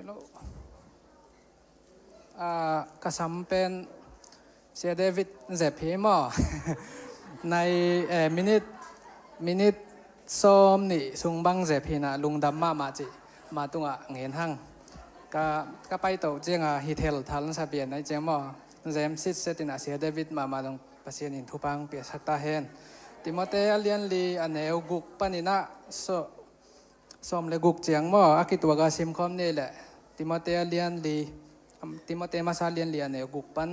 แล้วกระสัมเป็นเสียเดวิดเจ็บพีมอในมินิทซ้อมนี่สุงบังเจ็บพีนะลุงดำมาจิมาตุงเงินหั่งก็ไปตัวเจียงฮิเทลทันสเปียนในเจียงมอเจมซิสเซตินะเสียเดวิดมาลงปัสยานินทุปังเปียสักตาเฮนติโมเตเลียนลีอันเอวกุกปนินะซ้อมเลกุกเจียงมออากิตัวกาซิมคอมนี่แหละติโมเตเลียนลีติโมเตมาซาเลียนลีอันเอวกุกปัน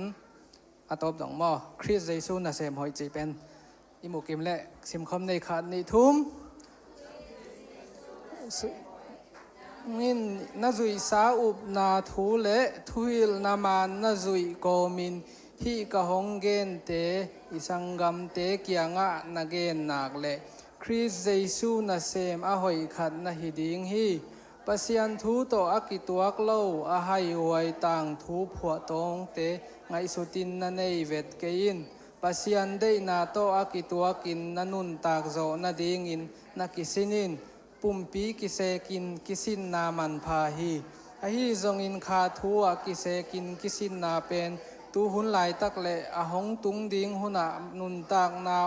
อาตบดองมอคริสเยซูน่ะเซมหอยจีเป็นอิมุกิมเละซิมคอมในขาดนิทุมมินนาจุยสาอุบนาทูเละทุยลนามานนาจุยโกมินฮีกะฮงเกนเตอิสังกัมเตเกียงะนาเกนนักเละคริสเยซูน่ะเซมอาหอยขัดนาฮิดิงฮีปัสยันทูโตอากิตัวกเล่าอาหายไวต่างทูผัวตงเตไงสุตินนันเอเวตเกินปัสยันได้นาโตอากิตัวกินนันุนตากโจนาดิงินนักิสินินปุ่มปีกิเซกินกิสินนามันพาฮีอาฮีจงอินคาทัวกิเซกินกิสินนาเป็นตูหุนไหลตักเละอาหงตุงดิงหุนานุนตากนา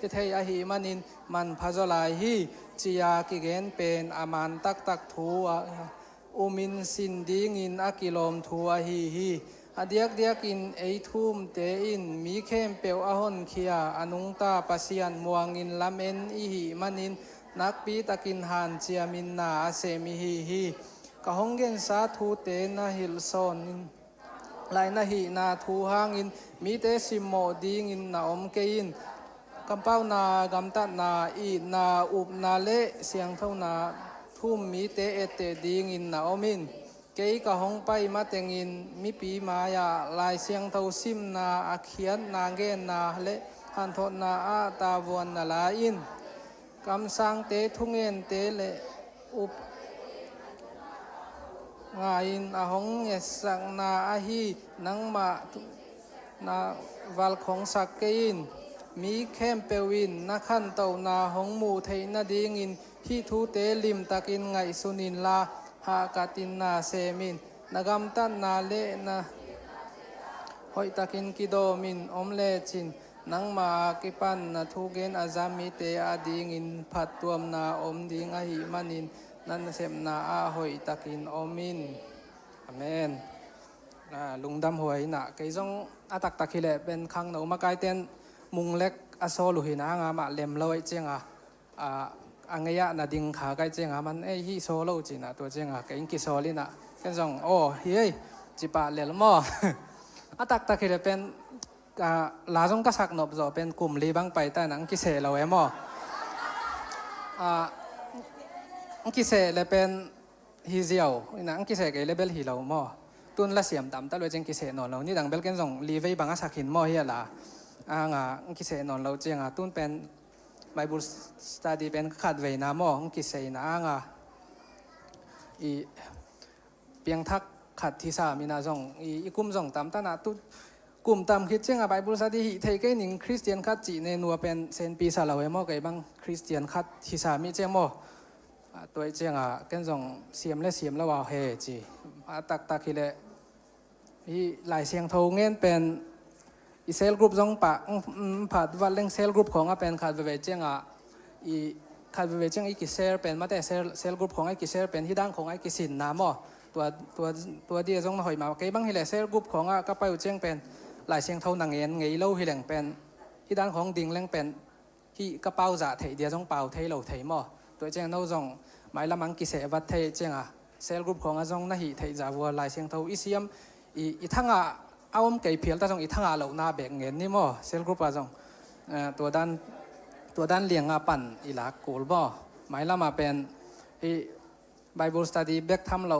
ที่ไทยอาฮีมันินมันพาจลายฮีจียากิเกนเป็นอามันตักทัวอุมินสินดิงินอากิลมทัวฮีอเดียกอินไอทุ่มเตอินมีเข้มเปียวอาหนเคียอนุงตาปัสยันมวงินลำเอ็นอีหิมันินนักปีตะกินหันเจียมินนาเซมิฮีกะฮงเกนสาทูเตนะฮิลซอนอินไลนะฮีนาทูหางอินมีเตสิโมดิงินนาอมเกอินกัมเป้านากำตัดนาอีนาอุบนาเลเสียงเท่านาทุ่มมีเตเอเตดิงินนาอมินเกยกะฮงไปมาเตงินมีปีมายาลายเสียงเท่าซิมนาอาเขียนนาเกนนาเลหันทนนาอาตาวนนาลาอินกำสังเตทุงเงินเตเลอุปงาอินอาหงเอสังนาอาฮีนังมานาวัลของสักเกินมีเข้มเปวินนักขันเต่านาหงมูเทนาดีงินที่ทูเตลิมตะกินไงสุนินลาหากาตินนาเซมินนากำตันนาเลนะหอยตะกินกิโดมินอมเลจินนังมากิปันนาทุเกนอาจามิเตอาดิงินผัดตัวมนาอมดิงอาหิมันินนันเสมนาอาหอยตะกินอมินอเมนลุงดำหวยนะเกยจงอาตักตะคิเลเป็นขังหนูมาไกเต้นมุงเล็กอโซลุหินางามาเล็มเลอยเจียงอังเงียนาดิงขาไกเจียงมันฮิโซโลจินะตัวเจียงเกยกิโซลินะเกยจงโอ้เฮ้ยจิปะเล็ลมออาตักตะคิเลเป็นลาจงก็สักนบจะเป็นกลุ่มรีบังไปแต่หนังกิเสเราเอมกิเสเลยเป็นฮิเซียวหนังกิเสก็เลยเบลฮิเรามอตุนละเสียมดำแต่เลยจึงกิเสนอนเรานี่ดังเบลกันส่งรีไว้บางสักหินมอเฮียละกิเสนอนเราเจียงตุนเป็นไบเบิลสตัดดี้เป็นขัดเวนามอกิเสนะอีเพียงทักขัดที่สามีนาส่งอีกุมส่งตามตานาตุกลุ่มตามคิดเช่นไบเบิลสตัดดี้เทเกนิงคริสเตียนคัดจีในนัวเป็นเซนปีศาจเราเอมอไกบังคริสเตียนคัดที่สามีเจียงมอตัวเจียงกันส่งเสียมแล้วว่าเฮจีตักคิเลอีหลายเสียงโทเงินเป็นอีเซลกรุ๊ปส่งปะผัดวันเล่งเซลกรุ๊ปของเป็นขัดเวเจียงอีขัดเวเจียงอีกิเซลเป็นมาแต่เซลกรุ๊ปของไอกิเซลเป็นที่ดังของไอกิสินน้ำมอตัวเดียส่งมาหอยมาไกบังฮิเลเซลกรุ๊ปของก็ไปเจียงเป็นหลายเสียงเท่าหนังเงินไงเล่าฮิเลงเป็นที่ด้านของดิ่งเล่งเป็นที่กระเป๋าจ่าเทเดียส่งเป่าเทเหล่าเทมอตัวเจียงโน้ส่งหมายละมังกิเสวัดเทเจียงเซลกรุ๊ปของส่งน่าหิเทจ่าวัวหลายเสียงเท่าอิเซียมอีทั้งเอาไก่เพียลแต่ส่งอีทั้งเหล่านาแบ่งเงินนี่มอเซลกรุ๊ปส่งตัวด้านเลี้ยงปั่นอีหลักกูลบ่หมายละมาเป็นไบเบิลสตัดดี้แบกทำเรา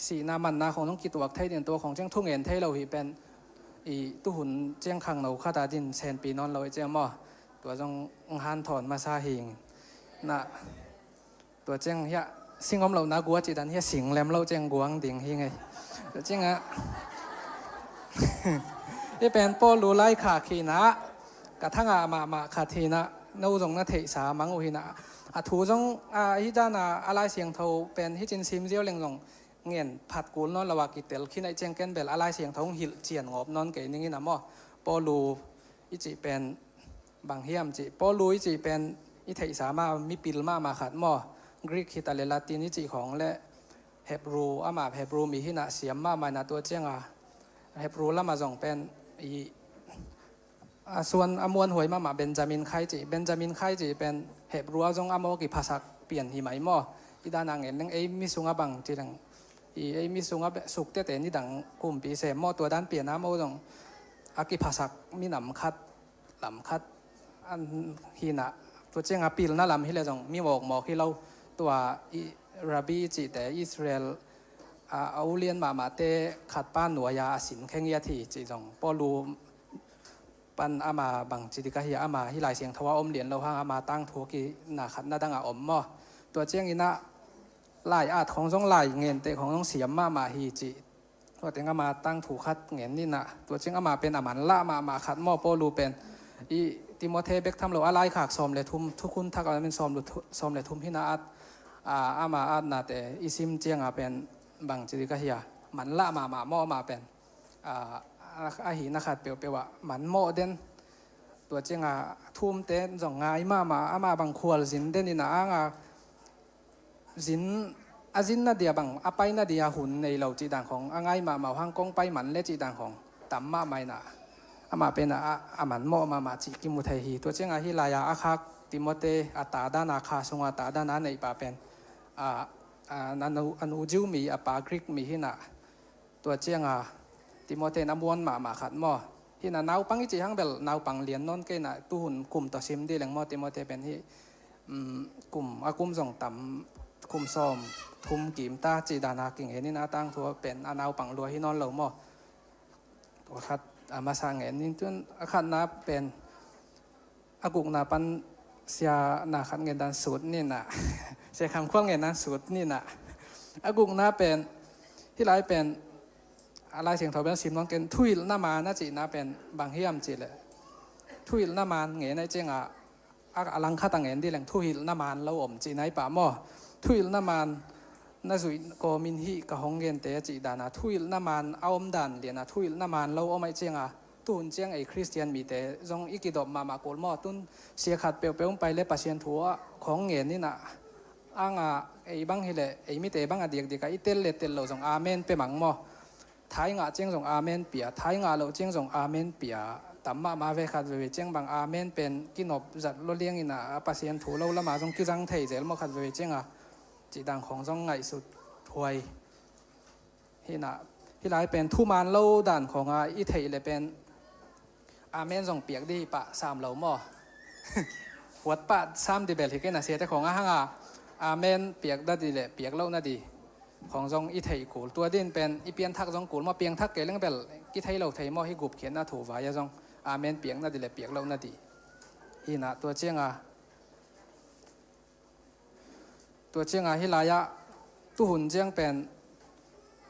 สีนามันนาของน้องกิตัวไทยเดียนตัวของเจ้าทุ่งเงินไทยเราหีเป็นตู้หุ่นเจียงขังเราข้าตาดินเซนปีนอนเราเจียงมอตัวจงหันถอนมาซาหิงน่ะตัวเจียงเฮียสิ่งของเรานากัวจีดันเฮียสิงแหลมเราเจียงกวงดิ่งหิงไงตัวเจียงนี่เป็นโปลูไลขาขีนะกระทั่งมาขาทีนะนู่จงนาเทสามังอุหินะถูจงฮิจานาอะไรเสียงเท่าเป็นฮิจินซิมเจียวเล่งจง เงินผัดกูนนระว่ากิเตลขี้ในเจียงเกนเบลอะไรเสียงท้องหิลเจียนงบนอนเกยนี่นะมั่วปอลูอิจิเป็นบางเฮียมจิปอลูอิจิเป็นอิเทอิสามามีปิลมาขัดมั่วกรีกฮิตาเลลาตินอิจิของและเฮบรูอามาเฮบรูมีหินะเสียมมานาตัวเจียงเฮบรูละมาส่งเป็นส่วนอมวนหวยมาเบนจามินไคจิเบนจามินไคจิเป็นเฮบรูจงอโมกิภาษาเปลี่ยนหิไหมมั่วอีดานางเงินนั่งมิสุงบังจีดังมิสุงสุกเตเตนี่ดังกลุ่มปีเสมมั่วตัวด้านเปลี่ยนนะมั่วจงอากิภาษามีหนำคัดอันหินะตัวเจียงปีลน่าลำที่เราจงมีบอกที่เราตัวราบีจิแต่อิสราเอลเอาเลียนมาเตขัดป้านหนัวยาสินแข่งยาทีจีจงปอลูปันอามาบังจิติกะเฮียอามาที่หลายเสียงทว่าอมเหรียญเราห้างอามาตั้งทัวกีนาขัดนาดังอมมั่วตัวเจียงอินะลายอาจของจงลายเงินเตของจงเสียมมาฮีจิตัวเจียงอามาตั้งถูกคัดเงินนี่นะตัวเจียงอามาเป็นอามันละมาขัดมั่วปอลูเป็นติโมเทเบกทำเราอะไรขากซอมเลยทุ่มทุกคนทักเอาเป็นซอมเลยทุ่มที่นาอามานาแต่อิซิมเจียงเป็นบางจิติกะเฮียมันละมาหม้อมาเป็นอาหินักขัดเปลว่ามันหม้อเด่นตัวเจียงทุ่มเต้นส่งง่ายมาอามาบางขวดสินเด่นนี่นะสินสินนาเดียบางไปนาเดียหุ่นในเหล่าจีดังของง่ายมาห้างกงไปมันเละจีดังของต่ำมาไม่นะมาเป็นมันหม้อมาจิกิมุทัยฮีตัวเจียงฮิลายาคักติโมเตตาดานาคาสงตาดานาในป่าเป็นนันอนุจิวมีปากริกมีหินะตัวเจียงติโมเตน้ำวนมาขัดหม้อหินะนาวปังอิจิฮังเบลนาวปังเลียนนนเกนะตู้หุ่นกลุ่มต่อซิมดีแหล่งหม้อติโมเตเป็นที่กลุ่มส่งต่ำกลุ่มซ้อมทุ่มกิมตาจีดานากิ่งเห็นนี่นะตั้งทัวเป็นนาวปังรัวที่นอนเหล่าหม้อตัวขัดมาสร้างเห็นนี่จนขัดนับเป็นกุกนาปันเสียนาขัดเงินดันสุดนี่นะเสียคำคว้างเงินดันสุดนี่นะกุกนาเป็นที่ไรเป็นอะไรเสียงทอเป็นซิมน้องเกนทุยน้ามาน่าจีน่าเป็นบางเฮียมจีเลยทุยน้ามันเงี้ยในเจ้งอลังคาตังเงินดีแหล่งทุยน้ามันเราอมจีในป่าหม้อทุยน้ามันน่าสุยก็มินฮีกับฮงเงินเตะจีดานะทุยน้ามันเอาอมดันเดียนะทุยน้ามันเราเอาไม่เจ้งตุนเจียงไอคริสเตียนมีแต่จงอีกิดอมมาโกลหม้อตุนเสียขัดเปลวไปเลยปัสเซียนทัวของเงินนี่นะไอ้บังเฮเลไอ้มิเตบังเดียกไอ้เตลเราจงอาเมนไปหมังหม้อท้ายเจียงจงอาเมนเปียท้ายเราเจียงจงอาเมนเปียต่ำมาเวขัดเวเจียงบางอาเมนเป็นกินอบจัดรถเลี้ยงอินะปัสเซียนทัวเราละมาจงกิจังเทเจลมาขัดเวเจียงจีดังของจงไงสุดถวยที่น่ะที่ไรเป็นทุมานเล่าด่านของอีเทเลยเป็นอาเมนส่งเปียกดีปะสามเหล่าหม้อวัดปะสามดีเบลที่แกน่ะเสียแต่ของห้างอาเมนเปียกได้ดีเลยเปียกเล่าน่าดีของจงอีเทกูตัวดินเป็นอีเปียนทักจงกูมาเปียงทักเกลังเบลกิไทยเราไทยหม้อให้กุบเขียนน่าถูกวายจงอาเมนเปียกน่าดีเลยเปียกเล่าน่าดีที่น่ะตัวเจียงฮิลายะตู้หุ่นเจียงเป็น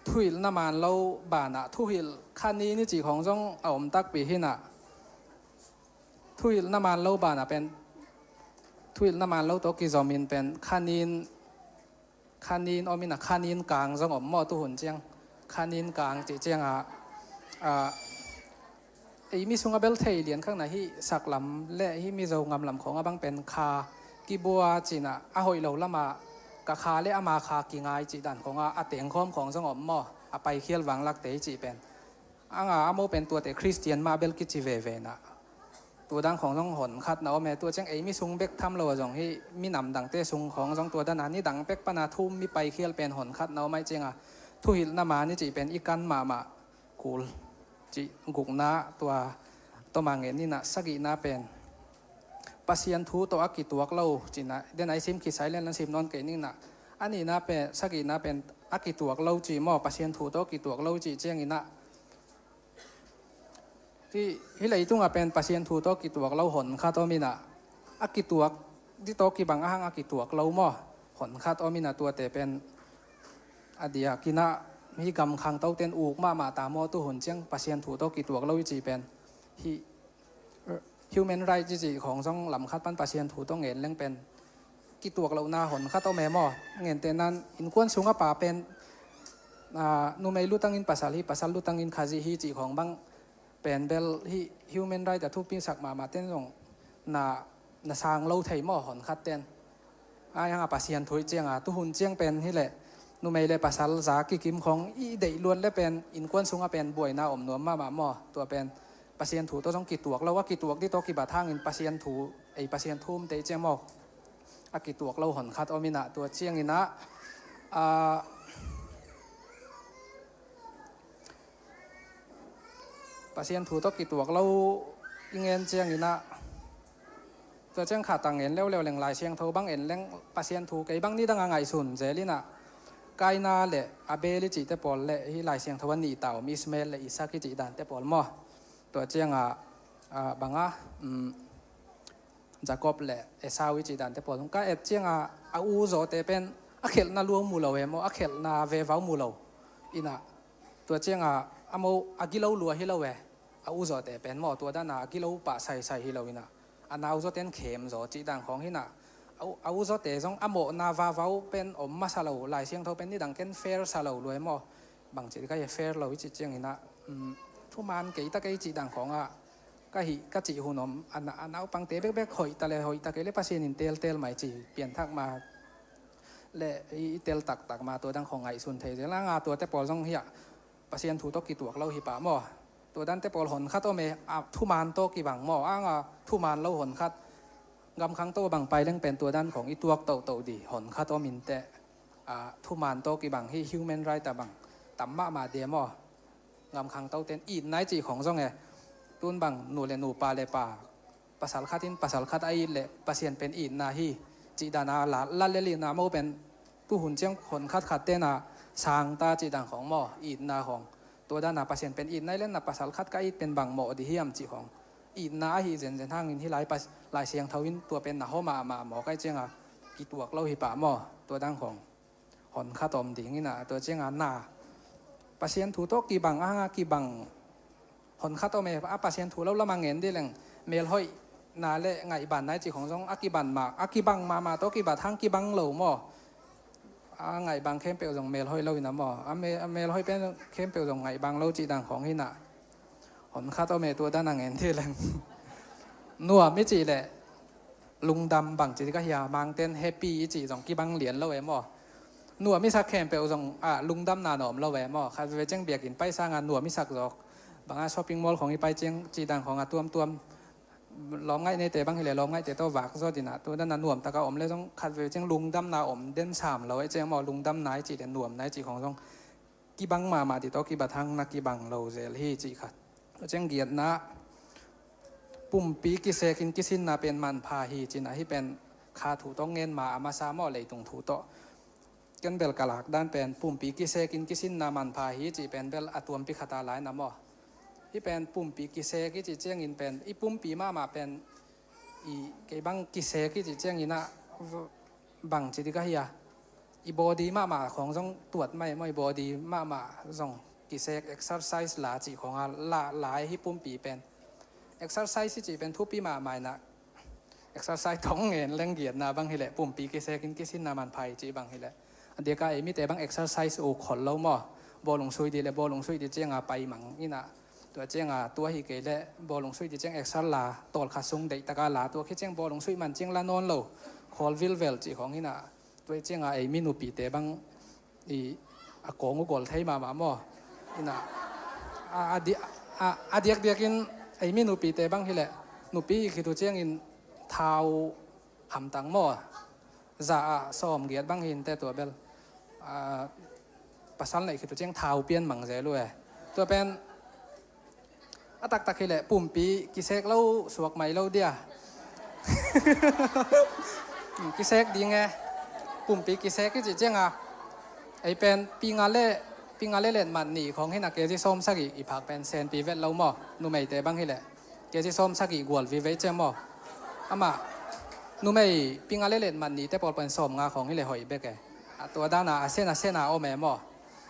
ทุยน้ำมันเราบานะทุยคันนี้นี่จีของจงเอาอมตักปีหินะทุยน้ำมันเราบานะเป็นทุยน้ำมันเราตัวกิจอมินเป็นคันนี้อมินะคันนี้กลางจงอมหม้อตู้หุ่นเจียงคันนี้กลางจีเจียงไอ้มีสุงเบลเทเลียนข้างในที่สักลำและที่มีเจ้างำลำของบังเป็นคากิบัวจีน่ะหอยเราละมากะคาเละมาคากิงไงจีดันของเตียงคอมของสงบหม้อไปเคี่ยววังลักเตจีเป็นโมเป็นตัวแต่คริสเตียนมาเบลกิจิเวนะตัวดังของต้องหนคัดเนาะแม่ตัวเจ้ามีซุงเบกทำเราจงที่มีหนำดังเตซุงของจงตัวด้านนี้ดังเบกปนาทุ่มมีไปเคี่ยวเป็นหนคัดเนาะไม่จริงทุหิลนามานี่จีเป็นอีกันมากูลจีกุกนาตัวมาเงินนี่นะสกินาเป็นปัสยันทูตัวอักิตัวเราจีน่ะเดนไอซิมคิดใช้เล่นนั้นซิมนอนเกนิ่งน่ะอันนี้น่ะเป็นสกิน่ะเป็นอักิตัวเราจีหม้อปัสยันทูตัวกิตัวเราจีเจียงอินะที่ไหนตุ้งเป็นปัสยันทูตัวกิตัวเราหนคาตัวมินะอักิตัวที่ตัวกิบังอ่างอักิตัวเราหม้อหนคาตัวมินะตัวแต่เป็นอดียกินะมีกำคังเต้าเต้นอูกมาตามหม้อตัวหนเจียงปัสยันทูตัวกิตัวเราจีเป็นที่human right จีของจงลำคัดปั้นปัสเซียนถูต้องเงินเรื่องเป็นกิตัวเราหน้าหนคัดเอาแม่หม้อเงินเต็นนั้นอินควนสูงป่าเป็น nu mai lutangin pasal lutangin khazi hi chi khong bang pen bel hi human right thu pi sak ma ten jong na sang lo thei mo hon khat ten yang pasian thui chiang tu hun chiang pen hi le nu mai le pasal za ki kim khong i dei luan le pen in kwan sunga pen boi na om nom ma mo to pen pasien thu to jong ki tuak lo wa ki tuak di to ki ba thang in pasien thu ei pasien thum te chiang mo ki tuak lo hon khat omina to chiang ina pasien thu to ki tuak lo ingen chiang inaตัวเจ้าขาตังเอ็นเร็วๆแหล่งลายเชียงเท่าบังเอ็นแหล่งปัสยันถูกไอ้บังนี่ตั้งไงสุนเจลิน่ะไกน่าเละอาเบลิจิเตปอลเละที่ลายเชียงเท่าวันนี้เต่ามิสเมลเละอิสักจิดันเตปอลมั่วตัวเจ้าบังจากอบเละเอซาวิจิดันเตปอลก็เอ็ดเจ้าอูโจเตเป็นอักเขลนาลวงมูลเอาเอโมอักเขลนาเวฟาวมูลเอาอิน่ะตัวเจ้าอโมอากิโลลัวฮิโลเวอูโจเตเป็นมั่วตัวด้านอากิโลปะใส่ฮิโลอิน่ะอันเอาโจเต็นเข็มโจจีดังของที่น่ะเอาโจเตจงอโมนาวาวาวเป็นอมมาซาลูลายเสียงเท่าเป็นนี่ดังเก้นเฟร์ซาลูรวยมั่วบางจีก็ยังเฟร์เราวิจิตเจียงนี่น่ะทุกมันกี่ตะกี้จีดังของก็จีหุ่นอมอันเอาปังเตะเบ๊กหอยตะเลยหอยตะกี้เล็บปัสเซียนเตลใหม่จีเปลี่ยนทักมาเละเตลตักมาตัวดังของไงสุนเทจแล้วตัวแต่ปอลจงเฮียปัสเซียนถูกตกี่ตัวเราหิปะมั่วตัวดันเตปอลหนคัดโตเมทุมานโตกี่บังหม้อทุมานเราหนคัดกำคังโตบังไปเรื่องเป็นตัวดันของอีตัวโตดีหนคัดโตมินเตทุมานโตกี่บังที่ฮิวแมนไรต์แต่บังต่ำมาเดียมอกำคังโตเต้นอีนไนจีของจงเอตุนบังหนูเลนูปาเลปาภาษาคัดอินภาษาคัดไอเละปัสเซียนเป็นอีนนาฮีจีดานาลาเลลีนาโมเป็นผู้หุ่นเจียงหนคัดเต้นาสางตาจีดังของหม้ออีนนาของตัวด้านหน้าปัสเซียนเป็นอินในเล่นหน้าปัสสาวะคัดก็อินเป็นบางหมอดีเฮียมจีของอินน้าฮีเจนทางอินที่หลายเสียงทวินตัวเป็นหน้าห้อมาหมอใกล้เจียงกี่ตัวเราหิปะหมอตัวดังของหอนข้าตอมดีนี่นะตัวเจียงหน้าปัสเซียนถูโตกี่บังกี่บังหอนข้าตอมปัสเซียนถูเราละมังเงินได้แหล่งเมลห้อยนาเละไงบันไหนจีของจงกี่บันมากี่บังมาโตกี่บังทางกี่บังเหล่าหมอไงบางเข้มเปลวจงเมลห้อยเล่าอินะหมอเมลห้อยเป็นเข้มเปลวจงไงบางเล่าจีดังของหิน่ะหอนข้าตัวเมตัวด้านนางเงินที่แรงนัวไม่จีแหละลุงดำบางจีก็เฮียบางเต้นแฮปปี้จีจงกี่บางเหรียญเล่าเอหมอนัวไม่สักเข้มเปลวจงลุงดำนาหนอมเล่าเอหมอข้าไปเจ้งเบียกินไปสร้างงานนัวไม่สักจอกบางช้อปปิ้งมอลล์ของอีไปเจ้งจีดังของตัวล้อมง่ายในแต่บางทีเลยล้อมง่ายแต่ตัววักซอดินะตัวด้านนั้นหน่วมตะกาอมเลยต้องคัดเวเจียงลุงดำนาอมเด่นสามเราไอ้เจียงมอลุงดำนายจีเด่นหน่วมนายจีของต้องกี่บังมาติโตกี่บะทังนักกี่บังเราเจลฮีจีขัดเจียงเกียรตินะปุ่มปีกิเซกินกิสินนาเป็นมันพาฮีจีนะที่เป็นคาถูต้องเงินมาอามาซาหม้อเลยตรงถูโตกันเบลกะลักด้านเป็นปุ่มปีกิเซกินกิสินนามันพาฮีจีเป็นเบลอัตวมปิคาตาหลายนะหม้อที่เป็นปุ่มปีกิเซกิจิเจียงอินเป็นอีปุ่มปีมาเป็นอีเกบังกิเซกิจิเจียงอินะบังจิติกะเฮียอีบอดี้มาของต้องตรวจไม่บอดี้มาส่งกิเซกเอ็กซ์ไซส์หลาจิของหลายที่ปุ่มปีเป็นเอ็กซ์ไซส์จิเป็นทุบปีมาใหม่นะเอ็กซ์ไซส์ท้องเงินเล่งเกียรตินะบางทีแหละปุ่มปีกิเซกินกิสินนามันไผ่จีบางทีแหละอันเดียก็ไอ้มีแต่บางเอ็กซ์ไซส์โอ้ขนเราหม้อบอลงซุยดีเลยบอลงซุยดีเจียงไปหมังนี่นะตัวเจียงตัวฮิเกเลบอลงซุยดิเจียงเอ็กซ์ลาตอลขาซุงเด็กตะกาลาตัวคิดเจียงบอลงซุยมันเจียงลานอนโลคอลวิลเวลจีของนี่นะตัวเจียงไอมินูปีเตบังอีอากงกอลไทยมาหม้อนี่นะเดียกินไอมินูปีเตบังที่แหละนูปีคือตัวเจียงอินเท้าหำตังหม้อจะซ้อมเกียรติบังหินแต่ตัวเบลภาษาไหนคือตัวเจียงเท้าเปลี่ยนหมังเจลุยตัวเป็นตักขี้แหละปุ่มปีกิเซกเล่าสวกใหม่เล่าเดียกิเซกดีไงปุ่มปีกิเซกก็จะเจ้งไอเป็นปีงานเล่เล่นมันหนีของให้นักเกจิส้มสักอีผักเป็นเซนปีเวทเล่าหม้อนูไม่แต่บางทีแหละเกจิส้มสักอีกวอลวิเวทเจ้าหม้อมานูไม่ปีงานเล่นมันหนีแต่พอเป็นส้มงาของให้เลยหอยเบกตัวด้านหน้าเส้นโอแม่หม้อ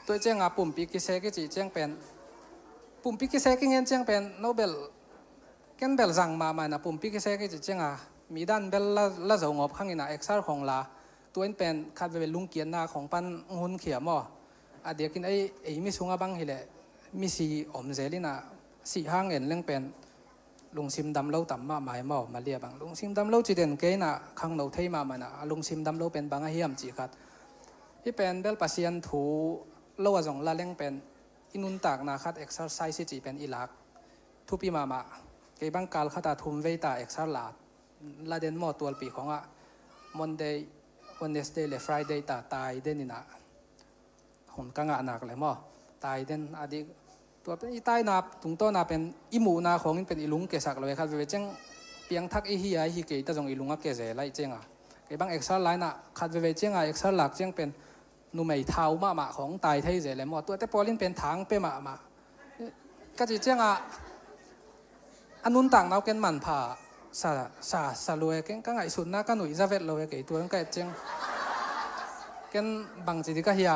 ตัวเจ้งปุ่มปีกิเซกก็จะเจ้งเป็นปุ่มพิกิเซกิเงินเจียงเป็นโนเบลกันเบลสั่งมานะปุ่มพิกิเซกิจะเจียงมีด้านเบลละจะงบข้างนี้นะเอ็กซ์อาร์ของลาตัวนี้เป็นคาดเป็นลุงเกียนนาของปันหุ่นเขียมอ อาเดียกินไอ้มิสุงบังฮิเลมิสีอมเจลินะสีห้างเอ็นเรื่องเป็นลุงซิมดำเล่าต่ำมาหมายหม้อมาเรียบังลุงซิมดำเล่าจีเด่นเกยนะข้างเราเทมามันนะลุงซิมดำเล่าเป็นบางเฮียมจีกัดที่เป็นเบลปัสยันถูเล่าว่าจงละเล่งเป็นอินุนตากนาคัดเอ็กซ์ไซส์จีเป็นอิลักทุปีมาเกยบังกาลขัดทุ่มเวตาเอ็กซ์ลาดละเด่นหม้อตัวปีของมันเดย์วันเดสเดย์และฟรายเดย์ตายเดนินะหุ่นกังอานักเลยมั้งตายเด่นอดีตัวเป็นอีตายนาตุงโตนาเป็นอิมูนาของเป็นอิลุงเกสักเลยครับเวเจงเปียงทักอีฮีไอฮีเกยแต่จงอิลุงก็เกษไลเจงเกบังเอ็กซ์ไลน์นะคัดเวเจงเอ็กซ์หลักเจงเป็นนุ่มไอเท้ามาของตายไทยเจเลยมั้งตัวแต่พอลินเป็นทางเปมาก็จะเจงอันนู้นต่างเราเกินมันผ่าสลวยเก่งก็ไงสุดนะก็หนุ่ยจะเวทเลยเกยตัวนั้นก็เจงเกินบางจิตก็เฮีย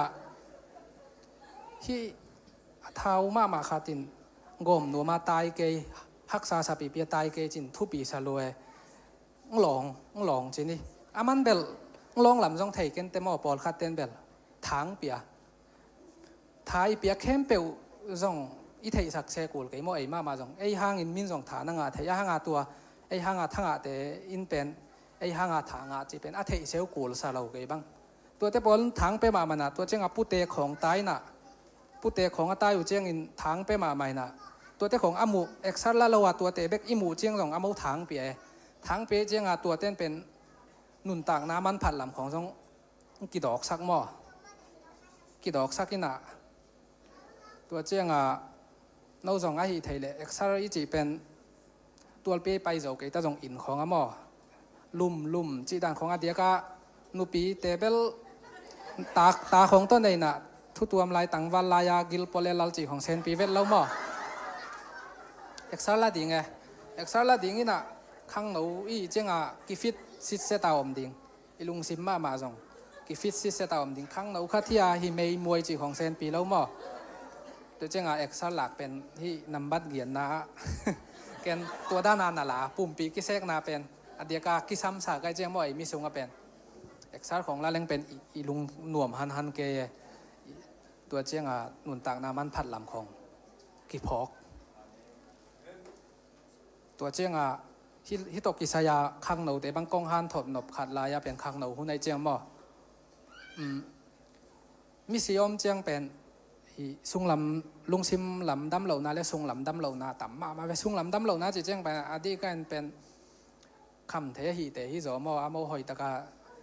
ที่เท้ามาขาดินกลมหนูมาตายเกยฮักษาสปีเปียตายเกยจินทุปีสลวยหลงจินี่อามันเบลลองลำจงไทยกันแต่หม้อปอลคัดเต้นเบลทางเปียท้ายเปียเข้มเปียวจงอีไทยสักเซกูลเกยหม้อไอมาจงไอห่างอินมินจงฐานงาไทยห่างตัวไอห่างทั้งแต่อินเป็นไอห่างทางจีเป็นอาไทยเซลกูลสลาวเกยบังตัวแต่ปอลทางไปมามันตัวเจ้าปุเตของตายน่ะผู้เตะของอาตาอยู่เจียงอินทางไปมาใหม่นะตัวเตะของอามูเอ็กซ์ละละว่าตัวเตะเบกอิมูเจียงของอามูทางเปียทางเปียเจียงตัวเต้นเป็นหนุนต่างน้ำมันผัดลำของทรงกี่ดอกสักหม้อกี่ดอกสักกินะตัวเจียงเราส่งไอ้ไทยเลยเอ็กซ์อีจีเป็นตัวเปียไปโจกิตาส่งอินของอาหม้อลุ่มจีดันของอาเดียกะนูปีเตเบลตาของต้นในน่ะทุตัวมลายตังวันลายากิลโปเลลจีของเซนปีเวทเล่ามั้งเอ็กซ์ลาดิ่งไงเอ็กซ์ลาดิ่งนี่นะข้างหนูอีเจ้ากิฟิตซิเซตาอมดิ่งอีลุงซิมมาจงกิฟิตซิเซตาอมดิ่งข้างหนูข้าที่ฮิเมย์มวยจีของเซนปีเล่ามั้งตัวเจ้าเอ็กซ์ลาเป็นที่นำบัตรเกียนนะเกณฑ์ตัวด้านนั้นน่ะล่ะปุ่มปีกิเซกนาเป็นอเดียกากิซัมสาไกเจ้ามั้งมิซุงก็เป็นเอ็กซ์ของลาเลงเป็นอีลุงหน่วมฮันเกยตัวเจียงหนุนต่างน้ำมันผัดลำของกิพอกตัวเจียงฮิโตกิสยาข้างหนูแต่บางกองฮันถดหนบขัดลายเป็นข้างหนูหุ่นในเจียงบ่มิสิยอมเจียงเป็นซุงลำลุงซิมลำดำเหล่านาและซุงลำดำเหล่านาต่ำมาไปซุงลำดำเหล่านาจะเจียงเป็นอดีตกันเป็นคำเทหิเตหิโจมอโมหอยตะกา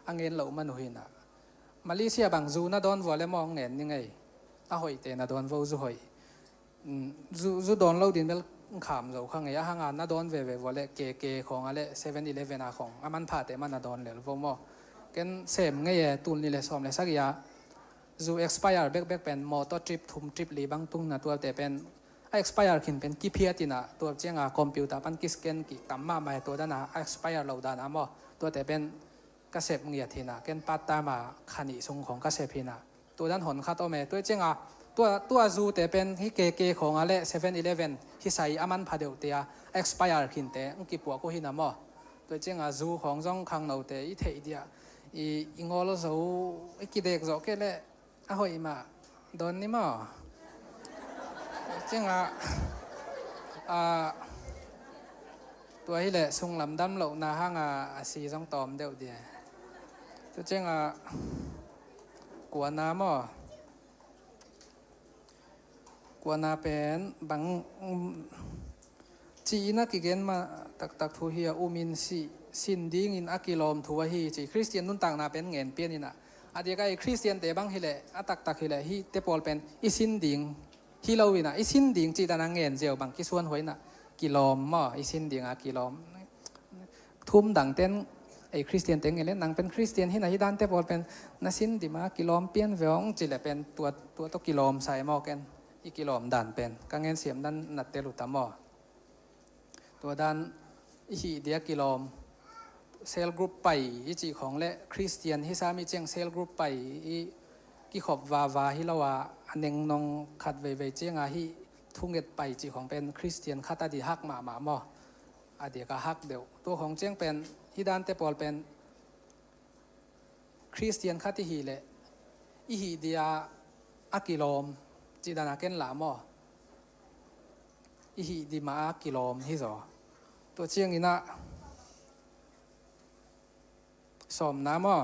อังเงินเหล่ามันหุยนะมาเลเซียบางจูน่าโดนวัวและมองเงินยังไงหอยเตน่าโดนวัวจูหอยจูโดนเราดินเบลขามเราข้างไงห่างน่าโดนเว่วัวและเกของอะไร7-11ของมันผ่าแต่มันน่าโดนเลยวัวมอกันเสมไงตุนนี่เลยซ้อมเลยสักอย่างจู expire เบกเป็นมอเตอร์ทริปทุ่มทริปลีบางตุ้งนะตัวแต่เป็น expire ขึ้นเป็นกี่เพียตินะตัวเจ้าคอมพิวเตอร์ปันกิสเกนกี่ตั้มมาไม่ตัวด้านน่ะ expire เราด้านน่ะมอตัวแต่เป็นกระเสพเงียทีนะกันปัตตามาขันิสงของกระเสพนะตัวด้านหนข้าตัวเมตัวเจ้าตัวจูแต่เป็นที่เกของอะไร7-11ที่ใส่อามันพาเดียวเตีย expire ขึ้นแต่กี่ปัวก็หินะมอตัวเจ้าจูของจงขังเราแต่อีเทียเดียอีงอลจูอีกี่เด็กจอกแค่หอยมาโดนนี่มั้งเจ้าตัวที่แหละส่งลำดำเหล่านาห้างสีจงตอมเดียวเดียตัวเจ้ากวนน้ำมั้งกวนน้ำเป็นบางจีนักกิเกนมาตักทัวเฮียอุมินสินดิ้งอินอากิลอมทัวฮีจีคริสเตียนนุ่นต่างนาเป็นเงินเปียนี่นะอาเดียก็คริสเตียนแต่บางฮิเลตักฮิเลฮิเตปอลเป็นอิสินดิงฮิโลวินะอิสินดิงจีตานังเงินเจียวบางกิส่วนหวยนะกิโลมมั้งอิสินดิงกิโลมทุ่มดังเต้นคริสเตียนเต็งเงินเล่นนังเป็นคริสเตียนที่ไหนด้านเตปอลเป็นนัสินดิมากิโลมเปียนเวงจีเลเป็นตัวกิโลมใส่หม้อกันอีกิโลมดันเป็นกังเงินเสียมดันนัดเตลุตามหม้อตัวดันอีหีเดียกิโลมเซลล์กรุ๊ปไปอีจีของและคริสเตียนที่สามีเจียงเซลล์กรุ๊ปไปอีกิขอบวาฮิลาวาอันหนึ่งนองขัดเวเจียงฮิทุ่งเอ็ดไปจีของเป็นคริสเตียนขัดอดีฮักมาหม้ออดีก็ฮักเดียวตัวของเจียงเป็นฮิดานเตปอลเป็นคริสเตียนขัดที่ฮีเลอีฮีเดีย อากิโลมจีดานาเกนหลามออีดีมาอากิโลมฮิโซตัวเชียงอินะสมน้ำมอ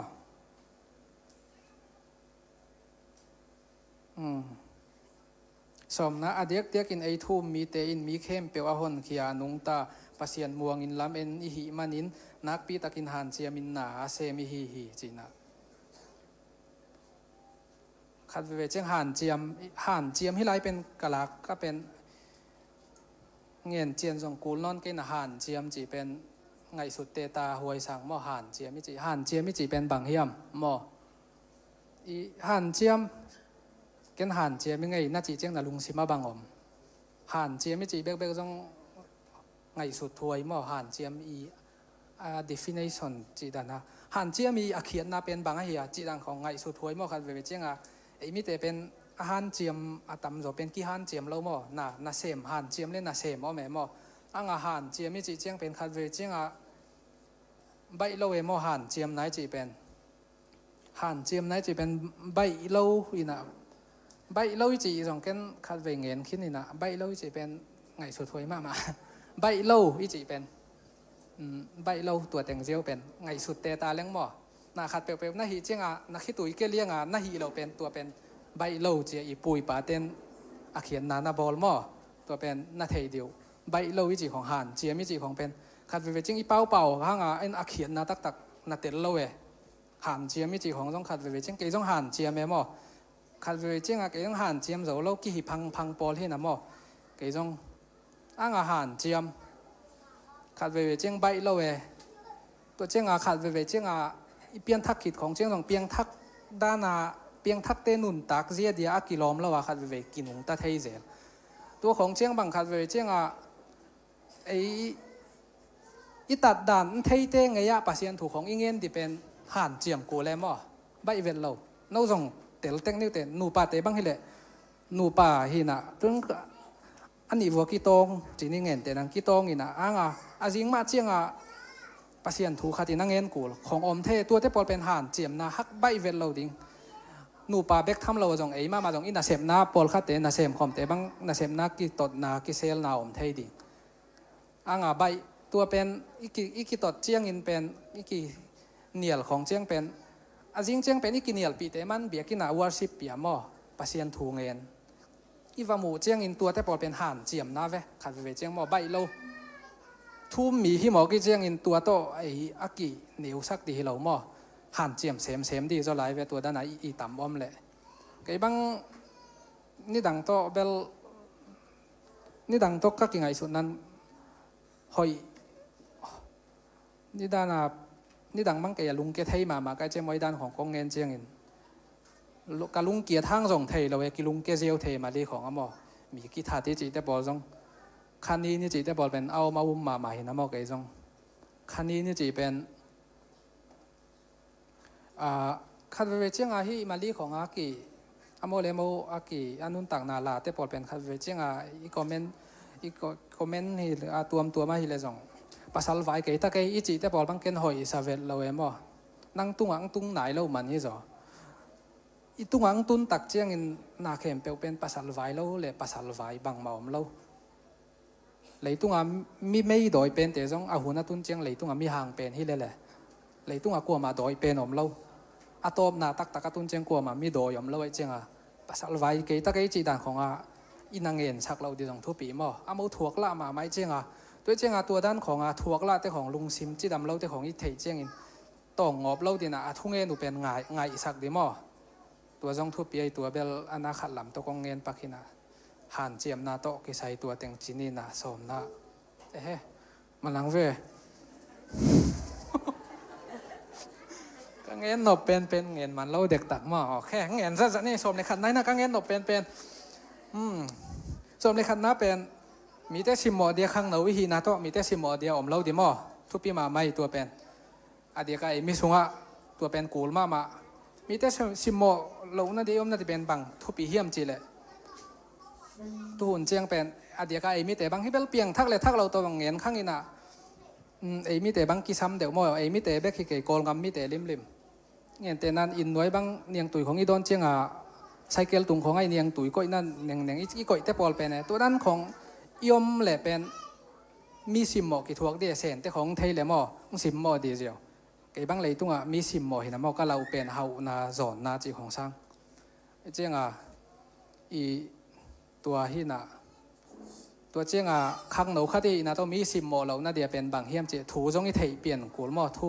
สมนะอเดียกเดียกินไอทุ่มมีเตอินมีเข้มเปียวอาหนขียานุงตาปัสยันมัวงินลำเอ็นอิหิมันินนักปีตะกินหันเจียมินนาเซมิฮิจีนะขัดเวเจียงหันเจียมที่ไรเป็นกะลักก็เป็นเงินเจียนส่งกูนอนกินหันเจียมจีเป็นไงสุดเตตาหวยสังหม้อหันเจียมมิจีหันเจียมมิจีเป็นบางเฮียมหม้ออีหันเจียมกินหันเจียมยังไงน่าจีเจียงน่ะลุงซิมาบางอมหันเจียมมิจีเบกต้องไงสุดถวยหม้อหันเจียมอีdefinition จีดันนะหันเจียมมีอาเขียนน่ะเป็นบางเฮียจีดังของไงสุดถวยหม้อขัดเวเจียงไอ้มิเตเป็นอาหารเจียมอาตำจะเป็นกี่หันเจียมเราหม้อน่ะเสมหันเจียมเล่นน่ะเสมอ๋อแม่หม้ออาหารเจียมมิจีเจียงเป็นขัดเวเจียงใบเล่าเอหม้อหันเจียมไหนจีเป็นหันเจียมไหนจีเป็นใบเล่าอีน่ะใบเล่าจีสองกันขัดเวเงินขึ้นนี่นะใบเล่าจีเป็นไงสุดถวยมากมาใบเล่าอีจีเป็นใบเล่าตัวแต่งเจียวเป็นไงสุดเตตาเลี้ยงหม้อน่าขัดเปลวๆน่าหีเจียงน่าขี้ตุยเกลี้ยงน่าหีเราเป็นตัวเป็นใบเล่าเจียอีปุยป่าเต้นอาเขียนนาบอลหม้อตัวเป็นน่าเทเดียวใบเล่าวิจิของหันเจียมิจิของเป็นขัดเวเจียงอีเป่าข้างไอ้อาเขียนนาตักน่าเต็นเล่าหันเจียมิจิของต้องขัดเวเจียงเกยต้องหันเจียแม่หม้อขัดเวเจียงเกยต้องหันเจียมเราเล่ากี่หิพังปอลที่น่ะหม้อเกยต้องหันเจียมขัดเวเจียงใบเล่าตัวเจียงขัดเวเจียงเปียงทักขิดของเจียงต้องเปียงทักด้านเปียงทักเตนุนตักเสียเดียกิโลมแล้วว่าขัดเวกินุงตาเทยเซลตัวของเจียงบางขัดเวเจียงไอตัดด่านเทยเตงไงปัสยันถูกของอิงเงินที่เป็นหันเจียมกูเลยมั้งใบเวลเราน้องส่งเตลเต็งนิ้วเตนูป่าเตบังฮิเลนูป่าฮินะถึงอันนี้วัวกิโตงจีนี่เงินแต่นังกิโตงอินะอาจิงมาเจียงปัสยันถูกขัดนังเงินกูของอมเทตัวเทปอลเป็นหันเจียมนะฮักใบเวลเราดิ้งนูป่าเบกทำเราจงมาจงอินาเซมนาปอลขัดเตนาเซมคอมเตบังนาเซมนากิตดนากิเซลนาอมเทดิ้งใบตัวเป็นอีกิตดเจียงอินเป็นอีกิเนียลของเจียงเป็นอาจิงเจียงเป็นอีกิเนียลปีเตมันเบียกินาวอร์ชิปเปียมอปัสยันถูเงินอีวามูเจียงอินตัวเทปอลเป็นหันเจียมนาเวขัดเวเจียงมอใบเราทุ่มมีที่หมอกิเจียงอินตัวโตไออากิเหนียวสักดีเราหม้อหันเจียมเสมดีจะไหลไปตัวด้านไหนอีต่ำอ้อมแหละไอ้บังนี่ดังโตเบลนี่ดังโตก็กิ่งไอสุดนั้นหอยนี่ด้านนี่ดังบังแกลุงเกไทยมาใกล้เจ้าไว้ด้านของกองเงินเจียงอินกะลุงเกียร์ทางส่งไทยเราเอกิลุงเกเซียวเทมาดีของอ่ะหม้อมีกีตาร์ที่จีแต่บอลจงคันนี้นี่จีแต่บอลเป็นเอามาอุ้มมาเห็นนะหม้อไก่จงคันนี้นี่จีเป็นขัดเวเจียงที่มาลีของอากิโมเลโมอากิอันนุนต่างนาลาแต่ปอดเป็นขัดเวเจียงอีคอมเมนที่ตัวมาฮิเลจงภาษาไว้เกยตะเกยอีจีแต่ปอดบังเกนหอยซาเวลเราเอมอนั่งตุ้งไหนเรามันนี่จ้ะอีตุ้งตุนตักเจียงอินนาเข้มเป็นภาษาไว้เราเลยภาษาไว้บางเมาเราเลยตุ้งมีไม่โดยเป็นแต่จงหุ่นตุนเจียงเลยตุ้งมีห่างเป็นฮิเลเลยตุ้งกลัวมาโดยเป็นอมเราอาตอมนาตักตุนเจียงกลัวมามีโดยอมเราไอเจียงภาษาไว้เกยตะเกยจีด่านของอินังเงินชักเราดีตรงทุปีมั้งมูถวกละมาไม่เจียงตัวเจียงตัวด้านของถวกละแต่ของลุงซิมจีดำเราแต่ของอีเทเจียงอินต้องงอบเราดีนะทุ่งเงินหนูเป็นไงสักดีมั้งตัวจงทุปีตัวเบลอนาขัดลำตัวกองเงินปักหินะหันเจียมนาโตกิใส่ตัวเต็งจีนีนะสมนะมันหลังเว่ก็เงินหนบเป็นเงินมันเราเด็กตักมาแค่เงินซะนี่สมในขันนั้นนะก็เงินหนบเป็นสมในขันนั้นเป็นมีแต่สิมอเดียข้างหน้าวิธีนะโตมีแต่สิมอเดียอมเราดีมั้งทุปีมาไม่ตัวเป็นอดีตก็มีสุงะตัวเป็นกูลมามีแต่สิมอเราหน้าเดียมน่าจะเป็นบังทุปีเฮียมจีเลยตัวหุ่นเจียงเป็นอดีตก็มีแต่บางที่เป็นเปียงทักเลยทักเราตัวเงินข้างนี้นะมีแต่บางกิซ้ำเดี๋ยวมั่วมีแต่เบกขี้เกยโกลกำมีแต่ริมเงินแต่นั้นอินไว้บางเนียงตุยของอีดอนเจียง ไซเคิลตุงของไอเนียงตุยก้อยนั่นเนียงอีก้อยเตปอลเป็นตัวนั้นของยมแหละเป็นมีซิมหมอกี่ทวกเดียเซนแต่ของไทยเลยหมอซิมหมอดีเดียวไอ้บางเลยตุงมีซิมหมอเห็นหมอก็เราเป็นเฮานาจอนนาจีของสร้างเจียงอีตัวหินะตัวเจียงข้างหนูข้าที่น่าต้องมีซิมหมอเราน่าเดียเป็นบางเฮียมเจถูจงอีไทยเปลี่ยนกูหมอทู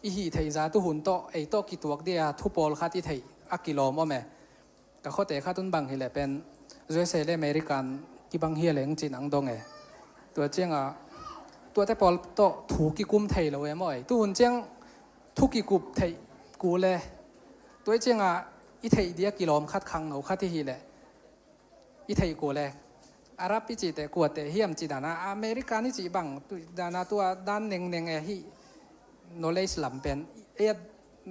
อีหีไทยจ้าตุหุ่นโตไอโตกี่ตัวเดียทุปอลข้าที่ไทยอักกิโลมอแม่ก็ข้อแต่ข้าตุนบางเฮเลยเป็นเรื่องเซเลอเมริกันกี่บางเฮียเลยจีนังดงตัวเจียงตัวแต่ปอลโตถูกี่กุมไทยเรามอยตุหุ่นเจียงทุกี่กุมไทยกูเลยตัวเจียงอีไทยเดียกิโลมคัดข้างหนูข้าที่ฮีเลยอีไทยกูเลยอาหรับพิจิตรกวดแต่เฮียมจีดานะอเมริกานี่จีบังดานาตัวด้านเน่งฮีโนเลสลัมเป็น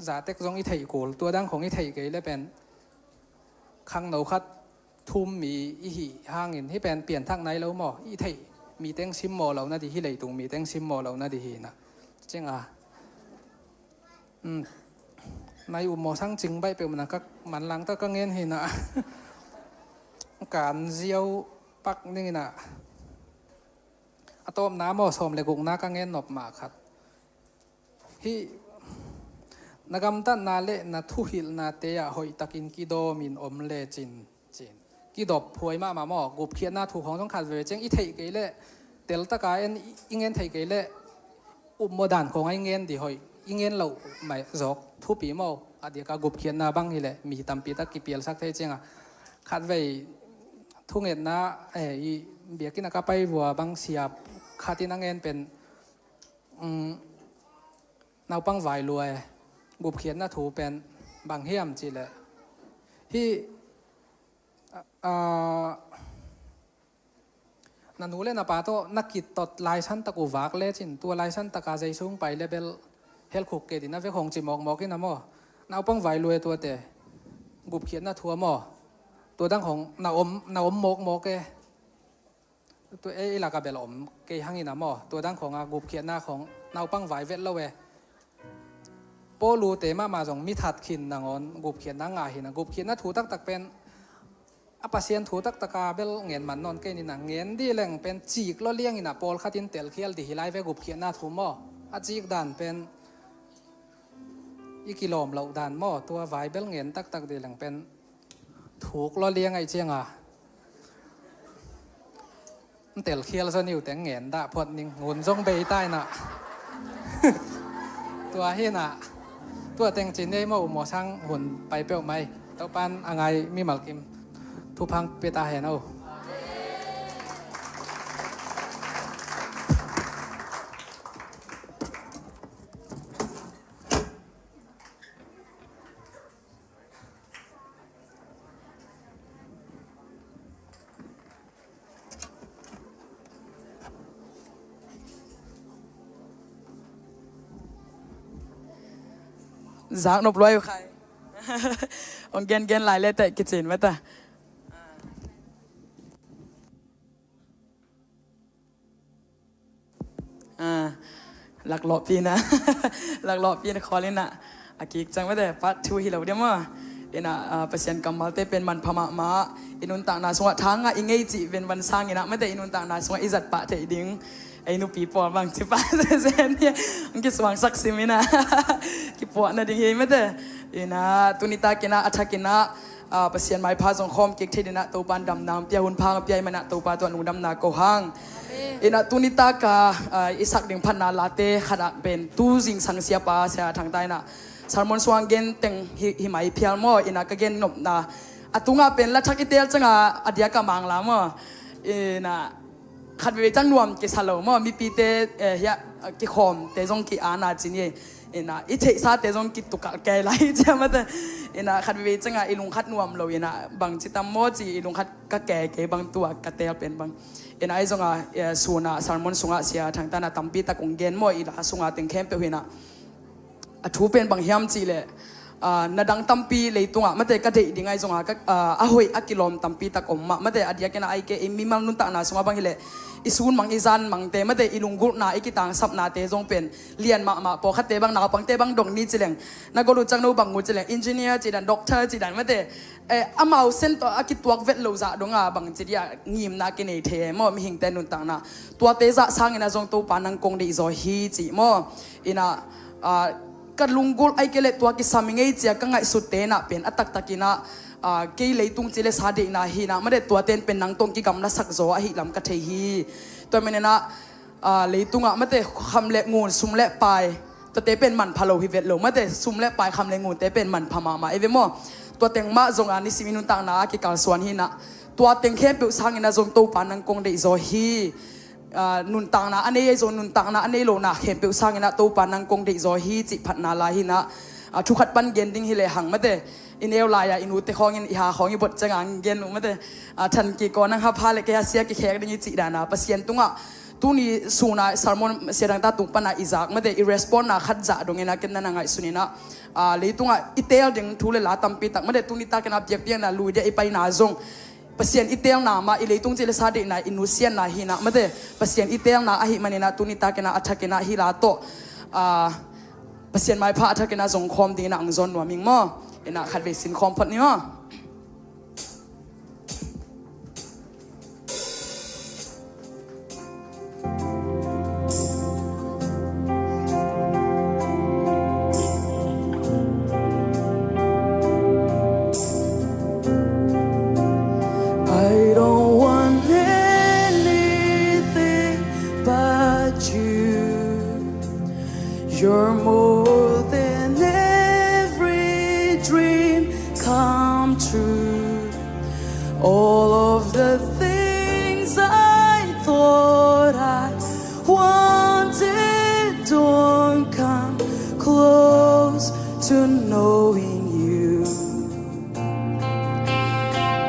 จ่าเต็กจงอีไทยกูตัวดังของอีไทยก็เลยเป็นข้างหนูคัดทุ่มมีอีหีห่างเงินที่เป็นเปลี่ยนทางไหนแล้วหมออีไทยมีเต็งซิมหมอเราหน้าดีที่เลยตรงมีเต็งซิมหมอเราหน้าดีนะจริงในอุโมงค์ช่างจริงใบเป็นมันก็มันลังตะก็เงินเห็นนะการเจียวปักนี่นะอะตอมน้ำหม้อสมเลยกุกน้าก็เงินหนบมาครับที่นักกำตันนาเล่นาทุหิลนาเตียหอยตะกินกิโดมินอมเลจินกิดบพวยมาหม้อกุบเขียนหน้าถูกของต้องขัดเวเจงอีไทยเกยเล่เตลตะกายอิงเงินไทยเกยเล่อุโมดานของไอเงินดีหอยอิงเงินเราไม่จอกทุปีหม้ออดีตก็กุบเขียนหน้าบังฮิเล่มีตำปีตะกิเปียลสักเท่าเจงขัดเวทุ่งเงินนะเบียกินก็ไปวัวบังเสียบขัดที่นั่งเงินเป็นนาวปังไวรวยกุบเขียนหน้าถูเป็นบางเฮียมจีเลยที่นันนูเล่นป่าโตนักกิจตดลายชั้นตะกูวากเล่จินตัวลายชั้นตะกาใจสูงไปเลเบลเฮลคุกเกดินะเวของจิมอกกินนะหม้อนาวปังไวรวยตัวเตะกุบเขียนหน้าทัวหม้อตัวดังของนาวอมมกเกตัวหลักกับเบลอมเกยหังอินะหม้อตัวดังของกุบเขียนหน้าของนาวปังไวเวทละเวโปลูเตมาจงมิถัดขินนางอนกุบเขียนนางงาหินะกุบเขียนหน้าถูตักเป็นอปัสยันถูตักตะกาเบลเงินมันนอนเกนินะเงินดีแหล่งเป็นจีกล้อเลี้ยงอินะปอลขัดินเตลเคียลดีฮิไลเวกุบเขียนหน้าถูหม้ออาจีกดันเป็นอีกิโลมเหล่าดันหม้อตัวไวเบลเงินตักดีแหล่งเป็นถูกล้อเลี้ยงไอเจียงเตลเคียลซะนิวแต่เงินด่าพอดนิ่งงุนจงเบยใต้น่ะตัวเฮน่ะตัวเต็งจีนได้หม้อหมอช่างหุ่นไปเปรี้ยวไหมตัวปันอะไรมีหมักกิมทุพังเปตาเห็นเอาจากนบรวยอยู่ใครองเกนหลายเลยแต่กิจสินไว้แต่หลักหลอกปีนะหลักหลอกปีนะคอเลยนะอากิจังไว้แต่ปัดทูฮิเราเดียวมั้งเปอร์เซ็นต์กำมัลเตเป็นมันพม่ามาอินุนต่างนาสวะทั้งอิงเอจิเป็นวันสร้างนะไม่แต่อินุนต่างนาสวะอิจัดปะเตดิ้งไอ้นุปีปอบางจิปะเซนเนี่ยมันกิสว่างสักสิมินะกิปวดนะดิ้งเฮไม่แต่ตุนิตากินะอัฐกินะเปอร์เซ็นต์ไม้พาสงคมเก็กเทดินะตัวปานดำน้ำเปียหุ่นพางเปียมันนะตัวปานตัวหนูดำนาโกหังตุนิตากาอิสักดิ่งพันนาลาเตขณะเป็นตู้จิงสังเสียปาเสียทางใต้น่ะสารมนสว่างเกนเต็งหิมายเพียลมอก็เกนนบนะตุงเป็นละชักอิเตลจังอดียกำมังลามขัดเวจังนวมกิสฮัลโหลมอมีปีเตเฮียกิคอมเตจงกิอานาจินีอิเทซาเตจงกิตุกะแกไลเจ้ามาแต่ขัดเวจังอิลุงขัดนวมเราบางจิตามโมจีอิลุงขัดกะแกบางตัวกะเตลเป็นบางไอ้จงสุนาสารมนสุงาเสียทางตานาตัมปีตะกงเกนมออีลาสุงาเต็งเข้มเปวินะทูเป็นบางเฮียมจีเลย nadang tampi leitunga mate ka dei dingai zonga ka ahoi akilom tampi tak omma mate adia kena ai ke mimal nun ta na sunga bang hile isun mang izan mang te mate ilunggul na ikitang sap na te zong pen lian ma po khate bang na pang te bang dong ni chileng na golu chang no bang ngu chileng engineer chidan doctor chidan mate amau sen to akitwak vet lo za donga bang chidia ngim na ke nei the mo mi hing te nun ta na tua te za sang ina zong to panang kong de zo hi chi mo ina kan lunggul ay kele tua ki samingay chia ka ngai sutte na pen atak takina ke leitung chile sade na hi na mare tua ten pen nang tong ki gamla sak zo a hi lam ka the hi to menena leitunga mate khamle ngun sumle pai to te pen man phalo hi vet lo mate sumle pai khamle ngun te pen man phama ma evemo tua teng ma zonga ni siminun ta na ki kal swan hi na tua teng khem pe sangina zong to panang kong de zo hi nun tang na ane zo nun tang na ane lo na khem pe sang ina to panang kong de zo hi chi phat na la hi na thu khat pan gen ding hi le hang mate in eu la ya inu te khong in ha khong i bot changang gen mate than ki ko nang ha pha le ke sia ki khek ding chi da na pasien tunga tu ni suna salmon serang ta tung pana izak mate i respond na khat za dong ina ken na ngai sunina le tunga itel ding thu le la tampi tak mate tu ni ta ken ap piak piak na lu de i pai na zong pasien itel na ma ileitung chile sade na inusian na hina mate pasien itel na ahi manina tunita kena athakena hi la to pasien mai pha athakena zong khom ding na angzon no ming mo ena khatve sin khom phat ni mo You're more than every dream come true. All of the things I thought I wanted don't come close to knowing you.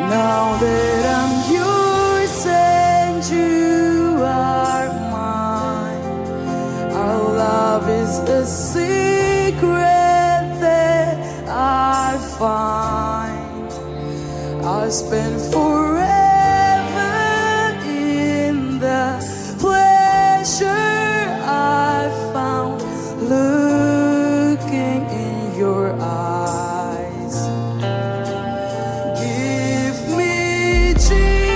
Now that I'm yours and you are mine, our love is the secret that I find. I'll spend forever in the pleasure I found looking in your eyes. Give me Jesus,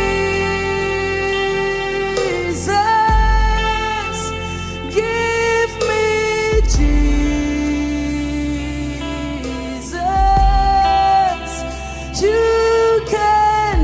give me Jesus. You can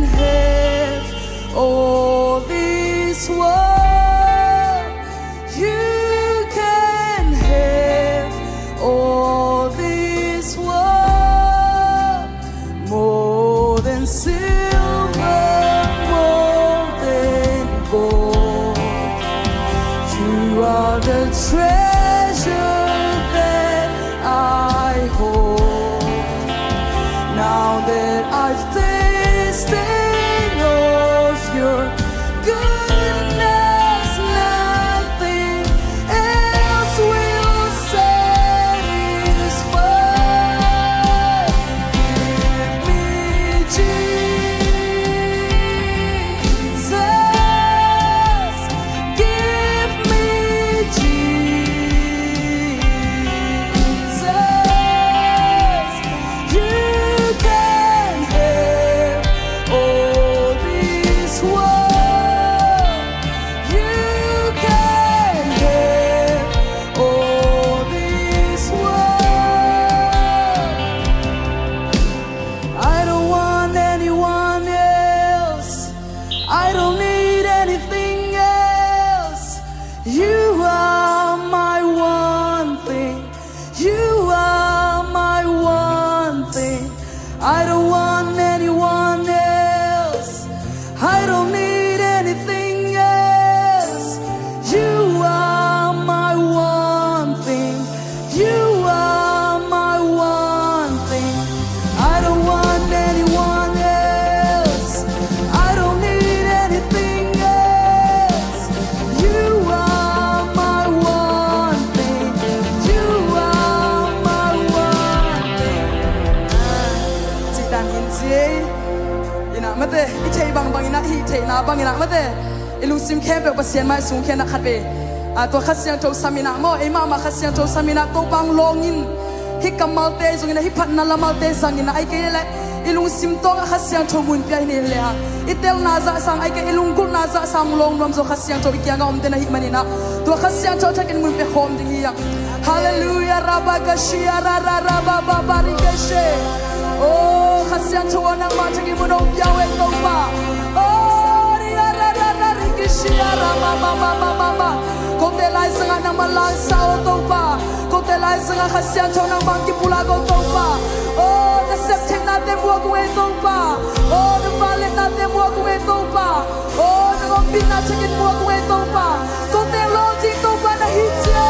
เทนาบังอินะมาเตอิลุงซิมแค่แบบเสียนไม้สูงแค่นักขัดเบตัวขัดเสียงโจสามินะโมไอมาขัดเสียงโจสามินะตัวบังลงินฮิกำมัลเตจงอินะฮิพัดนัลมัลเตสังอินะไอเกยเลยอิลุงซิมโตขัดเสียงโจมุนเปียนี่เลยฮะอิเตลนาซาสังไอเกอิลุงกุลนาซาสังลงรวมโจขัดเสียงโจวิกยังอมเตนะฮิมันนะตัวขัดเสียงโจทักอินมุนเปียโฮมดิฮิยังฮาเลลูยาราบากาชิอาราราราบาบาบาริกาเชโอ้ขัดเสียงโจนังมาทักอินมุนอมยาเวตงบาโอ้ริอาราราราริกาชิอารามามามามามามาโคเตไลสังนังมาลางสาวตงบาโคเตไลสังขัดเสียงโจนังบังกิปุลาโกตงบาโอ้the septem na te mua ku e tong pa oh the violet na te mua ku e tong pa oh the gombin na te mua ku e tong pa ko te lo ti tong pa na hitje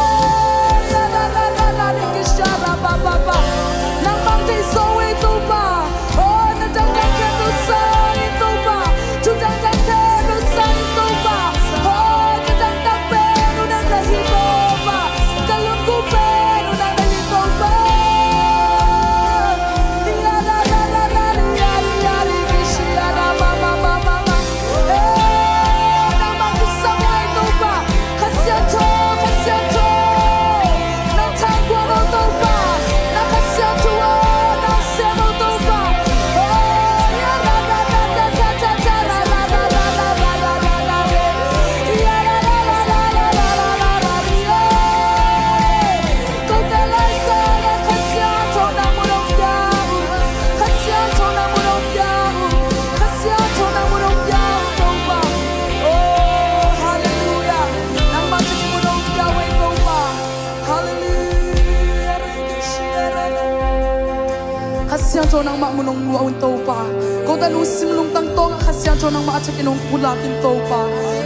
la la la la la ni ki shara ba ba ba na mang te so e tong pa oh na dang dang ke no sa e tong pa chu dang dang ke no sa e tong pa oh ka dang dang pe no na na hi tong pa ka lu ku pe no na na hi tong pa Khasian cho nang ma munong nuaun to pa ko ta lu sim lung tang to khasian cho nang ma achakin ong pulatin to pa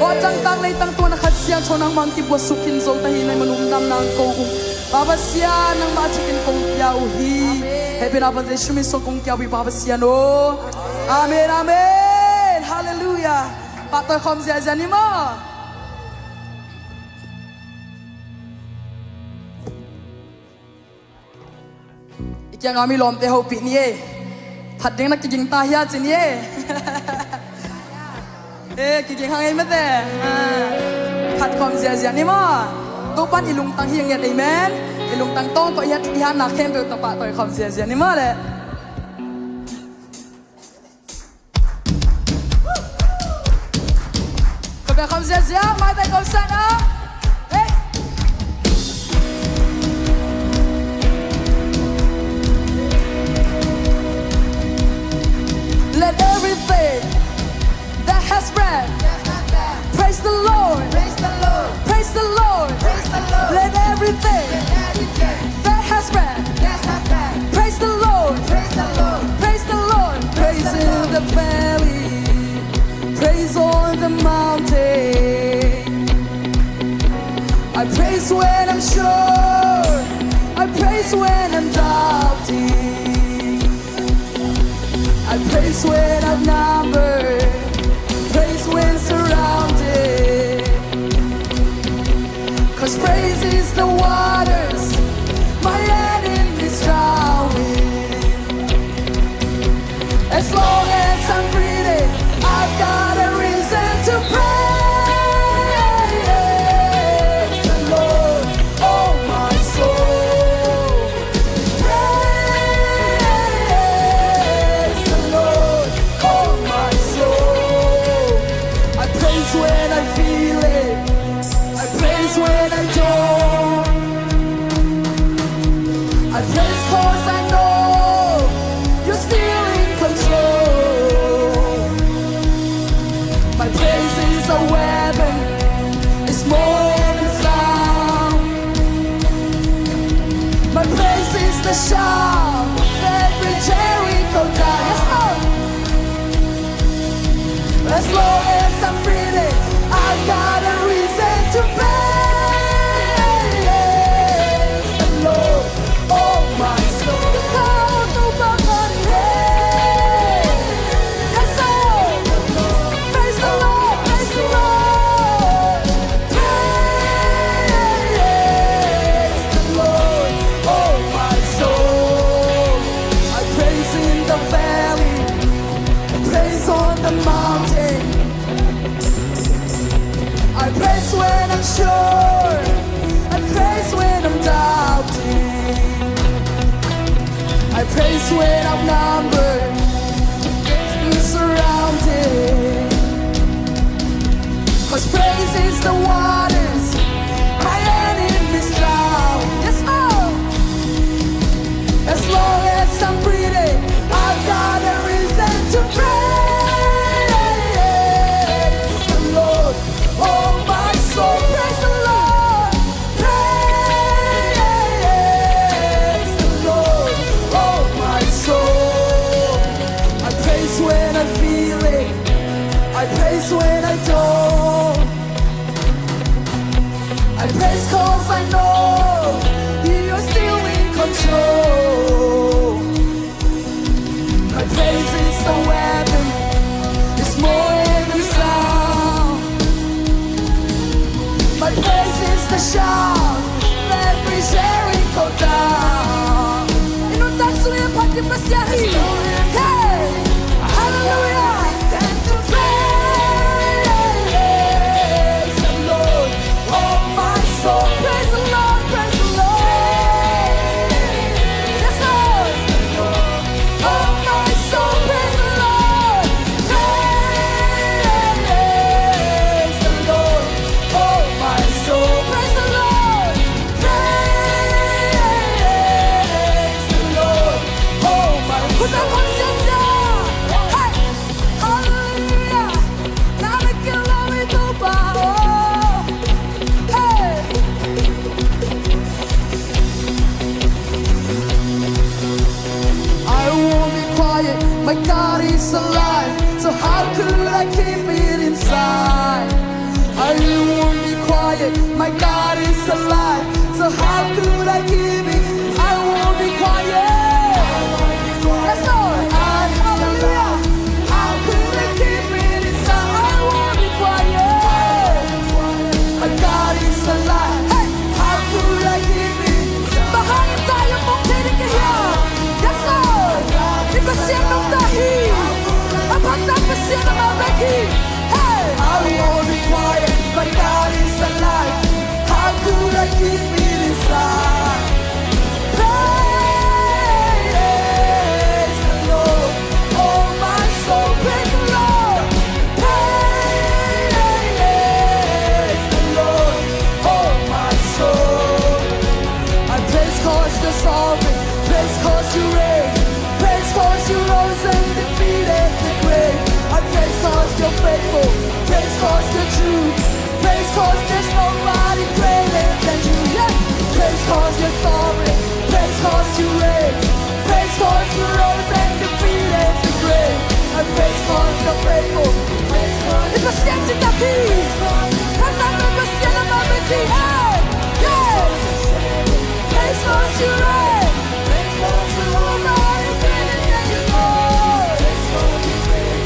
o tang tang lei tang to na khasian cho nang mang ki bo sukin zo ta hi nai manum dam nang ko kum baba sia nang ma achakin kong piao hi happy na ban shumi so kong piao bi baba sia no amen amen hallelujah pa to khom zia zia ni moยังอามีลมเตะหูปีนี่ผัดเด้งนักกินตาเฮียจีนี่กินข้างไงไม่แต่ผัดความเสียเสียนี่มั้งตัวปั้นอีลุงตังเฮียงเนี่ยไอแมนอีลุงตังต้องก็ยัดอีฮันหนักเข้มไปตัวปะต่อยความเสียเสียนี่มั้งเลยก็เป็นความเสียเสียมาแต่ความสั่งอ่ะLet everything that has breath praise the Lord. Praise the Lord. Praise the Lord. Let everything that has breath praise the Lord. Praise the Lord. Praise in the valley. Praise on the mountain. I praise when I'm sure. I praise when I'm doubting. I praise when outnumbered, praise when surrounded. 'Cause praise is the waters my enemies drowning. As long as I'm breathing, I've got a reason to praise the Lord, oh my soul. When I feel it, I praise when I don't. I praise 'cause I know you're still in control. My praise is a weapon, it's more than sound. My praise is the shout that will Jericho down. Yes, Lord. As long as I'm breathing, I've got a reason to praise the Lord, oh my soul. Because nobody has all. Praise the Lord, praise the Lord. Praise the Lord, oh my soul. I praise in the valley, I praise on the mountain. unsure. I praise when I'm doubting. I praise when I'm numbered and surrounded. 'Cause praise is the waters my enemies drown. Yes, oh. As long as I'm breathing, I've got a reason to praise the Lord. Oh, my soul, praise the Lord. Praise the Lord. Oh, my soul. I praise when I feel it. I praise when I don't. I praise 'cause I know you're still in control. My praise is the weapon, it's more than sound. My praise is the shout that brings Jericho down. Inundazione pati passiari. Hey, hallelujah. Praise the Lord, oh my soul. Praise the Lord, praise the Lord. Yes, Lord. Oh my soul, praise the Lord. Praise the Lord. Oh my soul, praise the Lord. Praise the Lord. Oh my soul. Hey, hallelujah. Now I can love it to bow. Hey. I won't be quiet, my God is alive. So how could I keep it inside? I won't be quiet, my God is alive. So how could I keep it? I won't be quiet. Yes, Lord. Hallelujah. How could I keep it inside? I won't be quiet. My God is alive. Hey, how could I keep it inside? Bahayin tayo mong tinikiyan. Yes, Lord. Ipasyan ng dahil. Ang pagtapasyan ng mabagi. Hey, I won't be quiet. My God is alive. How could I keep it inside? Praise the Lord. Oh, my soul, praise the Lord. Praise the Lord. Oh, my soul. I praise 'cause you're sovereign. Praise 'cause you reign. Praise 'cause you rose and defeated the grave. I praise 'cause you're faithful. Praise 'cause you're true. Praise 'cause there's nobody greater than you. Yes. Praise 'cause you're sovereign. Praise 'cause you reign. Praise 'cause you rose and defeated the grave. I praise 'cause you're faithful. Praise 'cause ipasyente David. Cantando pasyente ang mabiti. Hey, yes. Praise 'cause you reign. Praise 'cause you nobody greater than you, Lord.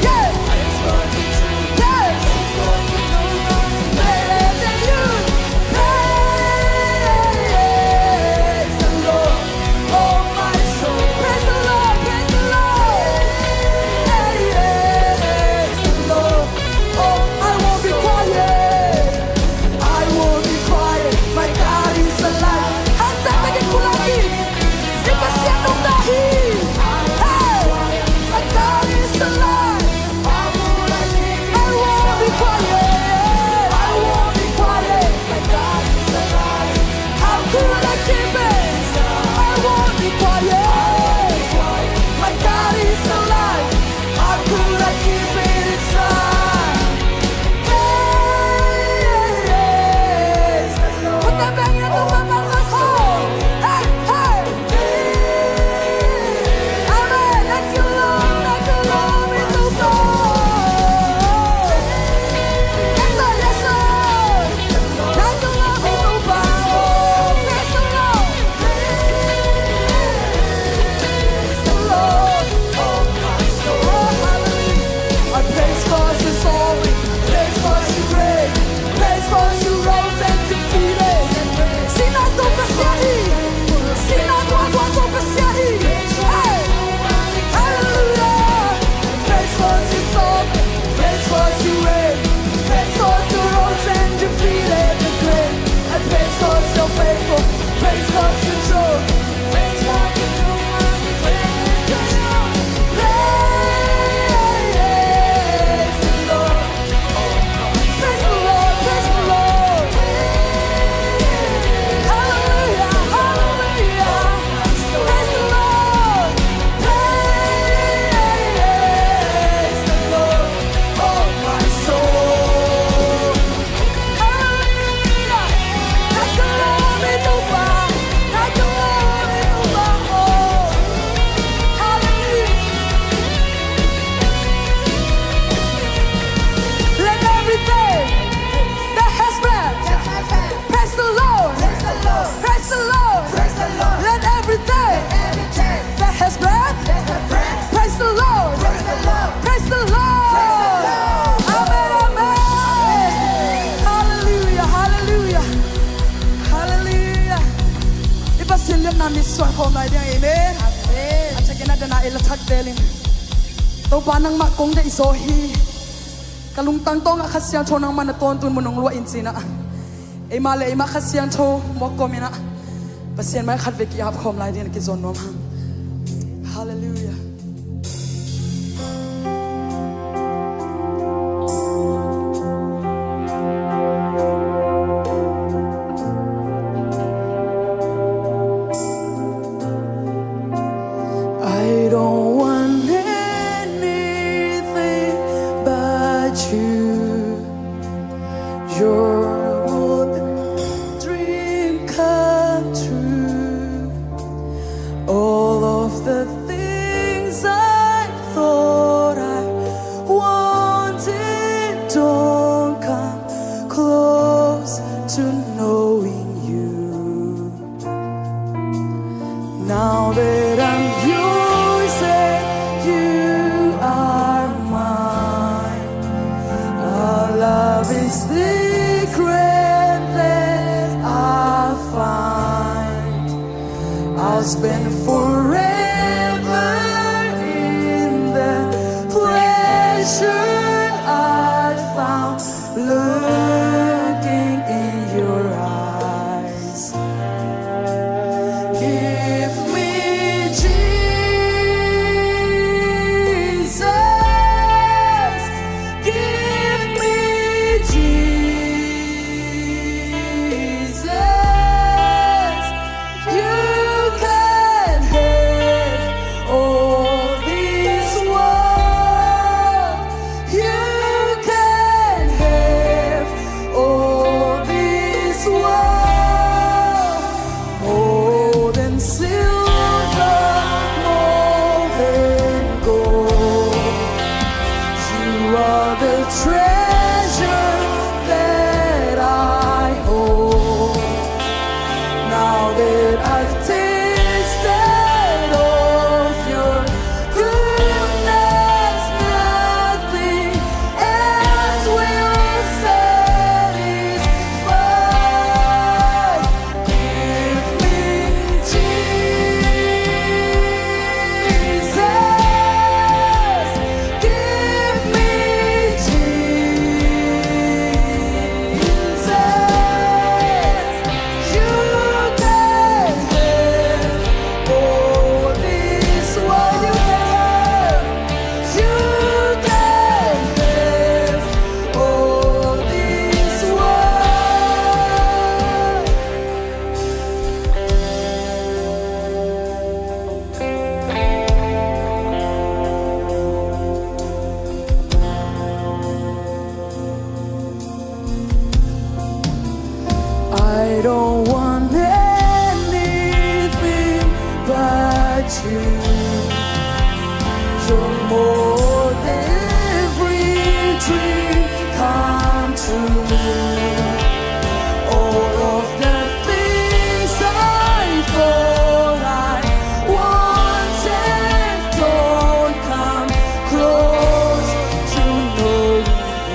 Yes. Yes. Greater than you. Praise the Lord. Oh, my soul. Praise the Lord. Praise the Lord. Praise the Lord. Oh, I won't be quiet. I won't be quiet. sin lem na mi suan khom lai dia amen a chakena dana el thak telin to panang ma kong de iso hi kalung tang tong a khasyang thonang man ton tun munong lo in china e ma le ma khasyang tho mo komina pasien mai khat ve ki ap khom lai dia ki zon nom hallelujah I don't want anything but you. You're more than dream come true. All of the things I thought I wanted don't come close to knowing you. Now that I'm yours and you are mine, our love is the great that I find. I'll spend forever in the pleasure I found looking in your eyes. Give me Jesus. Give me Jesus. You can have all this world. You can have all this world. More than silver, more than gold. You are the treasure that I hold. Now that I've tasted of your goodness, nothing else will satisfy. Give me Jesus. Give me Jesus. You can have all this world. You can have all this world. I don't want anything but you. You're more than every dream come true. All of the things I thought I wanted don't come close to knowing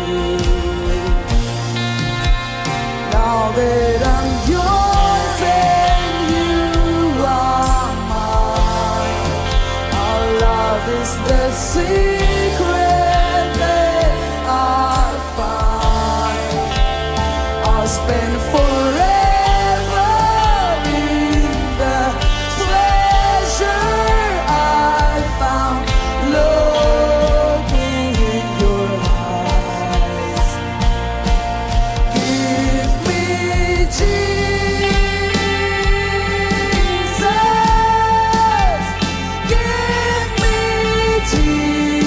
you. Now that I'm yours and you are mine, our love is the secret that I find. I'll spend forever in the pleasure I found looking in your eyes. Give me Jesus. Give me Jesus.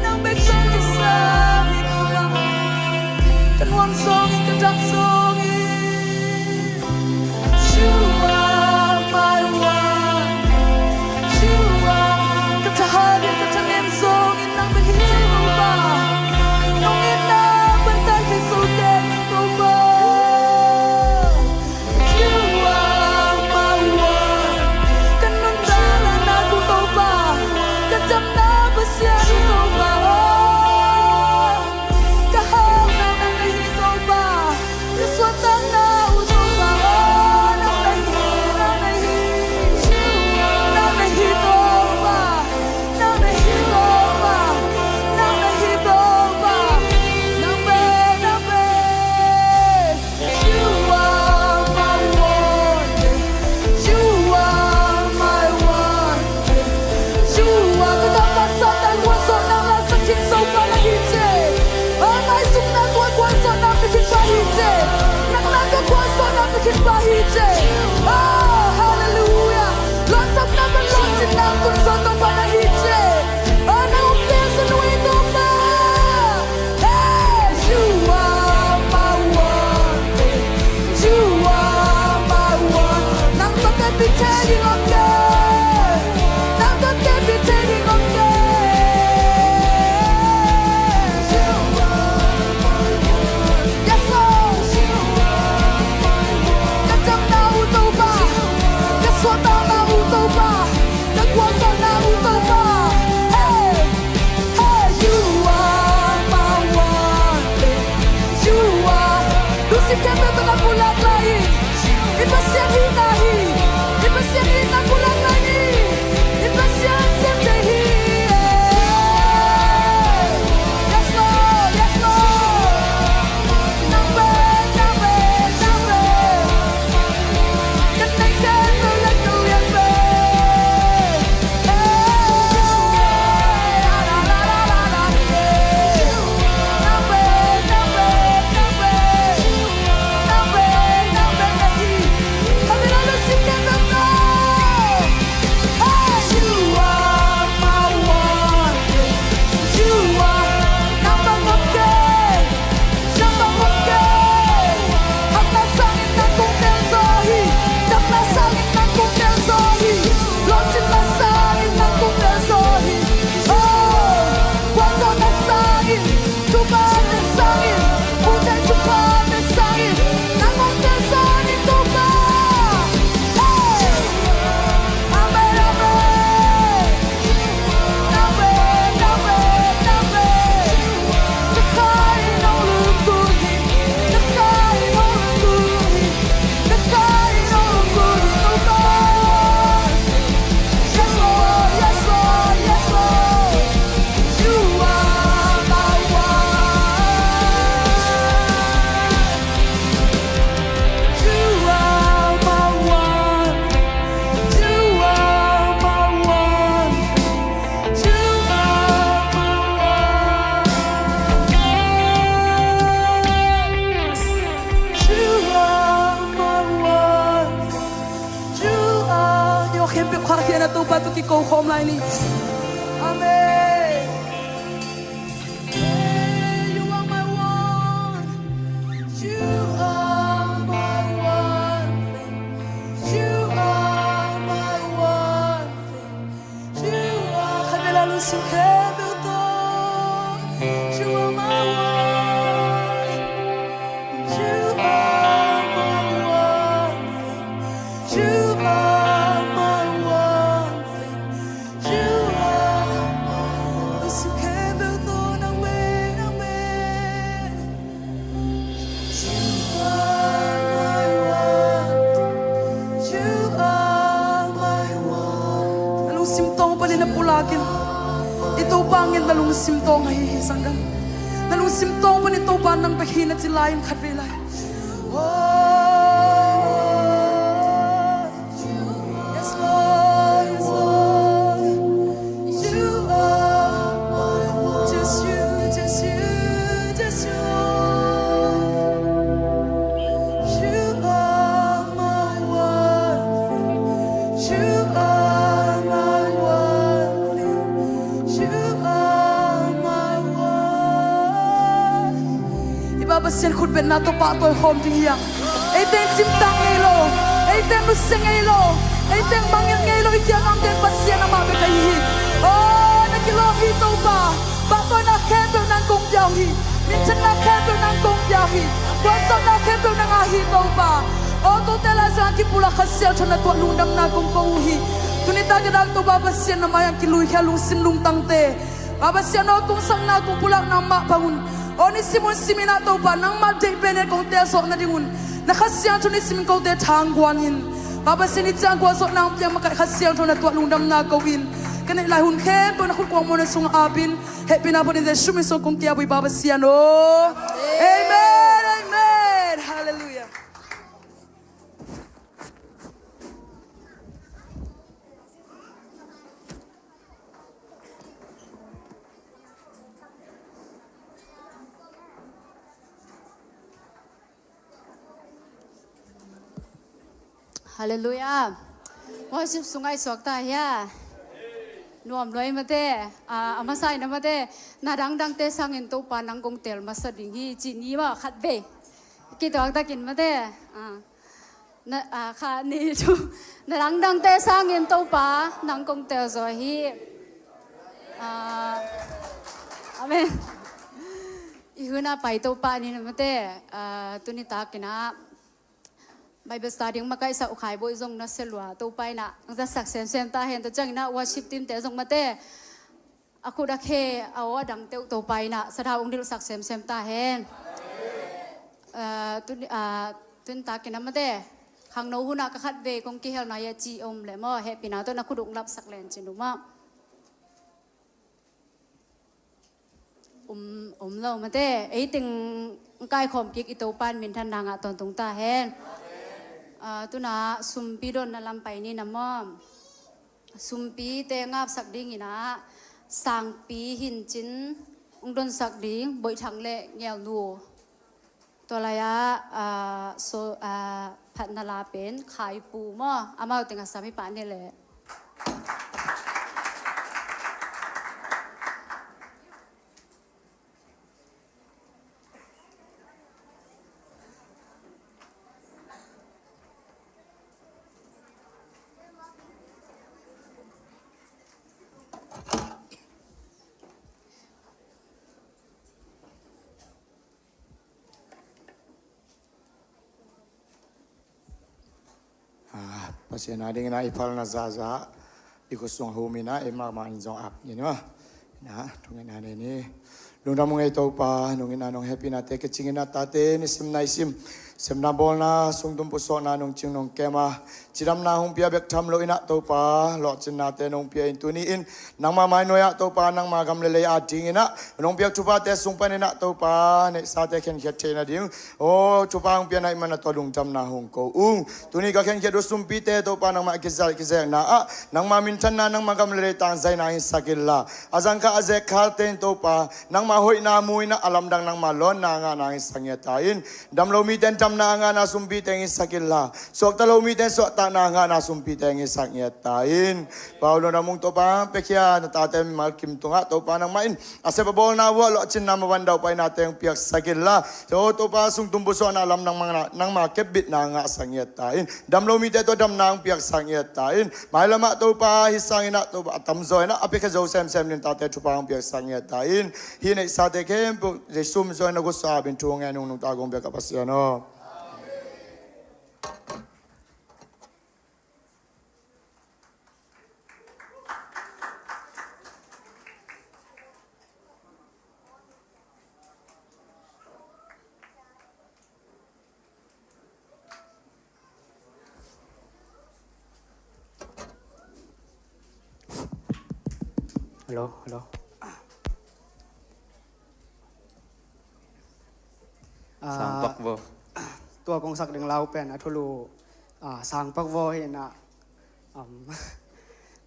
Nang may kong kisahit ki ko home lai ni amen you are my one you are my one thing you are my one thing you are kabela lu su ke do to you are my one you are my one thing you are my one thing you are lu su ke do to na me you are my one you are my one nalung simtong pa din na pulakin ito bangin nalung simtong ay sanggang nalung simtong pa nito ba ng pahinat sila yung katrilay yes Lord yes Lord you are my one just you just you just you you are my one thing you are my one thing you are my one ibabasyan khut ben na to pa to home ting yang ei ten sim tang ei lo ei ten lu seng ei lo ei ten bangin ei lo ikyang ang ten pasyan ama be kai hi oh na kilo hi to pa to na kendo nang kong yaw hi min chen na kendo nang kong yaw hi wa sa na kendo nang a hi to pa oh to tela sa ki pula khasel thana to lundam na kong ko hi tunita gadal to babasyan na mayang kilui kha lung sim lung tang te babasyan no tung sang na kong pulak na ma pangun oni simon simina to pa nang ma de bene kong te so na dingun na khasyan to ni simin ko te thang gwan hin babasyan ni chang gwa so nang pya ma khasyan to na to lundam na ko win kan lai hun khem to na khut kwang mo na sung abin he pina po ni de shumi so kong tia bui babasyan no amen amen hallelujah Hallelujah. Worship sungai sokta ya. Nuam loi mate amasai na mate nadang dang te sangin to panang kong tel masading hi chini ma khat be. Ki to ta kin mate na kha ni tu nadang dang te sangin to pa nang kong tel zo hi amen. Ihuna pai to pa ni na mate tunita kina Bible study makai sa ukhai boy zong na selwa to pai na ang ta success sem ta hen to chang na worship team te zong mate aku dak he awa dang teu to pai na sadha ong dil success sem ta hen tun ta ke na mate khang no huna ka khat ve kong ki hel na ya chi om le mo he pina to na khudung lap sak len chin ma lo mate ei ting kai khom kik i to pan min than na nga ton tung ta hen tu na sumpi don na lampai ni namom sumpi te ngap sak ding ina sang pi hin chin ung don sak ding boi thang le ngel nu to la ya so phat na la pen khai pu mo amao tenga sami pa ne le Pasien ada yang nak ipal na zaza, ikut suang humina emak mak injong ap, ini mah, nah, tunggu ada ini, lunda mungai tau pa, nungin anong happy na te kecingin na tate ni sim na isim, sim na bol na sung tum pusok na nung cing nung kema, ciram na hung pia bek tam lo ina tau pa, lo cin na te nung pia intuniin, nang mamai noya tau pa nang magam lele ading ina, nung pia cuba te sung pan ina tau pa, nek sate ken kete na ding, oh cuba hung pia na iman na tolong jam na hung ko, tuni ka ken kedo sumpi te tau pa nang mak kizal kizal na, nang mamintan na nang magam lele tang zai na hin sakilla, azang ka azek khal ten tau pa, nang mahoy na mui na alam dang nang malon na nga na hin sangyatain, dam lo mi ten dam na nga na sumpi tengi sakilla sok talo mi ten sok ta na nga na sumpi tengi saknyet tain paulo na mong to pa pekya na tate malkim tunga to pa nang main ase babol na wa lo chin na mawandaw pa natin piyak sakilla so to pa sung tumbuso na alam ng mga kebit na nga saknyet tain dam lo mi to dam na ang piyak saknyet tain mailama to pa hisangin na to tamzo na apika zo sem nin tate to pa ang piyak saknyet tain hinay sa te kempo jesum zo na gusto abin tuwang nung tagong piyak kapasyan Hello, hello. Sang pak vô. ตัวกงศักดิ์ดึงเราเป็นทุลูสางปักวอเห็นนะ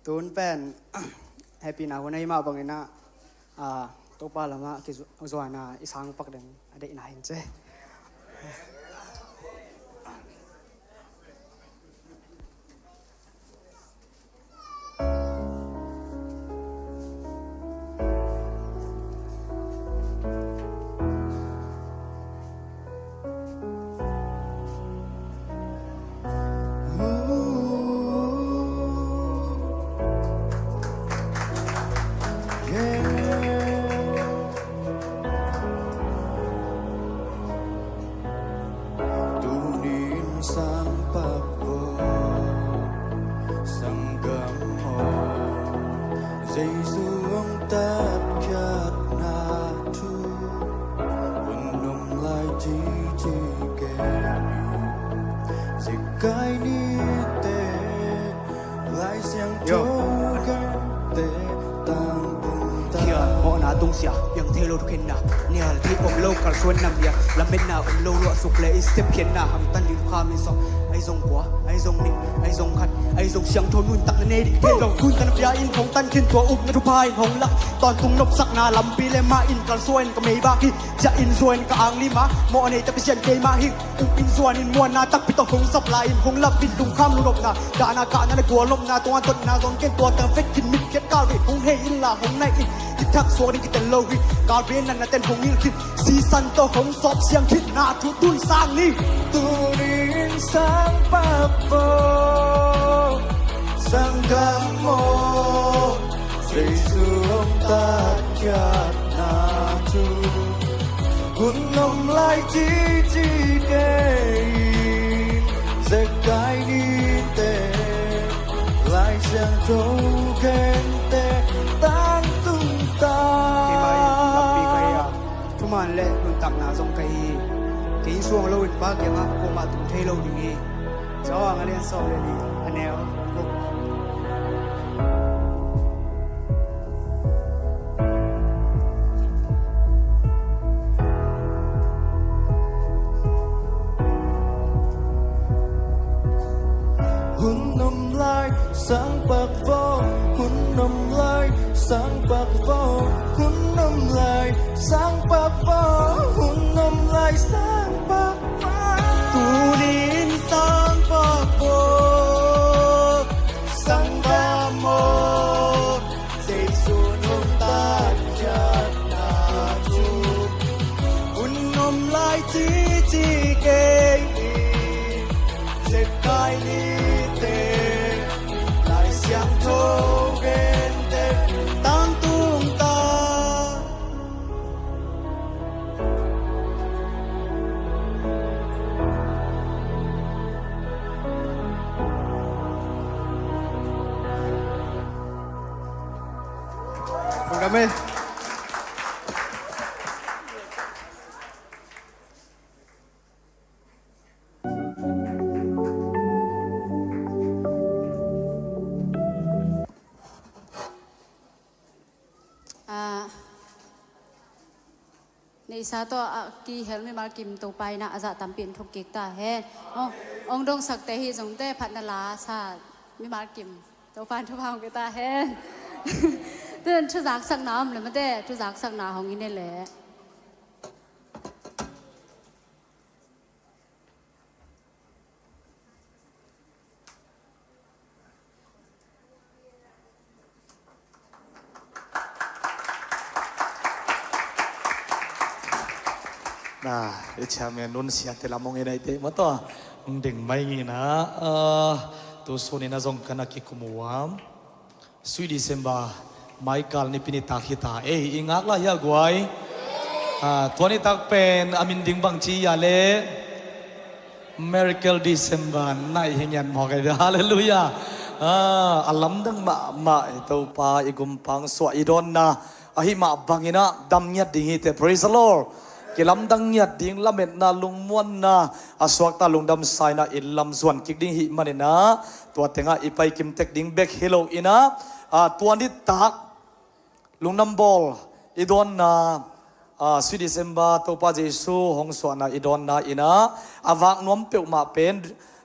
ตูนเป็นแฮปปี้นะวันนี้มาบังเอิญนะตัวปลาละมาคิดว่านะอีสางปักดึงada inaเห็นเจ้ yang thelo kena nial thi om lo kal suan nam ya la men na om lo lo suk le isep khen na ham tan din kha mi so ai zong kwa ai zong ni ai zong khat ai zong siang thon nun tak ne dik thelo kun tan pya in phong tan khin tua up na thu pai hong la ton tung nop sak na lam pi le ma in kal suan ka mei ba ki ja in suan ka ang li ma mo ne ta pi sian ke ma hi in suan in muan na tak pi to hong sap la in hong la bin tung kham lu rop na da na ka na gua lom na tua tot na zong ken tua ta fek kin mit ket ka ri hong he in la hong nai inทักสวนี่กินแต่โลหิตการเรียนนั้นเต้นหงยิงคิดซีซันโตหงสอบเสียงคิดหน้าทุตุนสร้างนี่ตุรินสังปับโบสังกัมโมสิสุมตัดจัดนาจูกุนนมไลจีจีเกยเสกายนี่เตไลเสียงโจเกนเตตั้งที่มาลับปีใครทุมันเละนุ่นตักนาทรงไก่กินช่วงโลวินปากยังอ่ะกูมาตุ้งเทโลดีเจ้าอ่างเรียนสอบเลยดีอันเนี้ยหุ่นนมลายสังปักโฟหุ่นนมลายสังปักโฟหุ่นนมลายสังปักโฟหุ่นนมลายสังปักโฟตูนินสังปักโฟสังกามโมเซซุนุตาจัดนาจูหุ่นนมลายจีจีเกยเจ็ดกายนี้yang togen te tang tung ta kamiในซาตัวกีเฮลไม่มากิมตัวไปนะอาจจะทำเปลี่ยนทุกกิกตาเฮองดงสักแต่ฮีสงแต่พันนาลาซาไม่มากิมตัวปานทุกพังกิตาเฮเดินทุจักสักน้ำเลยไม่ได้ทุจักสักน้ำของอินเนแหละ นะไอ้ชาเมียนุ่นเสียแต่ละมองยังไงเตะมาตัวดึงไม่งี้นะตัวโซนี่นะจงกันนักกิคุมวามสวีดิเซมบาไมค์การนี่พินิตาคิตาอิงักละยากไว้ตัวนี้ตักเป็นอามินดิงบังจียาเล Miracle December นายเฮียนหมอกเลยฮาเลลูยาอัลลัมดังมาตัวปาอีกุมปังสวายดอนนะอามาบังอินะดำเงียดดิ่งเต Praise the Lord กิลำดังเงียดดิ่งละเม็ดนาลุงมวนนะสวกตาลุงดำไซนะอิลลำส่วนกิกดิ่งหิมันนะตัวเต็งอีไปกิมเต็กดิ่งเบกเฮโลอินะตัวนี้ตักลุงน้ำบอลอีดอนนะสวีดิเซมบาตัวป้าเจสูหงสวนาอีดอนนะอินะวากน้อมเปียวมาเป็น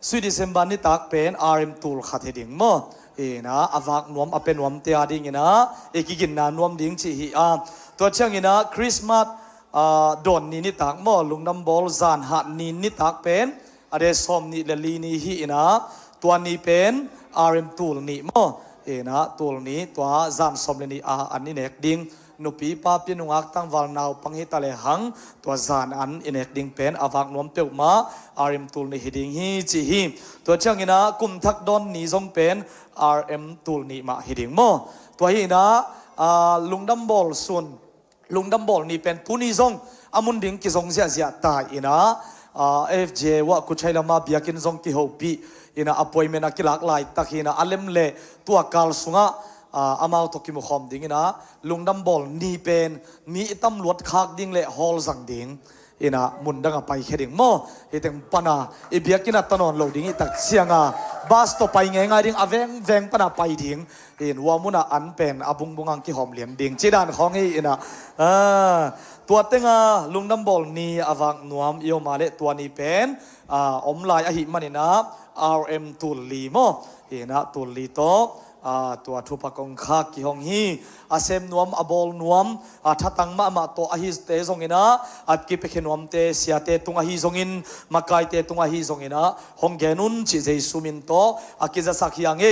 สวีดิเซมบานี่ตักเป็นตูลขัดดิ่งมั้งนะวากน้อมเป็นน้อมเตียดิ่งนะกิกินนะน้อมดิ่งจีฮีตัวเชียงอินะคริสต์มาสโดนนี่ตักมั้งลุงน้ำบอลจานหัดนี่ตักเป็นอะไรสมนี่เลลีนี่ฮีนะตัวนี้เป็นตูลนี่มั้งนะตัวนี้ตัวจานสมเลนี่อันนี้เน็กดิ่งนุปีป้าพี่นุ่งอักตั้งวันนาวปังฮิตาเลหังตัวจานอันอินเอกดิ่งเป็นอวักนวมเปียวมาตูลนี่ฮิดิ่งฮีจีฮีตัวเชียงอินะกุมทักดอนนี่จงเป็นตูลนี่มาฮิดิ่งโมตัวฮีนะลุงดัมบอลส่วนลุงดัมบอลนี่เป็นตุนี่จงอามุนดิ่งกิจงเสียตายอินะFJ ว่ากุชัยละมาเบียกินจงกิโฮปีอินะอภัยเมนักกิลักไลตักอินะอัลเลมเล่ตัวกาลสุงะอามาตกิมุขอมดิ่งนะลุงดัมบอลนี่เป็นมีตำรวจคักดิ่งเล่ฮอลสังดิ่งอินะมุนดังไปแค่ดิ่งโม่เฮติงปนาอีเบียกินัตตนนโลดิ่งอีตักเสียงบาสต่อไปไงดิ่งอเวงเวงปนาไปดิ่งอินว่ามุนะอันเป็นอบุงบุงังกิหอมเหลี่ยมดิ่งจีดานของอินะตัวเต็งลุงดัมบอลนี่อวังนวมโยมาเลตัวนี้เป็นอมลายอหิมันนะ ตูลลีโมนะตูลลีโตตัวทุปกงคากิฮงฮีเซมนวมอบอลนวมทัตังมาโตอหิสเตซงอินะกิเปขนวมเตเสียเตตุงอหิซงอินมาไกเตตุงอหิซงอินะฮงเกนุนชิเจสุมินโตกิจะสักยังเอ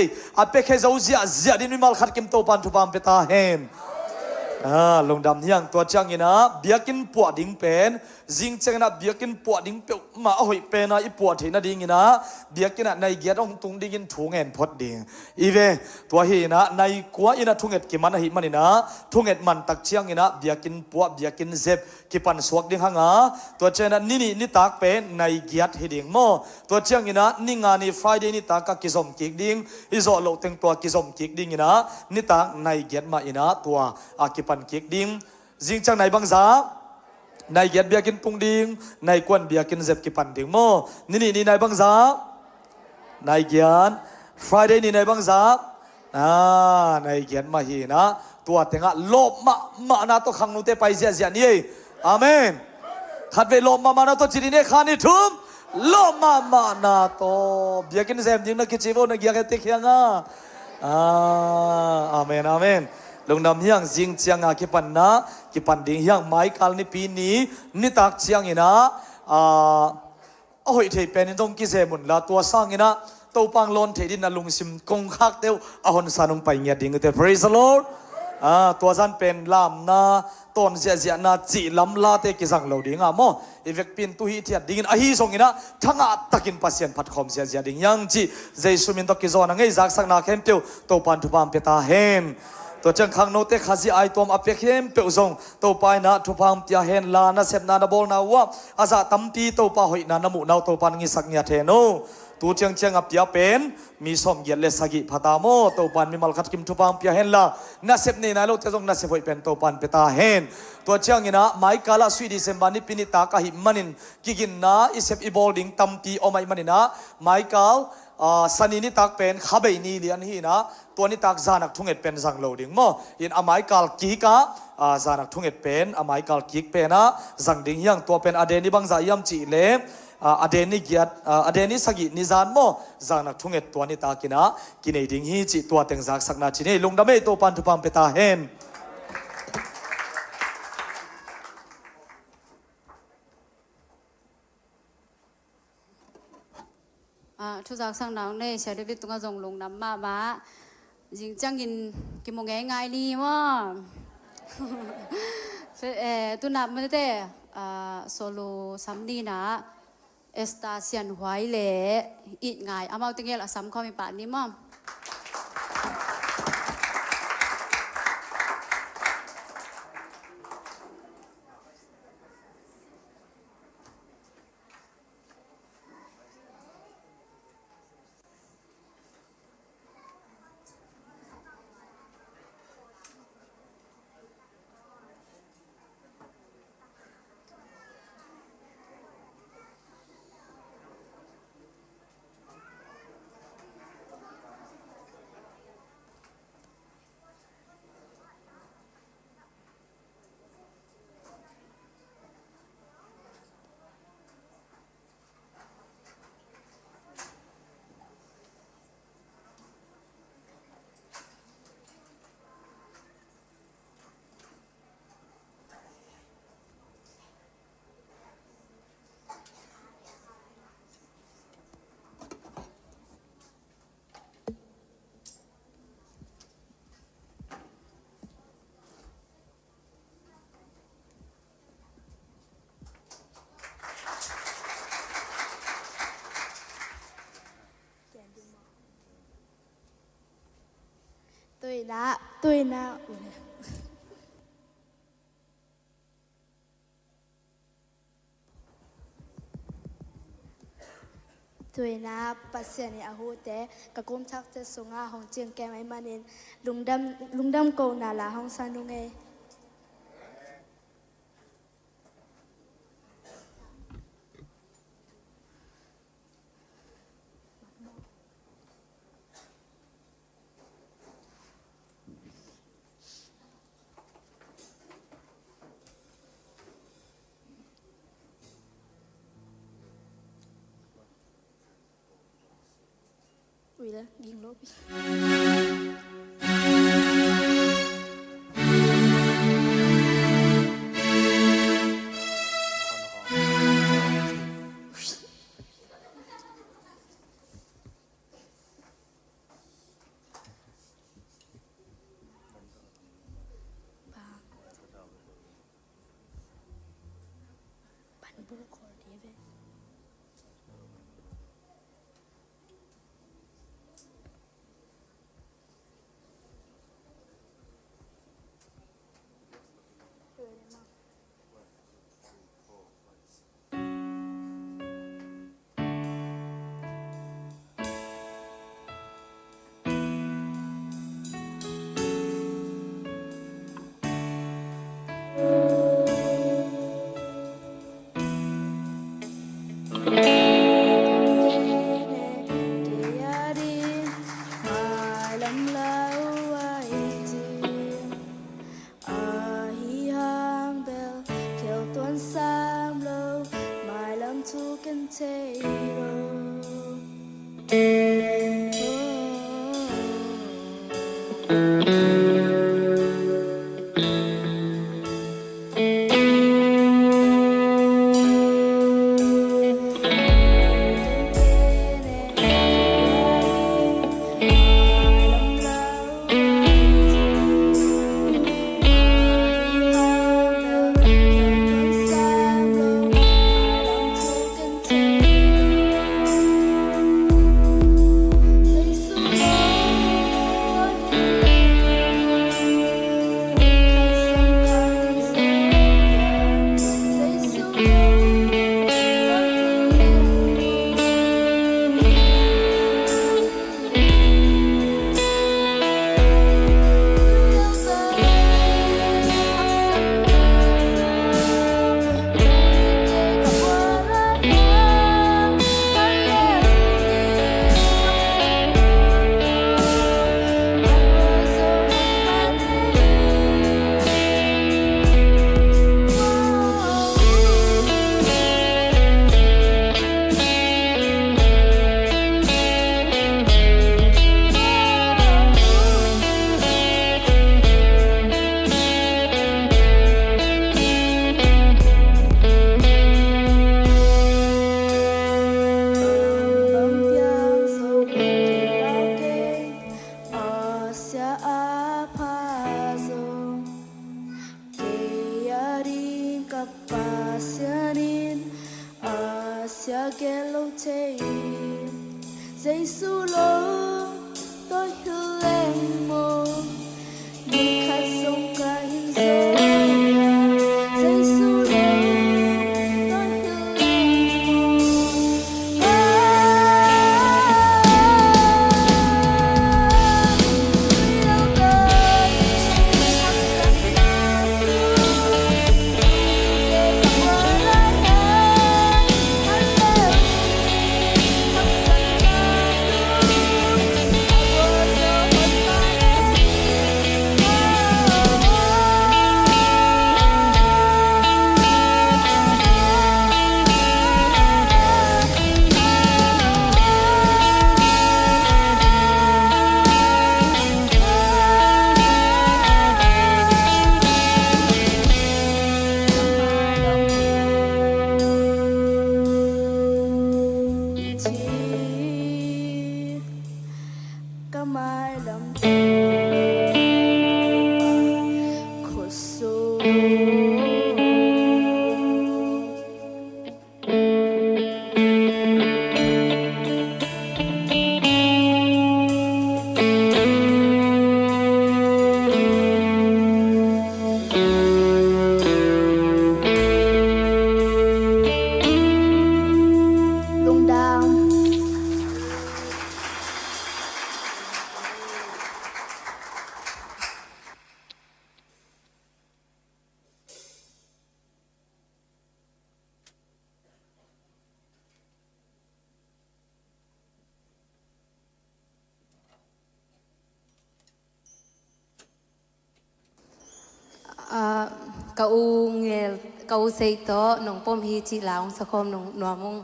เปขเจ้าเสียดินวิมัลขัดกิมโตปันทุปามเปตาเฮนลงดำยังตัวจังอินะเบียกินปวดดิ่งเป็นจิงเจงนะเบียกินปวดดิ่งเปียวมาหอยเป็นนะอีปวดที่นะดิ่งอินะเบียกินในเกียรองตุงดิ่งทุงเงินพดดิ่งอีเวตัวเฮนะในกัวอินะทุงเงินกิมันหิมันอินะทุงเงินมันตักเชียงอินะเบียกินปวดเบียกินเจ็บกิปันสวกดิ่งหังตัวเจนะนี่ตักเป็นในเกียรหิดิ่งโมตัวเชียงอินะนี่งานนี่ Friday นี่ตักกิสมกิกดิ่งอิโซโลเต็งตัวกิสมกิกดิ่งอินะนี่ตักในเกียรมาอินะตัวกิปันกิกดิ่งจิงจังในบางซาในเกียรเบียกินปุงดิ่งในกวนเบียกินเจ็บกิปันดิ่งโมนี่ในบางซาในเกียร Friday นี่ในบางซาในเกียรมาฮีนะตัวเต็งโลบมานาตัวขังนุเตไปเสียนี่อาเมนขัดเวโลบมานาตัวจิริเนขานิทุมโลบมานาตัวเบียกินเจ็บดิ่งนักกิจวัตรนักเกียรติเขียงอาเมนอาเมนลงนำเฮียงจิงเชียงกิปันนะกิปันดิ่งเฮียงไม้คาลนิปีนี้นิตักเชียงอินะโอ้ยเทเป็นตรงกิเซมุนละตัวสร้างอินะตัวปังลอนเทดินนลุงซิมกงคักเดียวอาหอนสานุงไปเงียดิ่งเต Praise the Lord ตัวจันเป็นลามนาต้นเสียนาจีลำลาเตกิสังเหลาดิ่งโมอีเวกปินตุฮีเทียดิ่งอาฮีส่งอินะทั้งตักินปัสยันพัดคอมเสียดิ่งยังจีเจสุมินตกิจวัตรงั้ยจากสักนาเข้มเตียวตัวปันทุบามเปตาเฮนตัวจังขังโนเตขจีไอตัวอเปียเข้มเปียวซงตัวไปนะทุพามเปียเฮนลานะเซบนาดบอลนาวะอาซาตัมปีตัวปะหอยนานามุนาวตัวปันงิสักเงียเทโนตัวจังเชียงอเปียเป็นมีสมเกียรเลสกิพัตามโมตัวปันมีมัลคัดกิมทุพามเปียเฮนลานะเซบนี่นะโลเตซงนะเซบหอยเป็นตัวปันเปตาเฮนตัวเชียงอินะไมค์กาลาสวีดิเซมบานิปินิตากะหิมันินกิกินนะอิเซบอีบอลดิงตัมปีโอไมมันินะไมค์กาลสันนิตักเป็นขับไปนี่เลียนฮีนะตัวนิตักจานักทุ่งเอ็ดเป็นสังโลดิ่งโมอินอเมริกากิกะจานักทุ่งเอ็ดเป็นอเมริกากิกเป็นนะสังดิ่งยังตัวเป็นอเดนิบังใจยำจีเลอเดนิเกียรอเดนิสกินิจานโมจานักทุ่งเอ็ดตัวนิตักินะกินเอดิ่งฮีจีตัวเต็งจากสักนาจีนี่ลุงดำเมตัวปันทุพัมเปตาเฮนทุกจากสังนางเน่เชดวิตุงจงลงน้ำมาจิงจังกินกิมงง่ายนี่มั้งตุนับมันเต้ โซโลซัมนี่นะเอสตาเซียนหวยเล่อีกไงเอามาตึงเงี้ยละซ้ำข้อมีปะนี้มั่ง tôi na tôi na pasien ya hu te ka kum thak te sunga hong chiang kem ai manin lungdam ko na la hong sanung e ui la ging lo bi ban bu ko de Asianin Asia Gelotein Giêsu lo tôi hứa em mô đi khát sông ca hình dấu Giêsu lo tôi hứa em Kamai lam khoso lung down kau ngel kau sei to nong pom hi chi laung sakom nong nuamung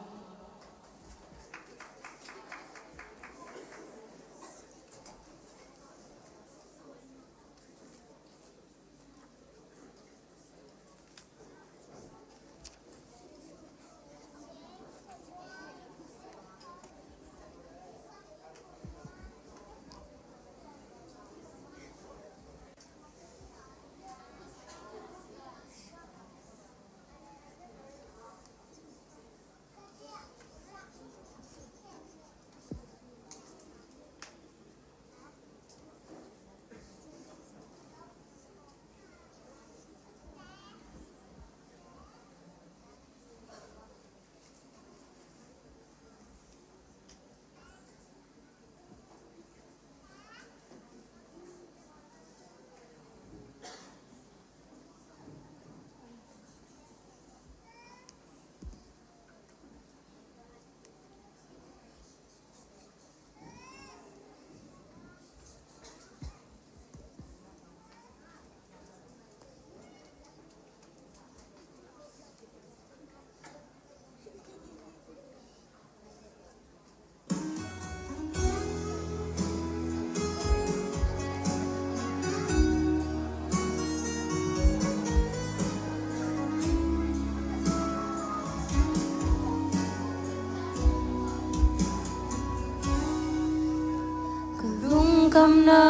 kam na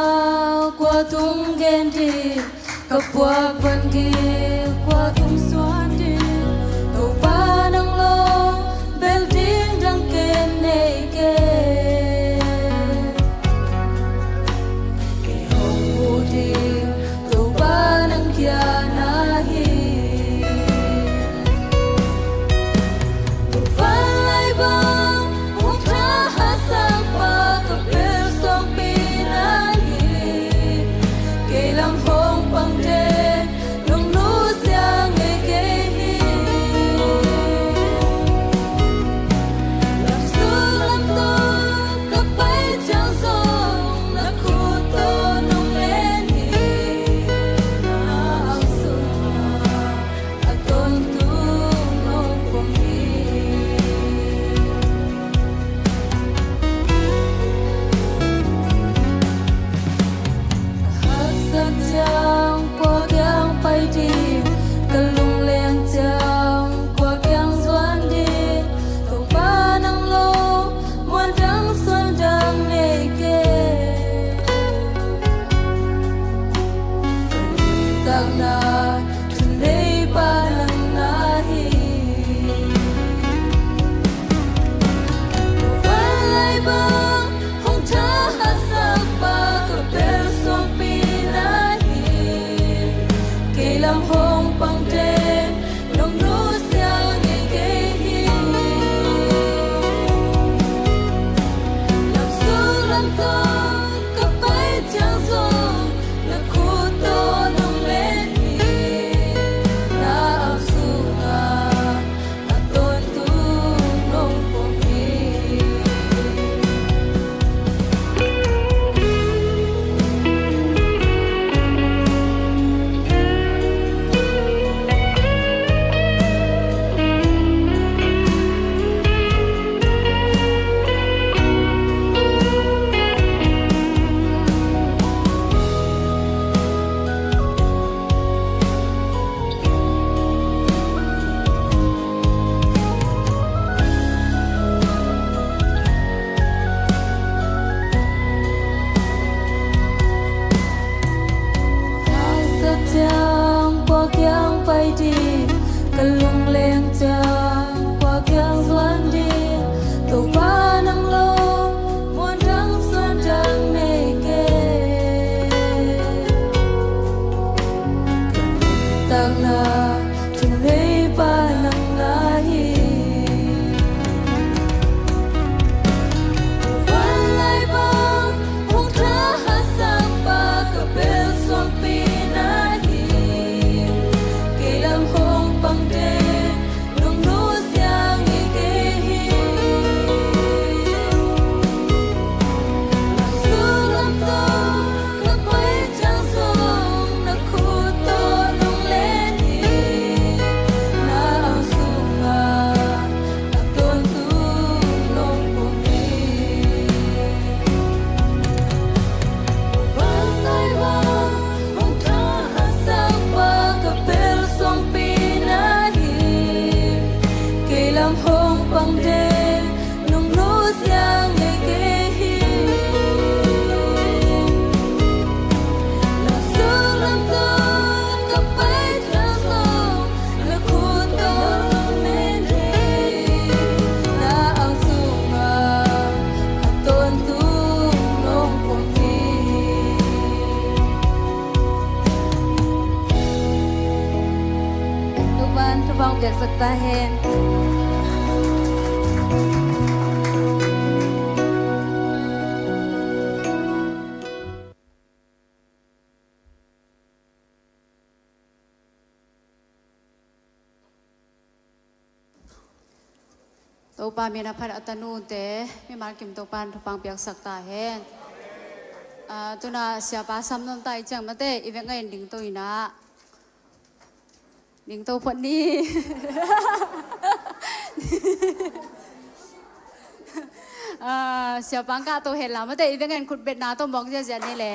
qua tung gen đi kapwa pan ki qua tung xuan đi tàu ba nang lo bel ding dang ken nei ke ke hong u đi tàu ba nang kia na hi tàu ba lai bang một ra ha sang pa kapel song pi na hi ke lam hong pang de nong nu Cả lung lên tràn qua kêu xuân đi tổ ba nắng lâu muôn trắng xuân trắng này kề tang na chung này ba nắng ngai vẫn lại băng hùng tra hát sang ba cả bên xuân pi nai kỳ làm hồng bằng đêm nung nốt giang ngày kề sương lâm tô nước quay trăng sông nước khu tô nung lên na ao sung à na tôn tu nông buồn vẫn tay vang hồng tra hát sang ba cả bên xuân pi nai kỳ làm hồng bằng đêm nung nốt giang ngày kề là sương lâm tô cặp bấy trăng sông là khu tô nung lên na ao sung à tôn tu nông buồn Tuhan Tuhan biar sektahen Tàu pa mi na phat atanu te mi mar kim tàu pan thupang piak sakta hen tuna sia pa sam nom tai chang mate event ngai ding to ina ding to phat ni sia pang ka to hen la mate event ngai khut bet na to mok ja ja ni le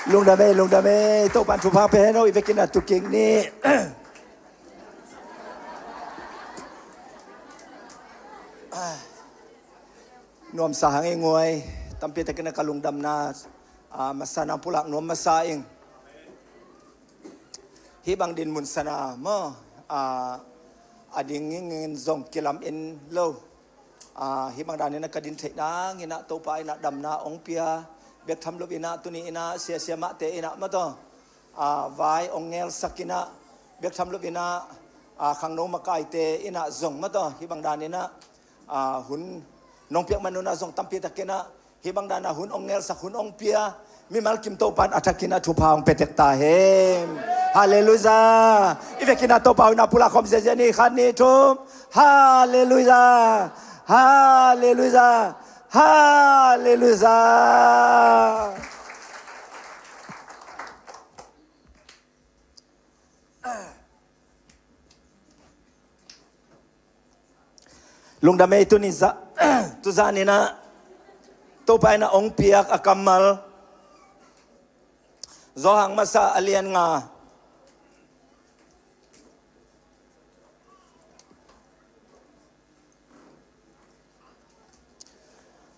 Lung đam mê tàu bạn chụp phang pe nó về cái nào tụ kinh ni nuam sa hang ngoi tampi ta kena kalung dam na masa na pulak nuam masa ing hi bang din mun sana mo ading ngin zong kilam in lo hi bang dan na kadin thei na ngina to pa ina dam na ong pia bek tham lo ina tuni ina sia ma te ina ma to vai ong ngel sakina bek tham lo ina khang no makai te ina zong ma to hi bang dan ina hun nong piak manuna zong tampi takena hibang dana hun ong ngel sak hun ong pia mi mal kim to pan atakina thu paung petek ta hem haleluya ivekina to paung na pula khom zeni khani thum haleluya haleluya haleluya lung dame itu ni za tu zani na to pa na ong piak akamal zohang masa alian nga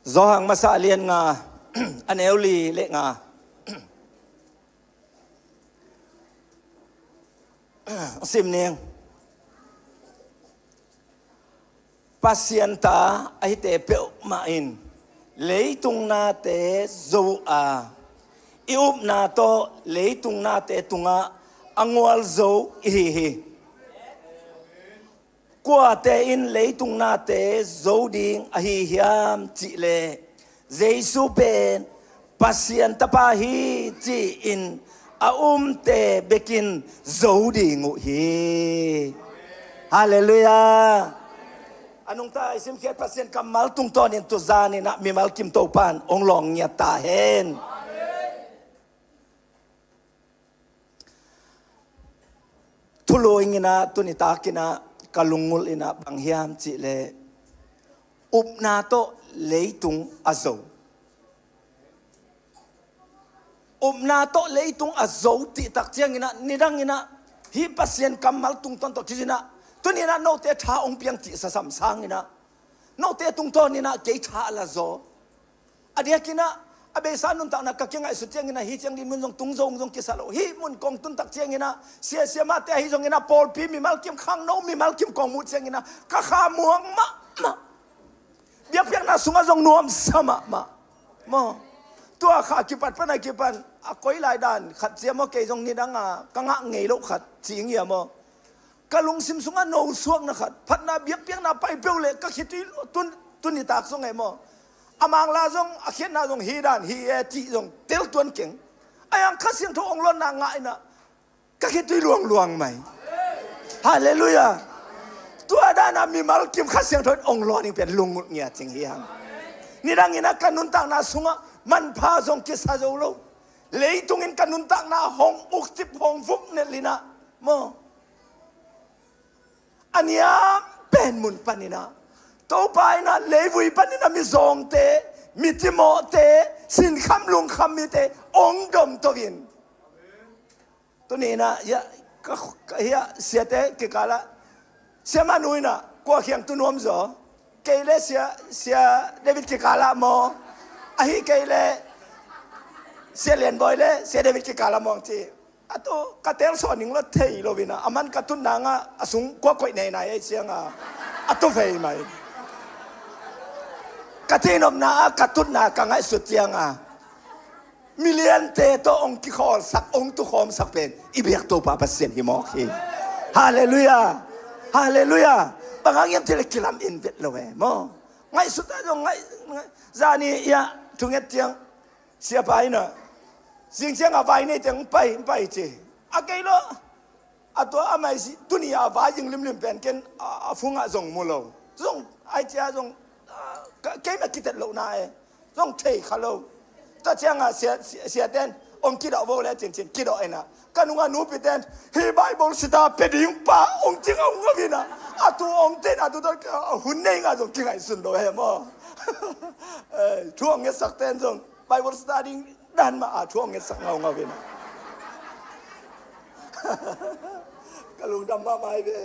zohang masa alian nga aneuli le nga sim niang pasienta ai te pe main leitung na te zo a iup na to leitung na te tunga angwal zo hi kwa te in leitung na te zo ding a hi hiam chi le jesu pen pasienta pa hi chi in a te bekin zo ding hi hallelujah anong ta isim khet pasien kamal tung ton in to zani na mi mal kim to pan ong long nya ta hen tulo ingina tunita kina kalungul ina banghiam chi le upna to leitung azo upna to leitung azo ti tak chiang ina nidang ina hi pasien kamal tung ton to kizina tuni na no te tha ong piang ti sa sam sang ina no te tung ton ina ke tha la zo adia kina อาเบสานุนตักนักกักยังไงสุดเจียงนะฮิเจียงดินมุนจงตุงจงจงกิสาโลฮิมุนกองตุนตักเจียงนะเสียมาแต่ฮิจงนะปอลพีมีมัลคิมข้างโนมีมัลคิมกองมุดเจียงนะข้าขามวงมาเบียบเพียงน่ะสุงจงนวมสมะมอตัวข้ากิปัดปนัยกิปันอะคอยหลายด้านขัดเสียมอเกยจงนี่ดังกังะเงยโลขัดจีงเหียมอกะลุงซิมสุงโนสวงนะขัดพัดนาเบียบเพียงน่ะไปเปลวเลยก็คิดตุนนี่ตากสงไงมออามางลาจงอาเขียนนาจงฮีดานฮีเอจีจงเตลตัวนเก่งไอ้ยังข้าเสียงทองล้นนางไงนะก็คิดตุยลวงไหมฮาเลลูยาตัวด้านามีมัลคิมข้าเสียงทององล้อนี่เป็นลุงงุดเงียจริงเฮียงนี่ดังนี้นะกันนุนตักนาสุงมันพาจงกิสาโจโลเลยตรงนี้กันนุนตักนาห้องอุกจิบห้องฟุกเนลินะโมอันนี้เป็นมุนปานินะตัวไปนะเลวีปานินะมีซองเตมีติโมเตสินคำลุงคำมีเตองดมตัววินตัวนี้นะยะก็เฮียเสียเตกิกาละเสียมานุยนะกว่าเขียงตุนวมจ่อเกยเลเสียเดวิดกิกาละโมอะฮิเกยเลเสียเลียนบอยเลเสียเดวิดกิกาละมองจีอะตัวกระเตลสอนหนึ่งละเทยโลวินะอามันกระตุนนางะอสุงกว่าก่อยไหนไอเสียงอะตัวเฟยไหมกระเทนอมนากระตุนนากังไอสุดเจียงมิเลียนเตโตองกิคอลสักองตุคอมสักเป็นอีเบียกตัวปาปัสเซียนฮิมอคีฮาเลลูยาฮาเลลูยาบางอย่างที่เล็กกิลามอินเวทเลยมอไงสุดท้ายไงจานี่ยาทุงเอเจียงเสียไปนะสิ่งเสียงอะไรนี่จังไปจีอะไงล่ะอะตัวอะไม่สิตุนีอาไว้ยังลิมเป็นกันอะฟุงอะจงมูโลจงไอเจ้าจงเกมกิดโลนาจงเทขโลถ้าเจ้าเสียเด่นองคิดเอาไว้แล้วจริงคิดเอาเองนะกันว่านูปิดเด่นฮีไบเบิลสตาร์เป็นยิ่งป้าองจริงเอาเงินนะอะตัวองเด่นอะตัวหุ่นเองอะจงกินไอสุนโดเฮมอช่วงเงี้ยสักเด่นจงไบเบิลสตาร์ดิ้งดันมาช่วงเงี้ยสักเอาเงินนะกะลุงดำมาไม่เบ้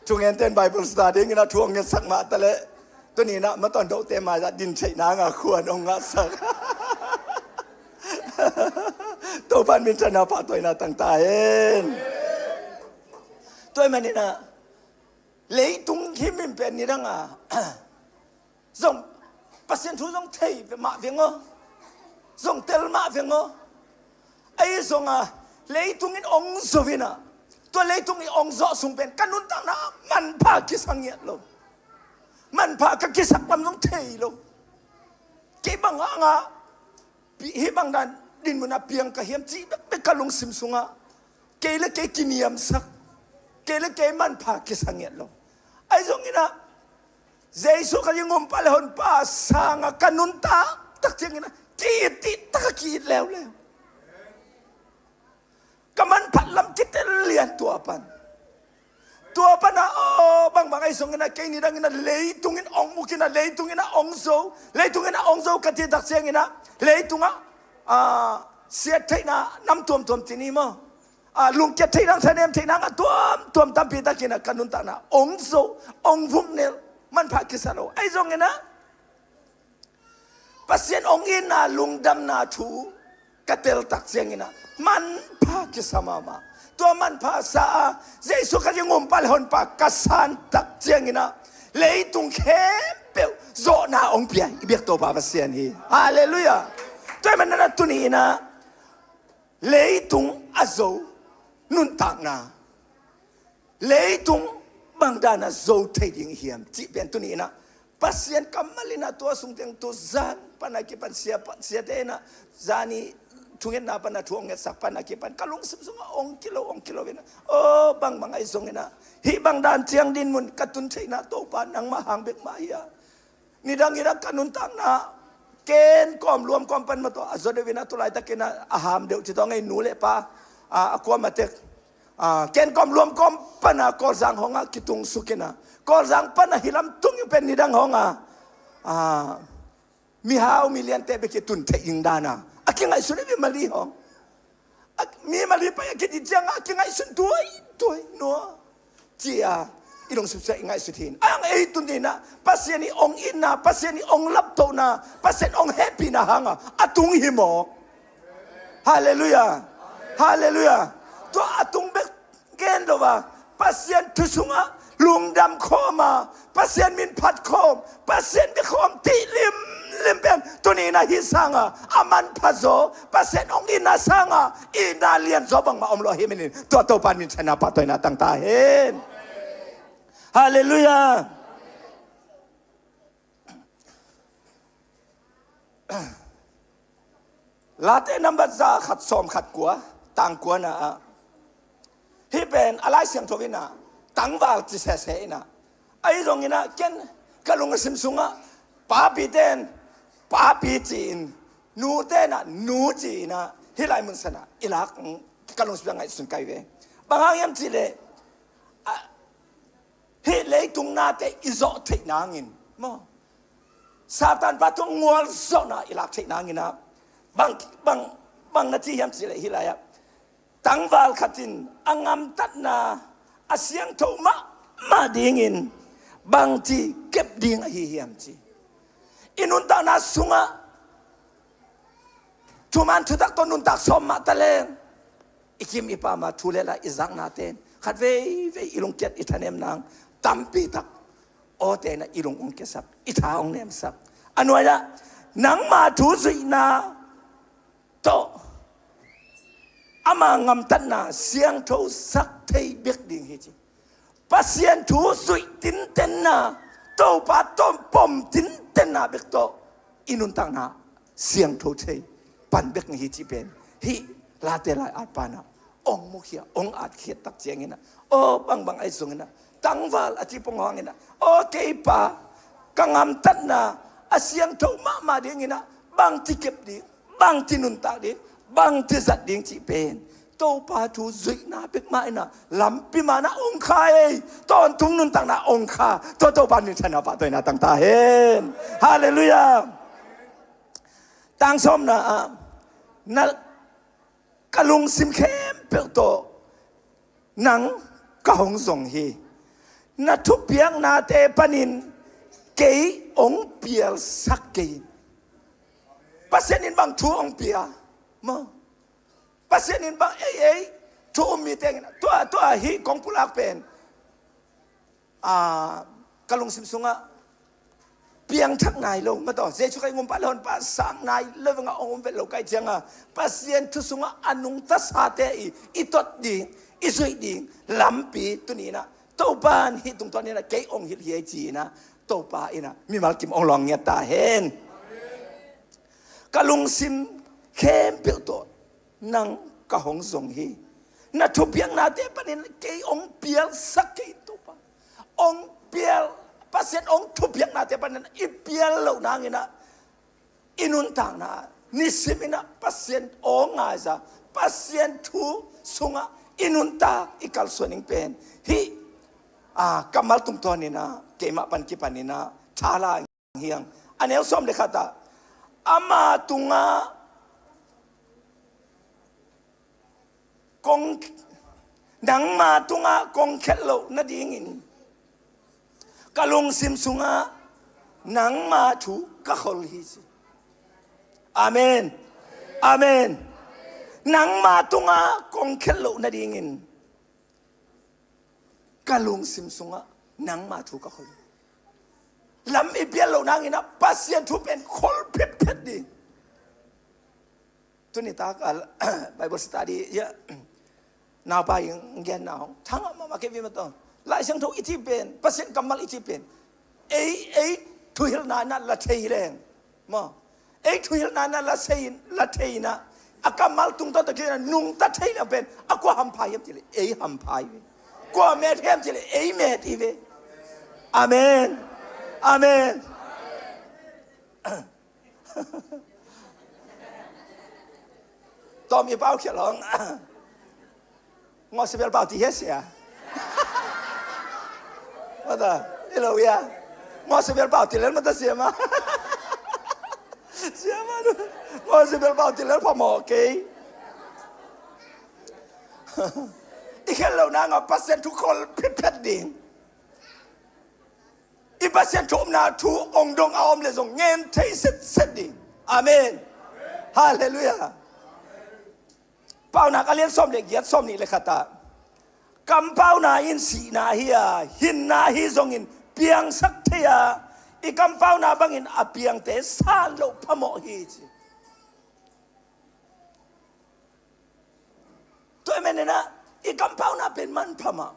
ช่วงเงี้ยเต้นไบเบิลสตาร์ดิ้งนะช่วงเงี้ยสักมาแต่ละตัวนี้นะเมื่อตอนโดดเตมาจะดินใช้นางควรองค์สักตัวพันมินชนะพาตัวน่ะต่างๆเองตัวมันนี่นะเลยตรงที่มันเป็นนี่ดังส่งปัสเซนทูส่งเทยเป็นมาเพียงส่งเตลมาเพียงไอ้ส่งเลยตรงนี้องค์สวินะตัวเลยตรงนี้องค์ส่งเป็นกันนุนต่างนะมันพากิสังเงียลงมันพากกิสักลำต้องเทยลงเก็บบังฮิบังดันดินมันเปียงกะเฮียมจีเป็นกะลงซิมซุงเกลเกกินียมสักเกลเกมันพากิสังเงียลงไอ้ตรงนี้นะเจสุก็ยังงมไปเลยคนป้าสังกันนุนตาตักเจียงนะกีติตะกีดแล้วก็มันผัดลำจิตเลียนตัวปันนะบางไอ้สงเงินเกนี่ดังเงินเลยตุงเงินองมุกินะเลยตุงเงินองโซเลยตุงเงินองโซกันที่ดักเสียงเงินเลยตุงเสียเทนะน้ำท่วมที่นี่มั้งลุงเก็บเทนังเสนมเทนังท่วมตามปีตะกินะกันนุนตานะองโซองฟุกเนี่ยมันพากิสาโลไอ้สงเงินปัสเซียนองอินนะลุงดำนาทูกระเตลตักเสียงเงินมันพากิสามาตัวมันภาษาเจสุก็ยังงมไปเลยคนปากกษันตักเจียงนะเลยตรงเข้มเปียวโจนาองเปียอีเบียกตัวปาปัสเซียนฮีฮาเลลูยาตัวมันนั่นตัวนี้นะเลยตรงอาโจนุนตักนะเลยตรงบางด้านโจเทียงเหียมจีเป็นตัวนี้นะปัสเซียนกำมลินะตัวสุงเตียงตัวจานปนักปันเสียเตนะจานีทุกเงินนับนะทุกเงินสักปันนักปันกะลุงสิบสององกิโลเวนะบางไอ้สงเงินฮิบางด้านเชียงดินมุนกระตุนใช่นะโตปานนังมาหางเบกมาเฮียนี่ดังนี้นะกันนุนตังนะเกณฑ์กอมรวมกอมปันมาตัวอาจจะเดวินะตัวไรตะเกนะอาหามเดี๋ยวที่ต้องไอ้หนูเละปะความมาเตกเกณฑ์กอมรวมกอมปันนะกอสังหงกิตุงสุกินะกอสังปันนะฮิลำตุงเป็นนี่ดังหงมีหาวมีเลียนเตเบกิตุนเทยิงดานะอาไงสุดนี่มาลีหองมีมาลีไปอากินจังอาไงสุดด้วยนัวเจีย อีลงสุดเสียง่ายสุดทีนอังเอตุนดีนะปัสเซนีองอินนะปัสเซนีองลับโตนะปัสเซนองแฮปปี้นะฮังอ่ะอตุงหิมอกฮาเลลูยาฮาเลลูยาตัวอตุงเบกเกนโดว่าปัสเซนทุสุงอ่ะลุงดำโคมาปัสเซนมินพัดโคมปัสเซนเบคอมติลิมเป็นตัวนี้นะฮิสังอ่ะอามันพัโซปัสเซนองอินนะสังอ่ะอินาเลียนซอบังมาอมโลฮิมินินตัวโตปานินชนะปัตโตนะตั้งตาเห็นฮาเลลูยาลาเตนัมบัตซาขัดสอมขัดกัวต่างกัวนะที่เป็นอะไรเสียงทวินะตั้งวาลจิเสเสนะไอ้ตรงนี้นะเกนกะลงสิมสุงะป้าปีเตนป้าปีจีนนูเตนะนูจีนะที่ไรมึงสนะอิลักกะลงสิมไงสุนไกเวบางอย่างจีเลที่เล็กตรงนาเตอิโซเทนางินมอซาตานปะตงงัวโซนะอิลักเทนางินนะบางนาทียามสิเลฮิลายะตั้งวาลขัดินอังอัมตัดนาอาเซียงโทมาดิ่งินบางทีเก็บดิ่งอหิยามจีอินุนตานาสุงะทุมันทุดักตนุนตักสมมาตะเลงอิคิมอิปามาทุเลละอิซักนาเตนขัดเวอิลงเจ็ดอิทาเนมนางตัมปีตักโอเตนะอิลงองเกสับอิทาองเนมสับอันวะละนังมาทุสินาโตอามางำตันนาเสียงทูสักเทยเบียกดิ่งฮิจิปัสเซียนทูสุยตินเตนนาโตปาต้มปมตินเตนนาเบียกโตอินุนตังนาเสียงทูเทยปันเบียกฮิจิเป็นฮิลาเตลายอาปานาองมุขยาองอาจเขียดตักเจียงนะโอ้บางไอ้สงนะตั้งวาลอธิปงหงนะโอเกปากังำตันนาอาเสียงทูมาดิ่งนะบางที่เก็บดิ่งบางที่นุนตาดิ่งบางที่สัตว์ดิ่งจีเป็นโตปาทูซุยนาเบกมาอินะลำปิมานะองคาตอนทุ่งนุนตังนาองคาโตปานิชนะปะตัวนาตั้งตาเห็นฮาเลลูยาตั้งสมนะกะลุงซิมเข้มเปิลโตนังกะหงส่งฮีนะทุบเปียงนาเตปานินเกยองเปียลสักเกยปัสเซนินบางทูองเปียมปัสเซนินบางทูมีเตงตัวฮีของปุลักเป็นกะลุงซิมสุงะเปียงทักนายลงมาต่อเจชุกไองุมปะลอนปะสังนายเลวงะองเป็นโลกไอเจียงปัสเซียนทุสุงะอนุงตัสหาเตอีตดดิ่งอีสุยดิ่งลำปีตัวนี้นะโตปานฮิตรงตอนนี้นะเกยองฮิตเฮียจีนะโตปาอินะมีมาลกิมองลองเงียตาเห็นกะลุงซิมเข้มเปียวโตนังกะหงสงฮีนะทุเปียงนาเตปนินเกยองเปียลสักเกยโตปาองเปียลปัสเซียนองทุบยังนาเตปันนั้นอีเปียลเหล่านั้นนะอินุนต่างนะนิสิมินะปัสเซียนองไงซะปัสเซียนทูสุงะอินุนตาอีกัลส่วนนึงเป็นฮิกำมัลตุมตัวนี้นะเกมาปันกิปันนี้นะชาลาเฮียงอันนี้ส้มเด็กตาอามาตุงะกงนังมาตุงะกงเคลโลนาดีงินกะลงซิมสุงะนังมาถูกะขอลฮิซิอาเมนอาเมนนังมาตุงะกงเคลโลนาดีงินกะลงซิมสุงะนังมาถูกะขอลลำอีเปียโลนังอินะปัสเซียนทุเป็นคนเพ็ดเพ็ดดีตัวนี้ตากไบเบิลสตัดดี้เยอะนาไปยังเงี้ยนาทั้งมาเก็บวิมต์หลายเสียงทุกอิจิเป็นเปอร์เซ็นต์กำมัลอิจิเป็นทุยลนานั่นละเทยแรงมาทุยลนานั่นละเทยละเทยนะอากำมัลตุงตัวตะกี้นะนุ่งตะเทยนะเป็นอากว่าหัมพายมจิเลหัมพายกว่าเมทเฮมจิเลเมทอีเวอาเมนอาเมนตอมอีเป้าเขียนร้องงอสเปลเป้าที่เฮสยาMata, ilo ya. Mau sebel bau tiler mata siapa? Siapa tu? Mau sebel bau tiler pamok. Ikan lo nang apa sen tu kol pipet ding. อีปัสเซียนทุมนาทูองดงอาอมเลซงเงินเทเสร็จดิอาเมนฮาเลลูยาเป้าหนักเลียนส้มเด็กเยียดส้มนี่เลยค่ะตากำเป้านาอินสีนาเฮียหินนาฮีซงอินเปียงสักเทียอีกำเป้านาบังอินอเปียงเตสานโลพะโมฮีจิตัวเมนนะอีกำเป้านาเป็นมันพม่า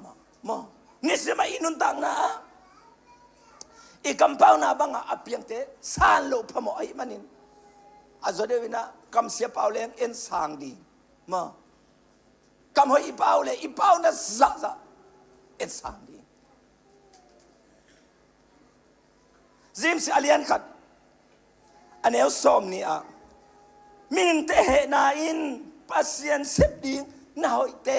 มอนี่สิมาอินุนตังนะอีกำเป้านาบังอเปียงเตสานโลพะโมไอมันินอาจจะได้วินะกำเสียเป้าเลงเอ็นสางดีมากำหัวอีเป้าเลยอีเป้าน่ะซะเอ็นสางดีซิมสิอาเลียนขัดอันเอลซอมนี่อ่ะมิงเตเหนาอินปัสเซียนเซบดิงนาหอยเต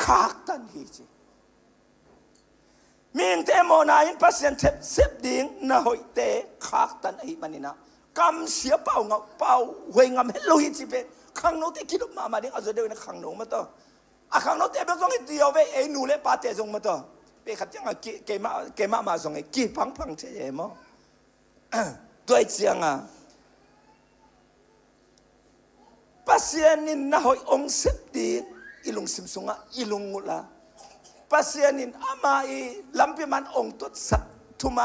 ขากตันฮีจีมิงเตโมนาอินปัสเซียนเซบดิงนาหอยเตขากตันไอมันนี่นะกำเสียเป้าเงาเป้าเวงามเฮโลฮิจิเป็นขังโนเตคิดมาดิ้งอาจจะเดินขังโนมาต่ออะขังโนเตเป็นส่งเดียวเวเอนูเลปาเตส่งมาต่อไปขัดจังเกมามาส่งกีพังเฉยมั้งด้วยเสียงอ่ะปัสเซียนินน่าหอยองเสพดีอิลุงซิมซุงอ่ะอิลุงมุลาปัสเซียนินอามาอีลำพิมันองตุดสักทุม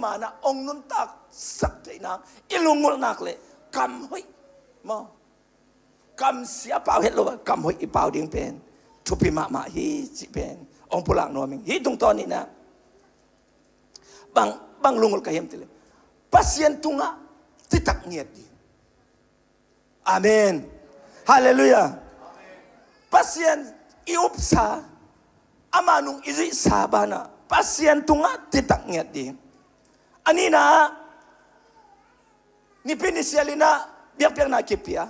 านะองนุนตักสักใจนางอิลุงมุลนักเลยกำหอยมั้งกำเสียเปล่าเห็นหรือว่ากำหอยอีเปล่าดิ้งเป็นทุพิมาฮีจิเป็นองปุลังโนมิงฮีตรงตอนนี้นะบางลุงก็เห็นติเลยปัสเซียนตุงะที่ตักเงียดดีอาเมนฮาเลลูยาปัสเซียนอิอุปสาอามานุงอิริสาบานะปัสเซียนตุงะที่ตักเงียดดีอันนี้นะนี่เป็นนิสัยนะเบียกนาคิปยา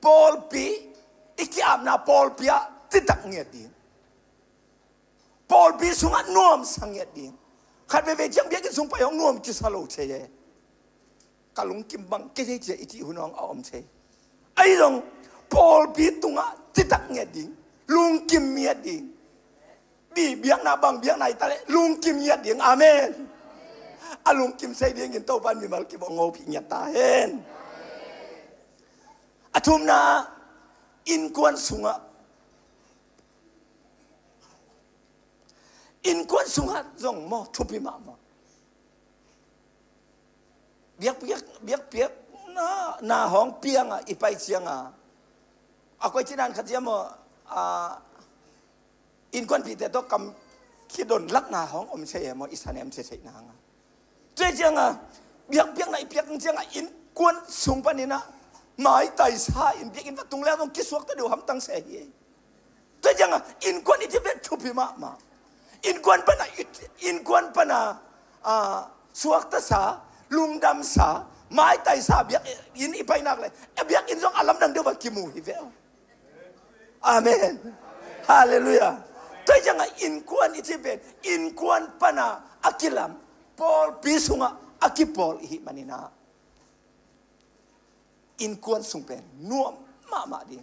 ปอลปีอีกอาบนาปอลปียที่ตักเงียดดีปอลปีสุงะนวมสังเงียดดีขัดไปเวจังเบียกสุงไปของนวมจิสาโลเชยกะลุงกิมบังเกเจเจอิจิหุนองเอาอมเชไอ้ตรงปอลปีตุงะที่ตักเงียดดีลุงกิมเงียดดีบีเบียงนาบังเบียงนาตะเลลุงกิมเงียดดีอาเมนอาลุงกิมเซดีกินโตบันมีมาลกิบองโอพิญญาตาเห็นอาทุมนาอินกวนสุงะอินกวนสุงะจงมอทุพิมาเบียกนาห้องเปียงอ่ะอีไปเชียงอ่ะอาก้อยที่นั่นขัดเจียมอินกวนปีแต่ต้องกำคิดโดนลักนาห้องอมเชยมออิสานเอ็มเชยนางอ่ะเจียงอ่ะเบียกไหนเบียกเจียงอ่ะอินกวนสุงปนินะหมายไต่ซาอินเบียกอินวัดตรงแล้วต้องคิดสวกแต่เดี๋ยวทำตั้งเสียเจียงอ่ะอินกวนอิที่เป็นทุพิมาอินกวนปนะสวกตสาลุงดำสาไม้ไต่สาเบียกอินอีไปนักเลยเบียกอินซองอัลลัมดังเดียวกับกิมูฮิเวลอาเมนฮาเลลูยาตัวยังไงอินกวนอิที่เป็นอินกวนปนะอากิลัมปอลปีสุงะอากิปอลฮิมานินาอินกวนสุงเป็นนัวมาดี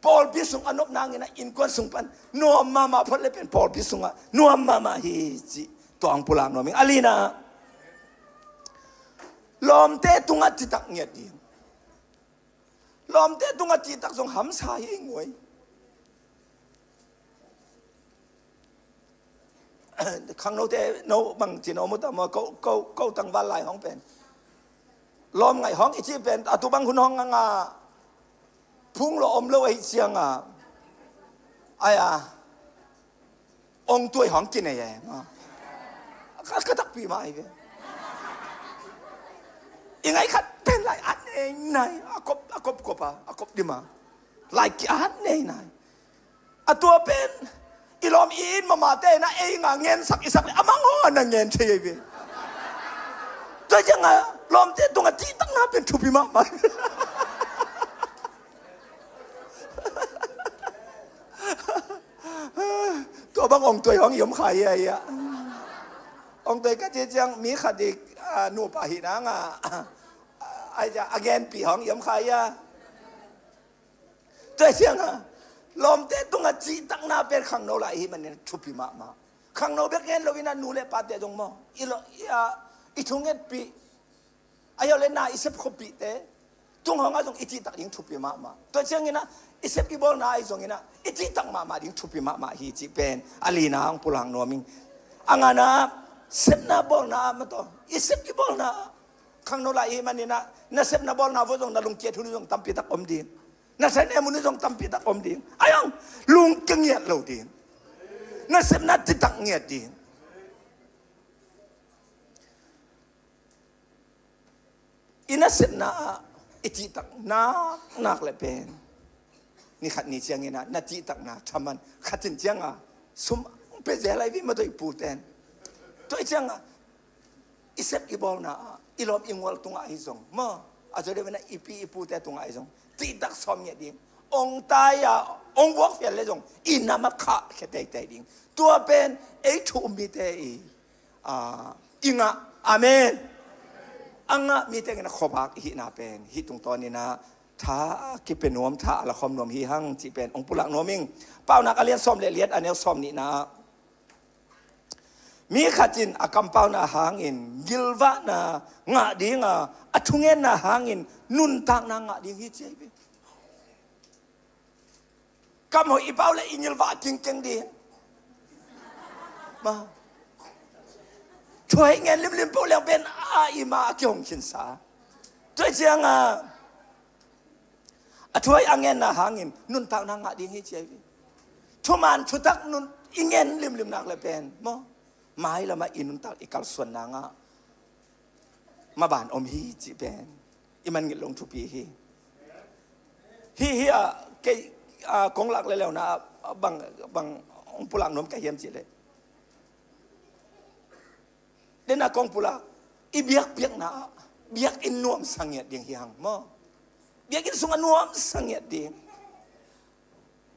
ปอลปีสุงอนบนางนะอินกวนสุงเป็นนัวมาพอเลยเป็นปอลปีสุงะนัวมาฮิจิตัวอังปุลังนัวมิงอาลีนาลอมเตตุงะจิตักเงียดดีลอมเตตุงะจิตักส่งหำสายงวยขังโนเตโนบังจิโนมุตตะมาเกาตังวันไหลห้องเป็นลอมไงห้องอีจีเป็นอตุบังคุณห้องงาพุ่งลอมเลวไอเชียงอ่ะไอ้องตัวห้องกินไอ้ยังก็ตักปีมาไอ้เว้ยยังไงขัดเป็นหลายอันเองนายอากบปะอากบดีมาหลายกี่อันเองนายตัวเป็นอีลอมอินมาเต้นะเองเงินสักเลยอามังหัวนั่งเงินเฉยไปตัวยังไงลอมเต้ตรงจีตั้งน้าเป็นทุบิมาตัวบางองตัวของยมไข่ไอ้องตัวก็จะยังมีขัดอีกนูปะหินังไอ้จะอเกนปีของยมไข่ตัวยังลอมเตตุงจีตั้งนาเป็นขังโนไลมันเนี่ยชุบพิมา ข้างโนเบกเงินเราวินานูเลปาเตจงมออีทุงเงินปีอายอเลน่าอิเซปขปีเตจงหงาจงอิจิตักดิ้งทุปีมาตัวเชียงเงินนะอิเซปอีบอลน่าไอจงเงินนะอิจิตักมาดิ้งทุปีมาฮีจิเป็นอาลีนาองปุลังโนมิงอังานะเซปนาบอลน่ามาตัวอิเซปอีบอลน่าข้างโนลาอีมันนี่นะเซปนาบอลน่าว่าจงนาลุงเกียรตินุจงตั้มปีตักอมดินนะใช่เนี่ยมุนุจงตั้มปีตักอมดินอายังลุงเกียรติเราดินนะเซปนาติตักเงียดินอินะเซปนาอิจิตักนักเลยเป็นนี่ขัดนี่เชียงเงินนะจิตักนาทำมันขัดจริงจังสมเป็นอะไรวิมาตัวปูเตนตัวเชียงอิเซปอีบอลนะอีลอมอิงวัลตุงไอซงมาอาจจะเรียกว่าอีปีอีปูเตตุงไอซงจิตักสมเงียดิงองตายองวอกเฟียเลยซงอินามาขาแค่ใจดิงตัวเป็นไอทูมิเตอิงะอาเมนอังะมีแต่เงินขบักหินาเป็นหิตรงตอนนี้นะถ้าคิดเป็นนวมถ้าละคอมนวมหิหังจีเป็นองค์ปุระนวมิงเป้านักเรียนซ้อมเลียดอันนี้ซ้อมนี่นะมีขัดจินอากำเป้านาหางอินยิลวะนางะดีงะอัทุเงินนาหางอินนุนทางนางะดีหิเจ็บกำหัวอีเป้าเลยอินยิลวะจริงดีมาช่วยเงินริมๆพวกเราเป็นอาอิมาเกี่ยงขินสาช่วยเชียงช่วยเงินนะหาเงินนุนตักนางะดีให้เจียบชั่วมันชุดตักนุนอิเงินริมๆนักเลยเป็นมั้งไม่ละมาอินุนตักอีกัลส่วนนางะมาบานอมฮีจีเป็นอิมันเงินลงทุปีฮีเกกงหลักเลยแล้วนะบางองปุลังนมแกเยี่ยมจีเลยเดนากองปุระอีเบียกนะเบียกอินนวมสังเกตดิ่งยังมั้งเบียกอินสุงนวมสังเกตดิ่ง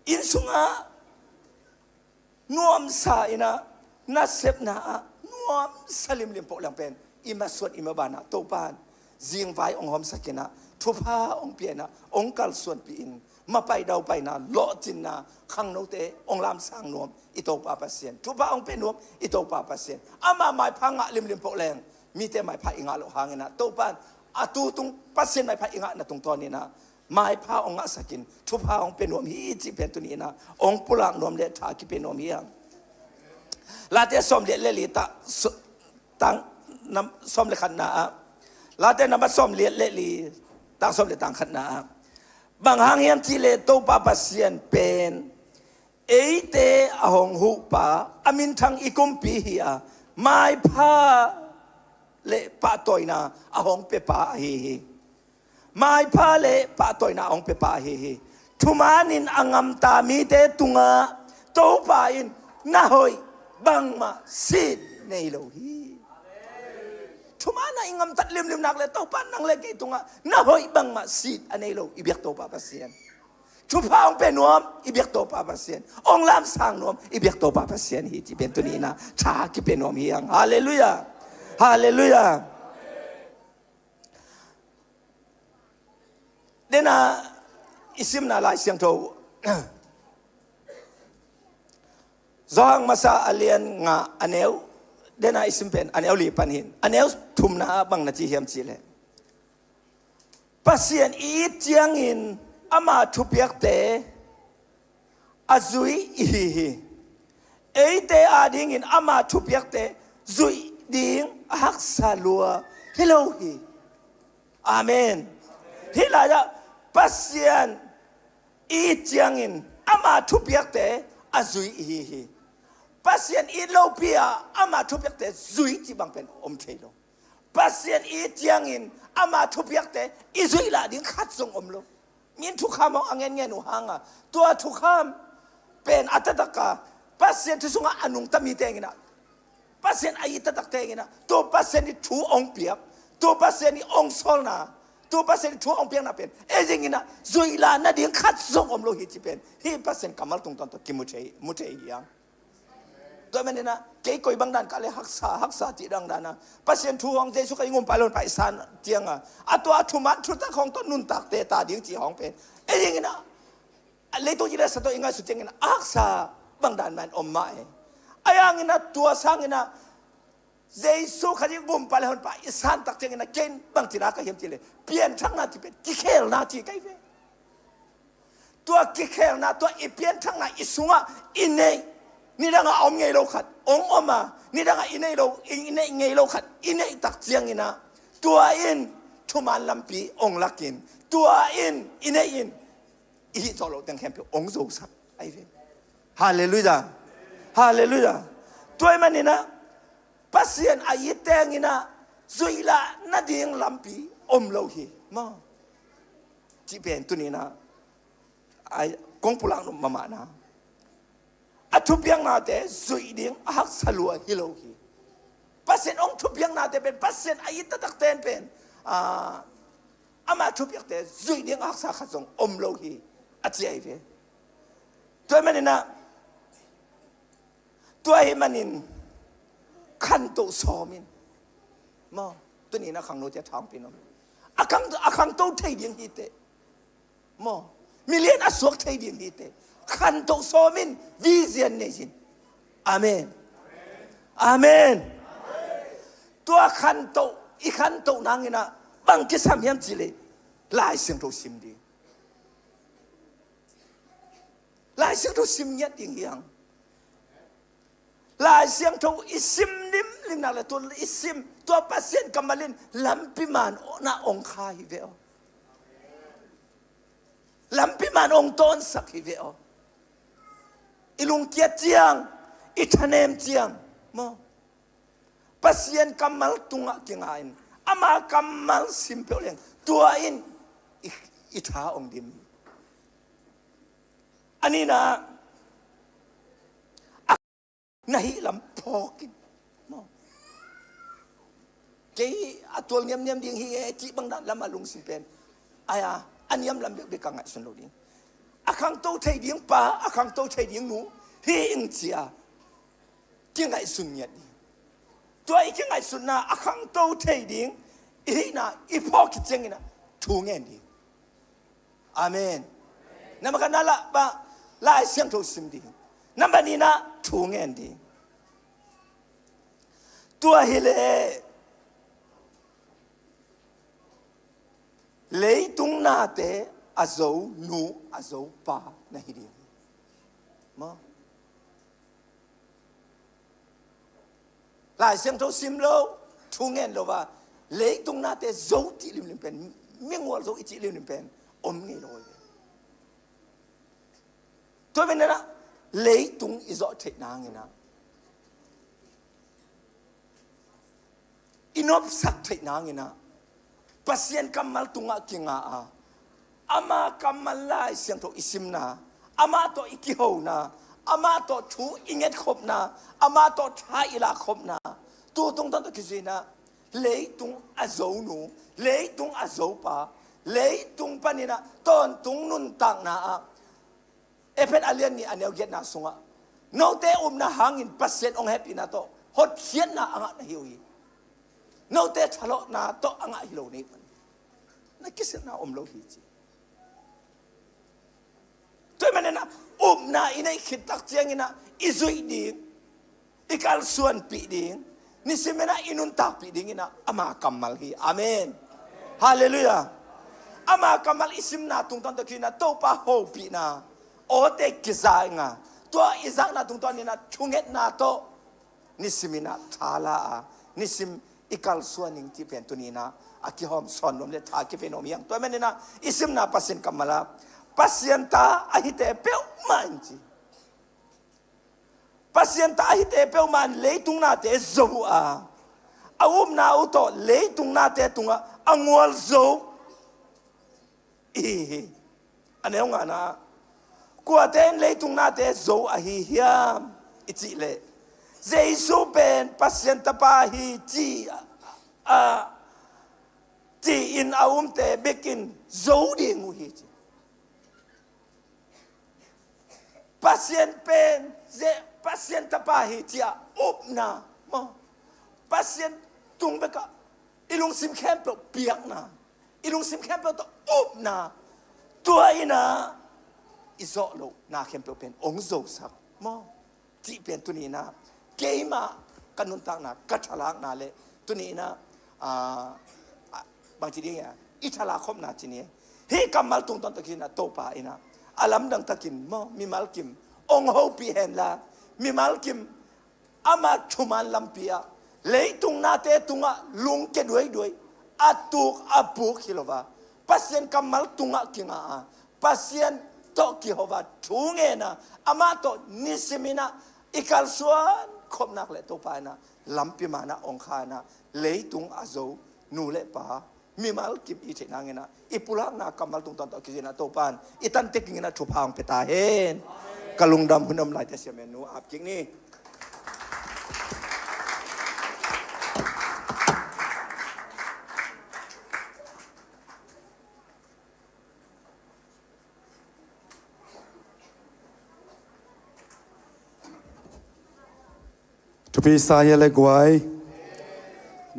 อินสุงนวมสายนะนัดเซปนะนวมสลิมปกหลังเป็นอิมาส่วนอิมาบานะโตปานจิงไว้องหอมสักนะทุพาองเปียนะองกัลส่วนปีอินมาไปดาวไปนะโลจินนะขังโนเตองลามสร้างนวมอิโตปาปัสเซียนทุพาองเป็นนวมอิโตปาปัสเซียนอามาหมายพังะลิมปกแรงมีแต่หมายพาอิงะโลหางนะโตปานอาตูตุงปัสเซียนหมายพาอิงะนะตรงตอนนี้นะหมายพาองะสักินทุพาองเป็นนวมฮีจิเป็นตัวนี้นะองปุลังนวมเลทากิเป็นนวมเฮียงลาเตสมเลลิตาตังนำสมเลขันนาลาเตนำมาสมเลลีตังสมเลตังขันนาบางหางเฮียนที่เลโตปาปัสเซียนเป็นเอเตอหงหุปาอามินทังอิกุมปีเฮียไม่พาเลปะตอยนาอหงเปปาเฮไม่พาเลปะตอยนาอหงเปปาเฮทุมานินอังอัมตามีเตตุงะโตปาอินนาหอยบังมาสิดในโลหีทุมานะอิงอัมตัดลิมนักเลยโตปานังเลกิตุงะนาหอยบังมาสิดอันในโลอิเบียกโตปาปัสเซียนทุพาองเป็นนวมอิเบียกโตปาปัสเซียนองลามสร้างนวมอิเบียกโตปาปัสเซียนฮีที่เป็นตัวนี้นะชาที่เป็นนวมเฮียงฮาเลลูยาฮาเลลูยาเดน่าอิซิมนาลายเสียงโตZohang masa alien nga aneu dena isimpen aneu li panhin aneu thumna bang na chi hiam chi le pasien I chiang in ama thupiak te azui hi eite ading in ama thupiak te zui ding hak salua hello hi amen hilaya pasien I chiang in ama thupiak te azui hi pasien Ethiopia ama thupiak te zui chi bang pen thelo pasien tiang in ama thupiak te izui la ding khat song lo min thu kham angen nge nu hanga tua thu kham pen atataka pasien thu sunga anung tami tengina pasien ai tatak tengina to pasien ni thu ong piak to pasien ni ong solna to pasien thu ong piak na pen ejingina zui la na ding khat song lo hi chi pen hi pasien kamal tung ton to kimuchei yangตัวมันเนี่ยนะเกี่ยก่อยบางด้านก็เลยหักษาจีดังด้านนะปัสเซียนทูของเจสุกงงไปลนไปสานเจียงอ่ะตัวทุมันทุตาของต้นนุนตักเตตาดิ้งจีของเป็นเอ้ยยังไงนะเลยตัวจีได้สัตว์ยังไงสุดเจงนะหักษาบางด้านมันอมไม้ ayang ina tua sang ina Jesu khadi bum pale hon pa isan tak cheng ina ken bang tina ka hem chile pian thang na ti pe ki khel na ti kai ve tua ki khel na tua I pian thang na isunga inei ni danga om ngei lo khat ong oma ni danga inei lo inei ngei lo khat inei tak chiang ina tua in thuman lampi ong lakin tua in inei in I solo teng hem pe ong zo sak ai ve hallelujah hallelujah tua manina pasien ayiteng ina zuila na ding lampi om lo hi ma ti pen tu ni na ai kong pulang no mama na atupiang na te zui ding hak salua hi lo hi pasien ong tupiang na te pen pasien ayita tak ten pen ama tupiak te zui ding hak sa khasong om lo hi achi ai ve tu manina tu ai maninขันโตซอมินมอตัวนี้นะขังโนจะทางพี่น้องขังโตไทยเดียงฮีเตมอมิเลียนอสวกไทยเดียงฮีเตขันโตซอมินวิเซียนเนจินอาเมนอาเมนตัวขันโตอีขันโตนางนี่นะบังกิสามยามจิเลลายเสียงโตซิมดีลายเสียงโตซิมเงียดอย่างยังลายเสียงทูอิซิมนิมลินาละตัวอิซิมตัวปัสเซียนกัมมาลินลัมพิมานนาองคาฮิเวอลัมพิมานองต้นสักฮิเวออิลุงเกียเจียงอิทเนมเจียงมอปัสเซียนกัมมาลตุงะกิงอินอามากัมมาลซิมเปลเลงตัวอินอิทาองดิมอันนี้นะnahi lam pokin mo kay atol niam ding hi chi bang dan lam alung simpen aya anyam lam be kang sun lo ding akang to thai ding pa akang to thai ding nu hi ing chia king ai sun nyat di to ai king ai sun na akang to thai ding hi na I pok cheng ina thu ngen di amen namakana la ba la siang to sim di number ni na thu ngen di tua hile lei tung na te azou nu azou pa na hidi ma lai siang to sim lo thu ngen lo ba lei tung na te zo ti lim pen mingwal zo ichi lim pen om ngi lo to ben na lei tung izo the na ngi na inop sak thai na ngi na pasien kamal tunga kinga a ama kamal lai siang to isim na ama to ikiho na ama to thu inget khop na ama to tha ila khop na tu tung ta to kizina lei tung azou nu lei tung azou pa lei tung panina ton tung nun tang na a epet alien ni anel get na sunga no te na hangin pasien ong happy na to hot khian na anga na hiwi no te thalo na to anga hilo ni na kisit na lo hi chi to manena na inai khitak chiang ina izui ding ikal suan pi ding ni simena inun tak pi ding ina ama kamal hi amen hallelujah ama kamal isim na tung tan to kina to pa ho pi na o te kizai nga to izak na tung tan ni na chunget na to ni simina thala a ni sim ikal suaning ti pen tunina akihom son lom le tha ki penom yang to menena isim na pasin kamala pasienta ahite pe manji pasienta ahite pe man leitung na te zo a awum na uto leitung na te tunga angwal zo ane nga na kuaten leitung na te zo a hi hiam ichi le Jesu ben pasienta pa hi chi chi in aum te bekin zo ding u hi pasien pen ze pasienta pa hi chi up na mo pasien tung beka ilung sim camp piak na ilung sim camp to up na tua ina izo lo na camp pen ong zo sak mo ti pen tu ni na เกมากันนุนตักนะกัจฉลากนาเลตัวนี้นะบางทีเนี่ยอิฉลาคมนาทีนี้เฮ้กำมัลตุงตอนตะกินนะโตป่าอินะอาลัมดังตะกินมอมีมัลกิมองเฮาปีเห็นละมีมัลกิมอามาชุมันลำเปียเลยตุงนาเตตุงะลุงเกด้วยอาตุกอาปุกฮิโลวาpasien kamal tunga kinga pasien to kihova thunge na ama to nisimina ikal suan khopnak le to pa na lampi mana ongkha na leitung azo nu le pa mimal kim I the na ngena ipulak na kamal tung ton to kizina to pan itan tekingina thupang peta hen kalungdam hunam lai te semenu ap king niทุพีสายเลยกวย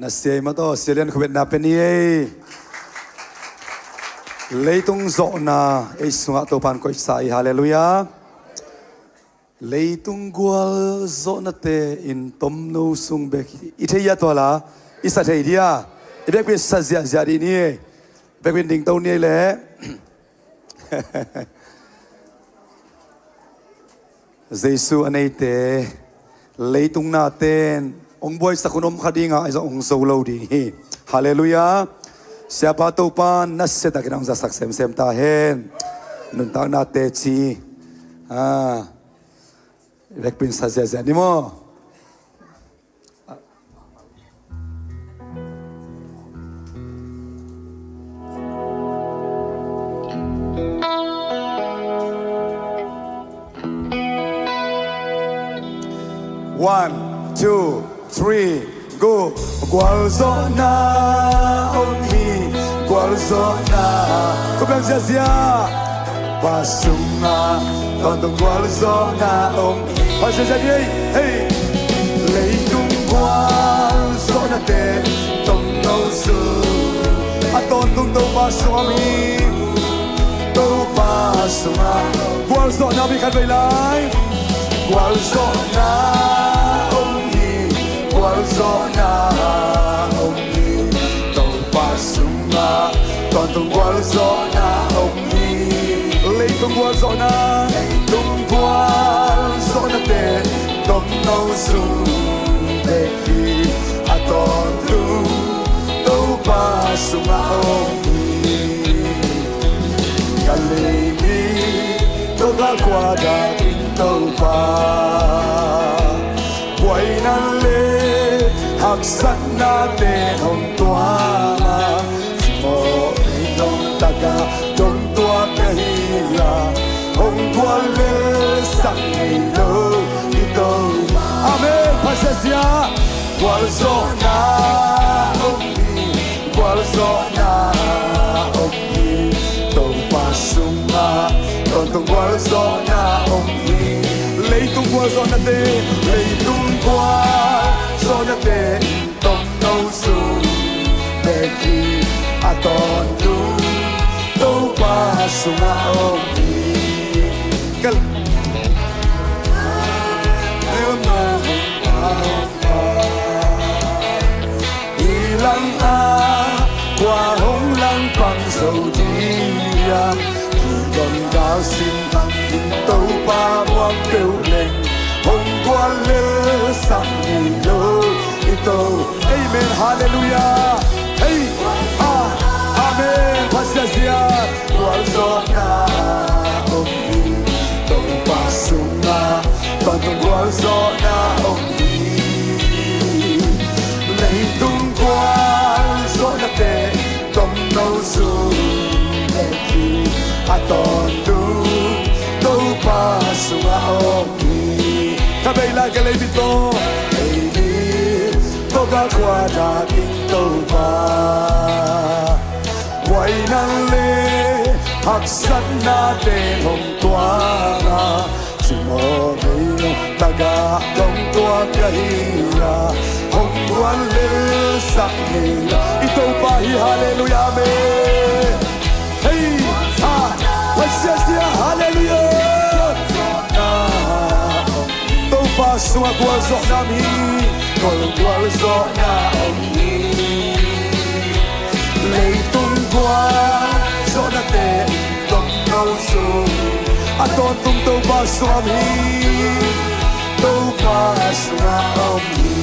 นัสเซียมาต่อเซียนขวิดนาเป็นนี่เลยตุงโซนาไอสุงะตัวพันก็อิสายฮาเลลูยาเลยตุงกัวโซนาเตอินตมนูสุงเบกอิเทียตัวละอิสัตเทียเบกเป็นสัจจะจารีนี่เบกเป็นดิ่งตัวนี้แหละเยซูอันนี้เตเลยตุงนาเตนองบอยสักคนอมคดีงาไอ้องโซโลดีฮาเลลูยาเสียปาตุปานนัสเซตะกินังจะสักเซมตาเฮนนุนตางนาเตชีเล็กเป็นสัจจะนี่มั้ง One, 2, 3, go. Gualzona omi, gualzona. Comiamo zia. Pasuma, quando gualzona omi. Passa zia, hey. Leitung gualzona te, tom no su. Aton tung to pasumi, to pasuma. Gualzona mi kan belai. Gualzona omi, gualzona omi, tau pasuma, tontung gualzona omi, leitung gualzona te, tom no su, beki, atontu, tau pasuma omi, kalemi, toda quadra. Quay năn lê hạc sẵn na tên hồng toa mà chỉ mô đi đông ta ca đông toa cái là hồng toa lê sẵn ngày đâu đi đâu Amen Pasesia Gualzona Omi Gualzona Omi Tau Pasuma Tontung Gualzona Omi Leitung gualzona te, tom no su, beki atontu, to pasuma omi. Kal. Ilang qua hong lang pang sầu dia, còn cao xin tâu ba muang kêu lên hồng quan lê sang nhìn đâu ito amen hallelujah hey amen pasasia gualzona omi tâu pasuma tontung gualzona omi leitung gualzona te tom no su neki atontu tau pasuma omi Kabela kalay dito Baby Toga kwada kinto pa Quay nang le Haksan natin hong tua na Simo ngayon Taga kong tua kahira Hong buwan le sa nila Ito pa hallelujah amen Hey ha Pasyasya hallelujah Pasu sunga kwa zo nam hi kol kwa zo na om hi lei tung kwa zo na te tom no su aton tung to ba swam hi to ba sunga om hi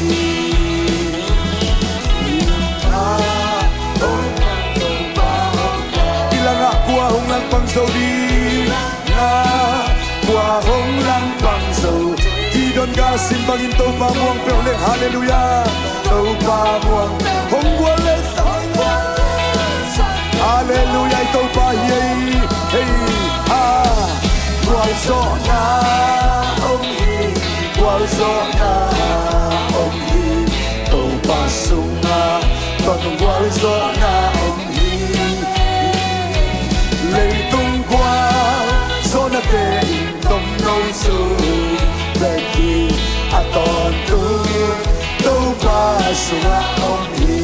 ilanga kwa hong lang pang zo di na qua hong lang bằng dầu thì đón ga xin bằng in tàu ba muang bèo lên hallelujah tàu ba muang hong qua lên hallelujah tàu ba hey hey ha qua gió na ông hi qua gió na ông hi tàu ba sung na toàn tàu qua gió na ông hi lấy tung qua gió na te tom nâu su Becky aton tu tâu ba sunga om hi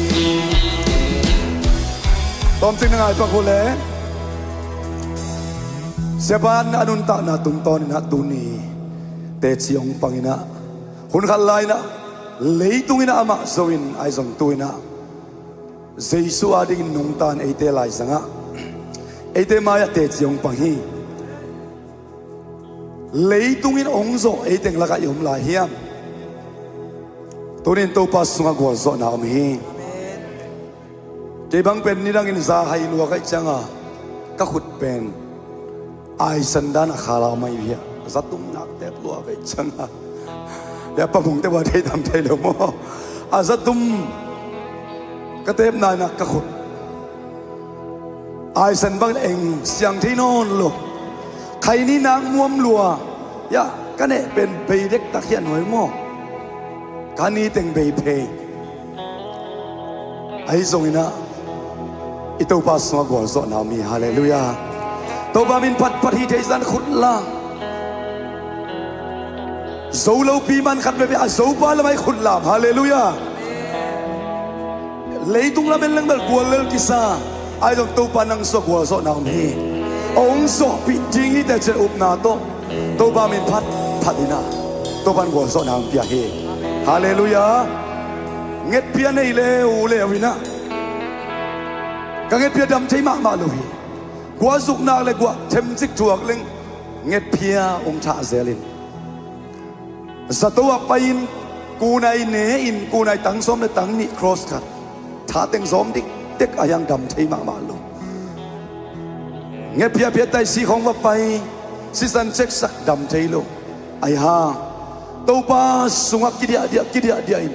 tom ting ngai pa khole sepan anun ta na tung ton na tu ni te chiong pangina hun khal lai na leitung ina ama zoin ai zong tuina jesu ading nung tan ate lai sanga ate maya te chiong pang hi lấy tung in ong zo ấy tiếng là cái yếm lại hiam tôi nên tôi pas sunga gua zo na mi cái bang pen ni đang in za hay lua cái chang à các khut pen ai san dan khala mai bia za tum nak te lua cái chang à ya pa mung te wa thei tam thei lo mo a za tum cái tem nai na các khut ai san bang eng siang thi non loใครนี่นางม่วมลัวยะกันเนี่ยเป็นเบย์เด็กตะเคียนหน่อยมั่วกันนี่แต่งเบย์เพย์ไอ้ทรงนี้นะอิตัวปัสสาวะก่อนสอนนามีฮาเลลูยาตัวบามินพัดพัดที่เทซันขุดล่างโซโลปีมันขัดไปไปอ่ะโซปาละไม่ขุดลามฮาเลลูยาเลยตุงละเป็นเรื่องแบบกัวเลิกกิซาไอ้ตัวตัวปานังสกัวสอนนามีองค์สอบปิดจริงที่แต่จะอุปนาโตตัวบามินพัดพัดดินาตัวบันกัวสอนามเปียเฮฮาเลลูยาเงียบเปียในเลวเลวินะกังเงียบเปียดำใช้มากมาลุยกัวสุกนาเลยกัวเทมซิกจวกเล็งเงียบเปียองค์ชาเซลินสตัวไปอินกูในเนอินกูในตังซ้อมในตังนี่ครอสกันถ้าเต็งซ้อมดิเด็กอายังดำใช้มากมาลุเงียบเพียเพียใจสีของว่าไปสิสันเช็คสักดำใจโลไอ้ฮาตัวป้าสุงักกิเดียเดียอิน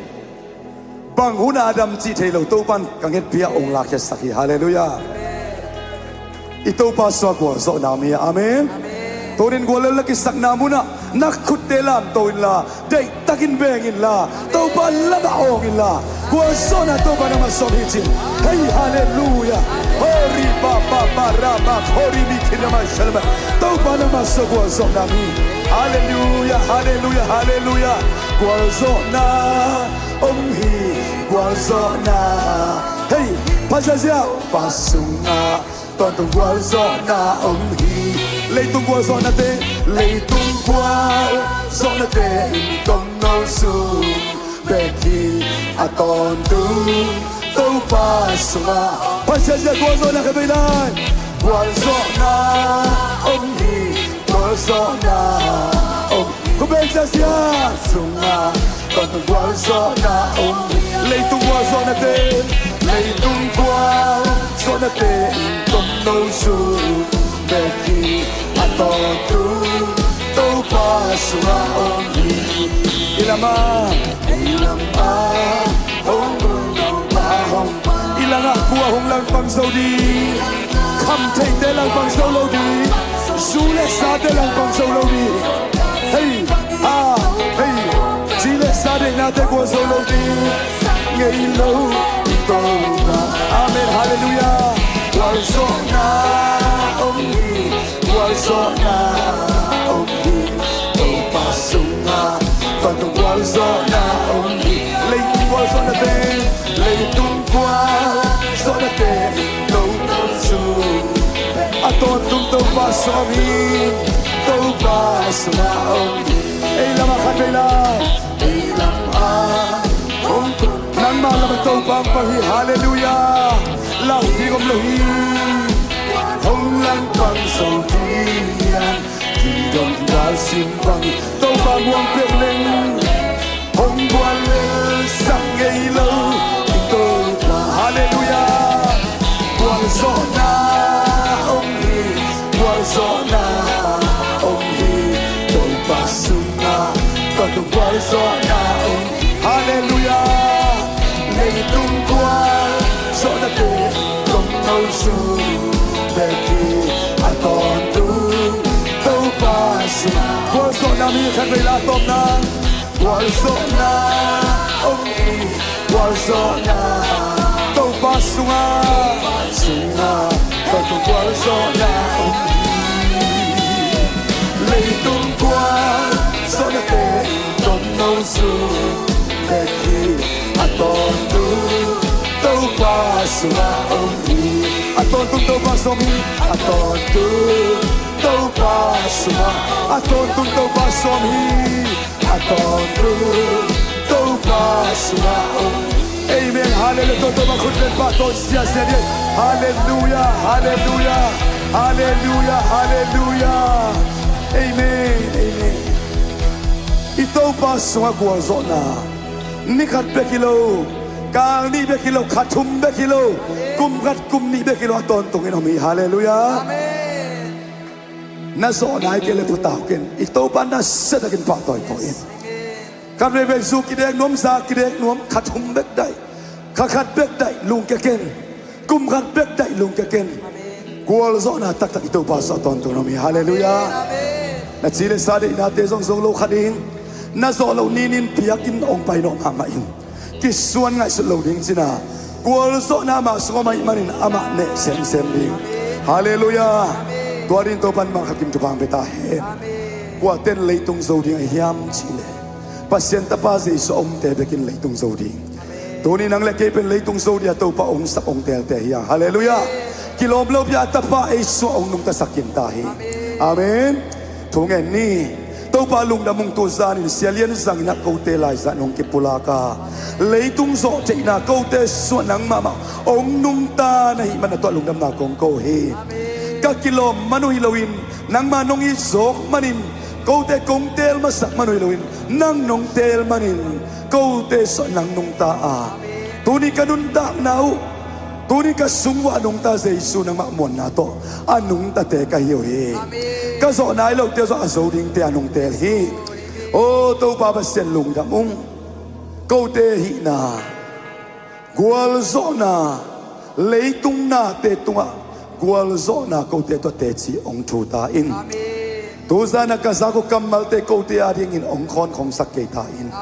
บางหุนาดำจีเทโลตัวปันกังเงียบเพียองค์ลาเคสักฮาเลลูยาอีตัวป้าสวกว่าโซนามีอาเมนตัวเรนกัวเลลกิสักนามุนะนักขุดเตลามตัวอินลาได้ตักินเบงอินลาตัวปันละบะองอินลากัวโซนาตัวปันมาสอนฮิจินเฮ้ยฮาเลลูยาโอริบาบาบาราบาโอริมิคินามาชัลมาตัวปันมาสกัวโซนามีฮาเลลูยาฮาเลลูยาฮาเลลูยากัวโซนาอมฮีกัวโซนาเฮ้ยภาษาเจ้าภาษาตอนตัวกัวโซนาอมฮีlấy tung qua gió na tê lấy tung qua gió na tê tom nâu su về khi à toàn tu tâu ba suma bắt chân ra qua gió na cái bên này qua gió na ông hi qua gió na ông có bên ra xia suma còn tung qua gió na ông lấy tung qua gió na tê lấy tung qua gió na tê tom nâu su về khi atau tu tau pasua ongi ilama hong hong ilanga kuah hong lang pang saudi kham thei te lang pang solo di sule sa te lang pang solo di hey hey chile sa de na te ko solo di ngei lo to amen hallelujah wal so na ongi Gualzona, ongi, oh pasunga, tanto Gualzona, ongi, leitung Gualzona te, leitung Gualzona te, no su, aton tung pasomi, to pasunga, ongi, ei la makat mà là một câu bằng bằng hi hallelujah lòng đi gom lâu hi hồng lăng bằng sầu thiên thì đồng đã xin bằng câu bằng hoàng biệt linh hồng quan lên sang ngày lâu câu và hallelujah quang gió na ông hi quang gió na ông hi tôi ba sung na còn tôi quang gió na ông hallelujah ngày tung qua gió đã về không nấu su về khi ai còn tu đâu ba sung quang gió na mi khăn về là tôm na quang gió na ông hi quang gió na đâu ba sung à còn tôi quang gió na ông hi lấy tung qua gió đã về không nấu su về khi aton tu tau pa suma omi aton tu tau pa somi aton tu tau pa suma aton tu tau pa somi aton tu tau pa suma omi amen hallelujah tu ma khut lên pa to sia sia đi hallelujah hallelujah hallelujah hallelujah amen amen itau pa suma kwa zona ni khat be kilo kang ni be kilo khathum be kilo kum khat kum ni be kilo ton tung in homi hallelujah amen na zo nai ke le puta ken I to ban na se da ken pa toy to in kam le ve zu ki dek nom sa ki dek nom khathum bek dai khat bek dai lung ke ken kum khat bek dai lung ke ken kwal zo na tak tak I to pa sa ton tung homi hallelujah amen na chile sa de na te zong zong lo khading na zo lo nin piakin ong pai no ma in ki suan ngai su lo ding sina kwal zo na ma so mai manin ama ne sem sem ding hallelujah tuarin to pan ma khakim tu bang beta he kwa ten leitung zo ding hiam chile pasien ta pa ze so om te bekin leitung zo ding toni nang le ke pen leitung zo dia to pa ong sak ong tel te hiang hallelujah kilom lo pya ta pa e so ong nung ta sakin ta he amen thungen ni tâu ba lung đã mong tu gia nên xia liên rằng na câu tê lại dạ nông kipula ka lấy tung gió chạy na câu tê suốt nắng mà ông nung ta này mà na toa lung đam na công câu he các kilo manu hilawin nang manong izok manin câu tê công tê mà sắc manu hilawin nang nong tê manin câu tê suốt nắng nung ta à tu ni kanun ta nau tu ni ka sungwa nung ta Giêsu nang makmon na to anung ta te ka hiyo he ka zo nai lo te zo zo ding te anung te hi o to pa ba sen lung da mung câu te hi na gwal zo na leitung na te tunga gwal zo na câu te to te chi ong thu ta in tu za na ka za ko kamal te câu te ading in ong khon khom sak ke ta in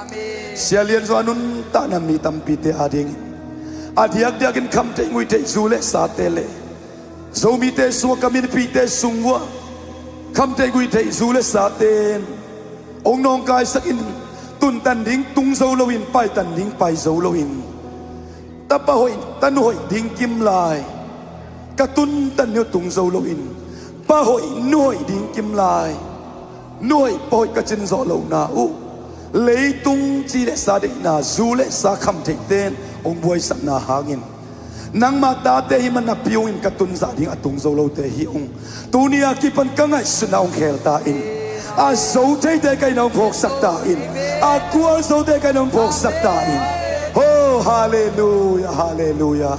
sia lian zo anun ta na mi tam pi te ading adiak dia kin kham te ngui te zule sa te le zo mi te su ka min pi te sungwa kham te ngui te zule sa ten ong nong kai sak in tun tan ding tung zo lo in pai tan ding pai zo lo in ta pa hoi tan hoi ding kim lai ka tun tan nyo tung zo lo in pa hoi noi ding kim lai noi poi ka chen zo lo na u lấy tung chi le sa de na zule sa kham te ten ông boy sak na hangin nang mata te hi man na piung in katun za ding atung zo lo te hi ong tunia ki pan ka ngai suna ong khel ta in a zo te te kai nong phok sak ta in a kwal zo te kai nong phok sak ta in oh hallelujah hallelujah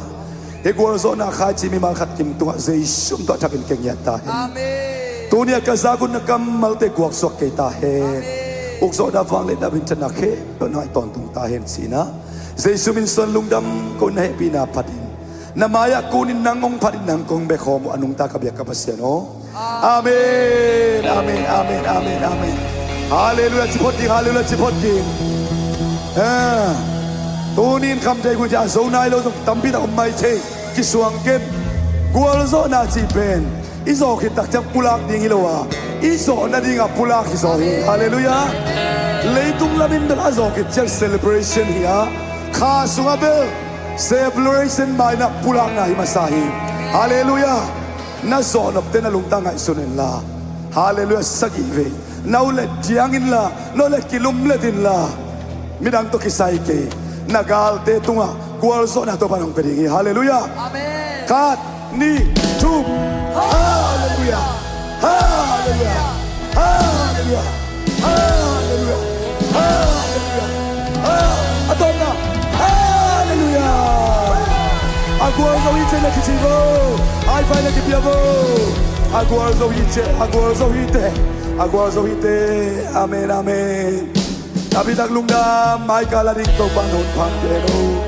he kwal zo na kha chi mi mal khat kim tu zai sum to takin keng ya ta amen tunia ka za gun na kam mal te kwak sok ke ta he uk zo da wang le da bin chana khe to nai ton tung ta hen sina Giêsu min son lungdam ko na happy na patin na maya kunin nangong patin nang kong be khom anung ta ka bia ka pasiano amen amen amen amen amen hallelujah chipot ding tunin kham thai ku ja zo nai lo tam bi na mai the ki suang ken gwal zo na chi pen izo ki tak chak pulak ding ilowa izo na ding a pulak izo hallelujah leitung lamin dal azo ki chak celebration hiya kha sunga bel celebration mai na pulang na himasahi hallelujah na zon of ten alung ta ngai sunen la hallelujah sagi ve nau le jiang in la no le kilum le din la midang to kisai ke nagal te tunga kual so na to panong pedingi haleluya Amen. kat ni tu haleluya haleluya haleluya haleluya haleluya atona haleluya aku zo ite na kitivo ai vai na kipiavo aku zo ite amen amen Tapi tak lungdam mai kala ding to panon pangdeno